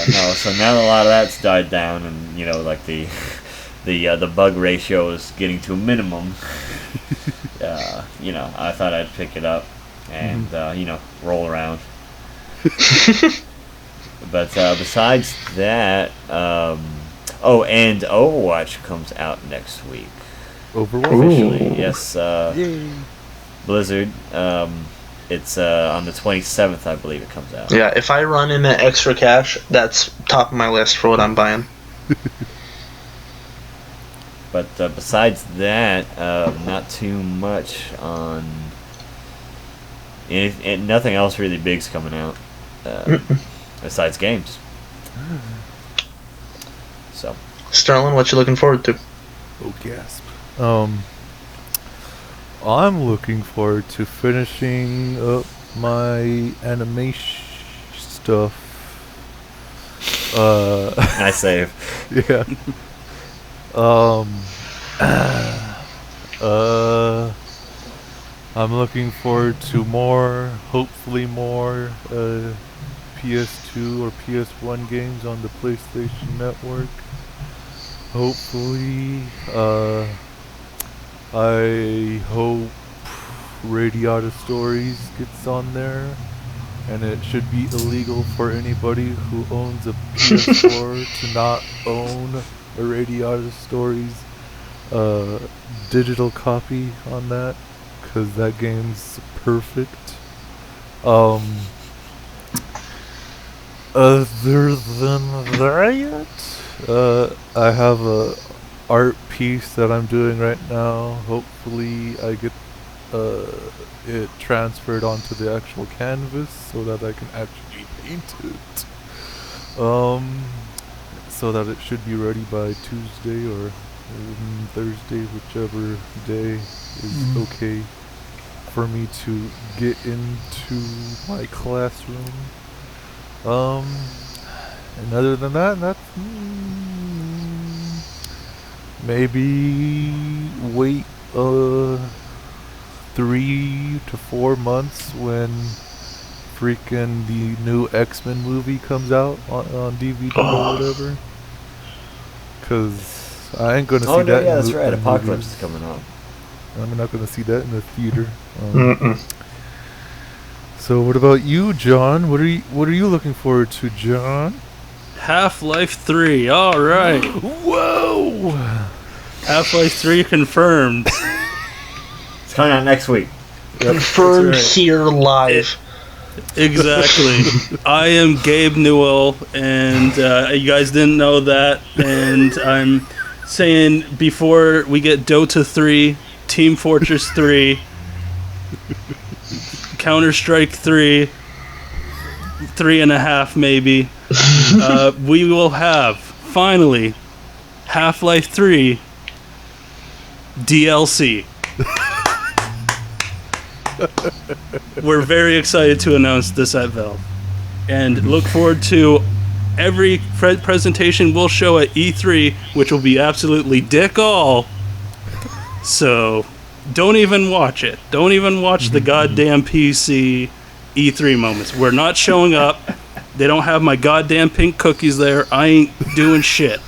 no, so now a lot of that's died down, and like the bug ratio is getting to a minimum. I thought I'd pick it up and roll around. But besides that, and Overwatch comes out next week. Overwatch. Officially, yes. Yay. Blizzard. It's on the 27th, I believe it comes out. Yeah, if I run into extra cash, that's top of my list for what I'm buying. But besides that, not too much on. And nothing else really big's coming out besides games. So, Sterling, what you looking forward to? Oh, gasp. I'm looking forward to finishing up my animation stuff. I save. Yeah. I'm looking forward to hopefully more PS2 or PS1 games on the PlayStation Network. Hopefully, I hope Radiata Stories gets on there, and it should be illegal for anybody who owns a PS4 to not own a Radiata Stories digital copy on that, because that game's perfect. Other than that, I have a art piece that I'm doing right now. Hopefully I get it transferred onto the actual canvas so that I can actually paint it. So that it should be ready by Tuesday or Thursday, whichever day is okay for me to get into my classroom. And other than that, maybe wait 3 to 4 months when freaking the new X-Men movie comes out on DVD or whatever. Cause I ain't gonna see that. Yeah, that's right. Apocalypse is coming out. I'm not gonna see that in the theater. So what about you, John? What are you looking forward to, John? Half-Life 3. All right. Whoa! Half-Life 3 confirmed. It's coming out next week. Confirmed right. here live. Exactly. I am Gabe Newell, and you guys didn't know that. And I'm saying before we get Dota 3, Team Fortress 3, Counter-Strike 3, 3.5 maybe, we will have, finally, Half-Life 3 DLC. We're very excited to announce this at Valve, and look forward to every presentation we'll show at E3, which will be absolutely dick all. So don't even watch it. Don't even watch the goddamn PC E3 moments. We're not showing up. They don't have my goddamn pink cookies there. I ain't doing shit.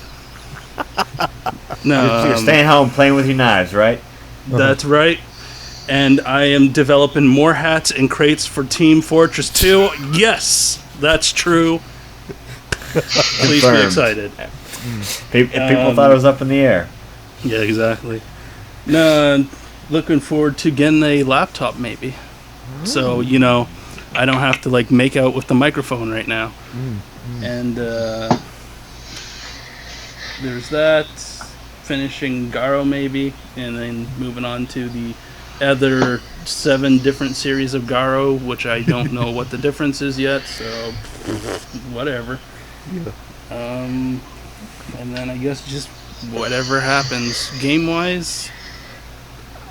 No, You're staying home playing with your knives, right? That's right. And I am developing more hats and crates for Team Fortress 2. Yes, that's true. Please be excited. People thought it was up in the air. Yeah, exactly. No, looking forward to getting a laptop maybe. So, I don't have to make out with the microphone right now. And there's that. Finishing Garo maybe, and then moving on to the other 7 different series of Garo, which I don't know what the difference is yet, so whatever. Yeah. And then I guess just whatever happens game-wise.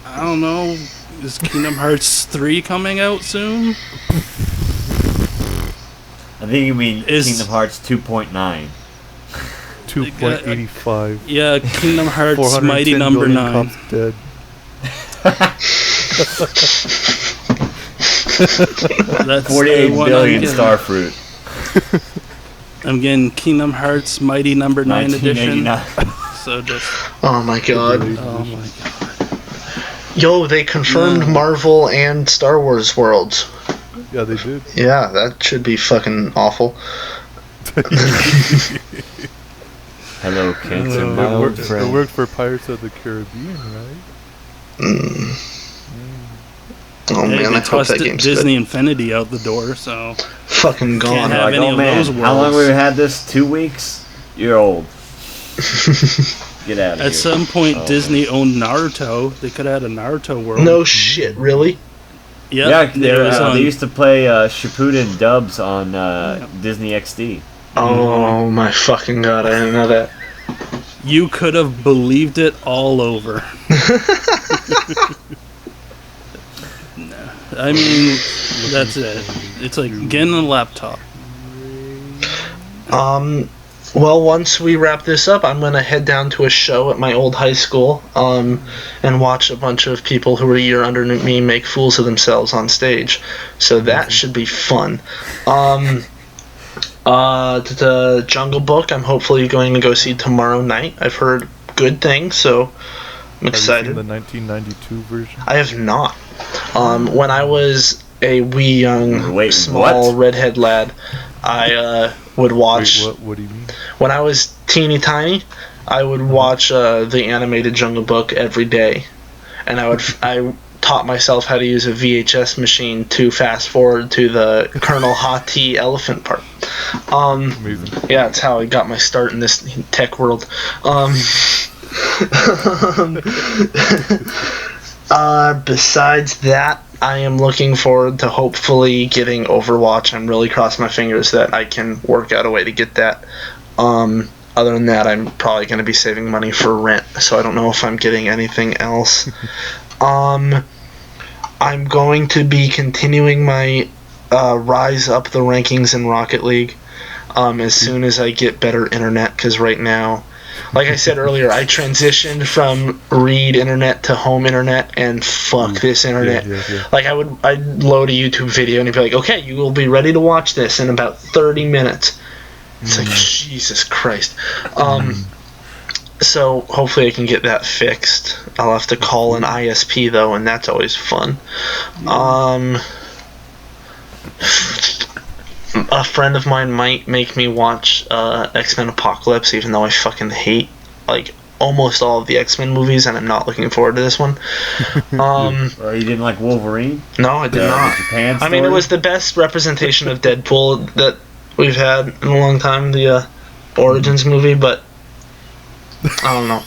I don't know. Is Kingdom Hearts 3 coming out soon? I think you mean Kingdom Hearts 2.9. 2.85. Yeah, Kingdom Hearts Mighty Number 9. Dead. That's 48 the one billion starfruit. I'm getting Kingdom Hearts Mighty Number 9 edition. So just. Oh my god. Oh my god. Yo, they confirmed Marvel and Star Wars worlds. Yeah, they did. Yeah, that should be fucking awful. Hello, kids and my old friend. It worked for Pirates of the Caribbean, right? Oh hey, man, I hope that game's Disney good. Infinity out the door, so Fucking gone. can't have any of those worlds. How long have we had this? 2 weeks? You're old. Get out of here. At some point, Disney owned Naruto. They could have had a Naruto world. No shit, really? Yeah, Yeah, they used to play Shippuden dubs on Disney XD. Oh my fucking god, I didn't know that. You could have believed it all over. No, I mean, that's it. It's like getting a laptop. Well, once we wrap this up, I'm going to head down to a show at my old high school and watch a bunch of people who are a year under me make fools of themselves on stage. So that should be fun. The Jungle Book, I'm hopefully going to go see tomorrow night. I've heard good things, so I'm excited. Have you seen the 1992 version? I have not. When I was a wee young small redhead lad, I would watch. Wait, what do you mean? When I was teeny tiny, I would watch the animated Jungle Book every day, and I taught myself how to use a VHS machine to fast forward to the Colonel Hati elephant part. Amazing. Yeah, that's how I got my start in this tech world. Besides that, I am looking forward to hopefully getting Overwatch. I'm really crossing my fingers that I can work out a way to get that. Other than that, I'm probably going to be saving money for rent, so I don't know if I'm getting anything else. I'm going to be continuing my rise up the rankings in Rocket League as soon as I get better internet, because right now, like I said earlier, I transitioned from read internet to home internet, and fuck this internet. Yeah. Like I'd load a YouTube video and it'd be like, okay, you will be ready to watch this in about 30 minutes. It's like, Jesus Christ. So hopefully I can get that fixed. I'll have to call an ISP though, and that's always fun. A friend of mine might make me watch X-Men Apocalypse, even though I fucking hate like almost all of the X-Men movies, and I'm not looking forward to this one. You didn't like Wolverine? No, I did not. Japan story? I mean, it was the best representation of Deadpool that we've had in a long time, the Origins movie, but I don't know.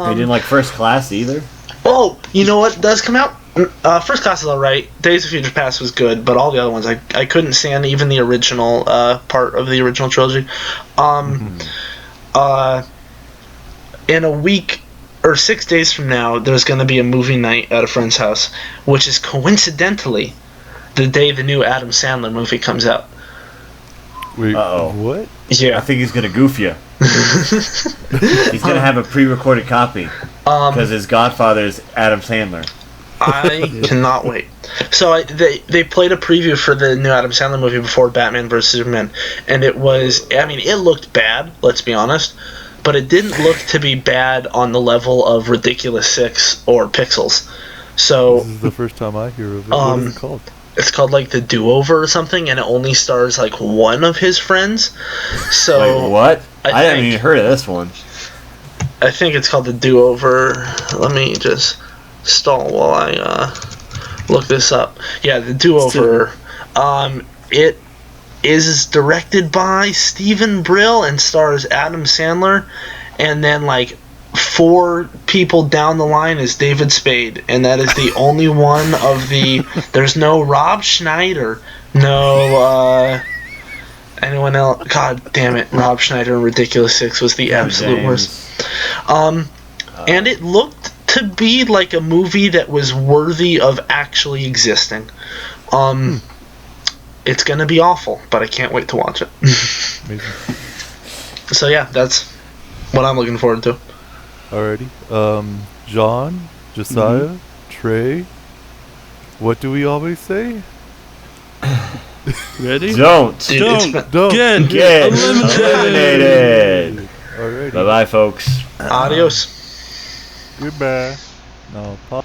You didn't like First Class either? Oh, you know what does come out? First Class is alright. Days of Future Past was good, but all the other ones I couldn't stand, even the original part of the original trilogy. In a week or 6 days from now, there's going to be a movie night at a friend's house, which is coincidentally the day the new Adam Sandler movie comes out. Wait, Uh-oh. what? Yeah. I think he's going to goof you. He's going to have a pre-recorded copy because his godfather is Adam Sandler. I cannot wait. So they played a preview for the new Adam Sandler movie before Batman vs. Superman, and it looked bad, let's be honest, but it didn't look to be bad on the level of Ridiculous 6 or Pixels. So This is the first time I hear of it. What is it called? It's called like The Do-Over or something, and it only stars like one of his friends. So Wait, what? I haven't think- even heard of this one. I think it's called The Do-Over. Let me just stall while I look this up. Yeah, The Do-Over. It is directed by Stephen Brill and stars Adam Sandler, and then like 4 people down the line is David Spade, and that is the only one of the. There's no Rob Schneider, no anyone else. God damn it, Rob Schneider in Ridiculous 6 was the absolute worst. And it looked to be like a movie that was worthy of actually existing. It's gonna be awful, but I can't wait to watch it. Amazing. So yeah, that's what I'm looking forward to. Alrighty. John, Josiah, Trey. What do we always say? Ready? Don't Dude, Don't. get eliminated. eliminated. Alrighty. Bye-bye, folks. Adios. Goodbye. No, pause.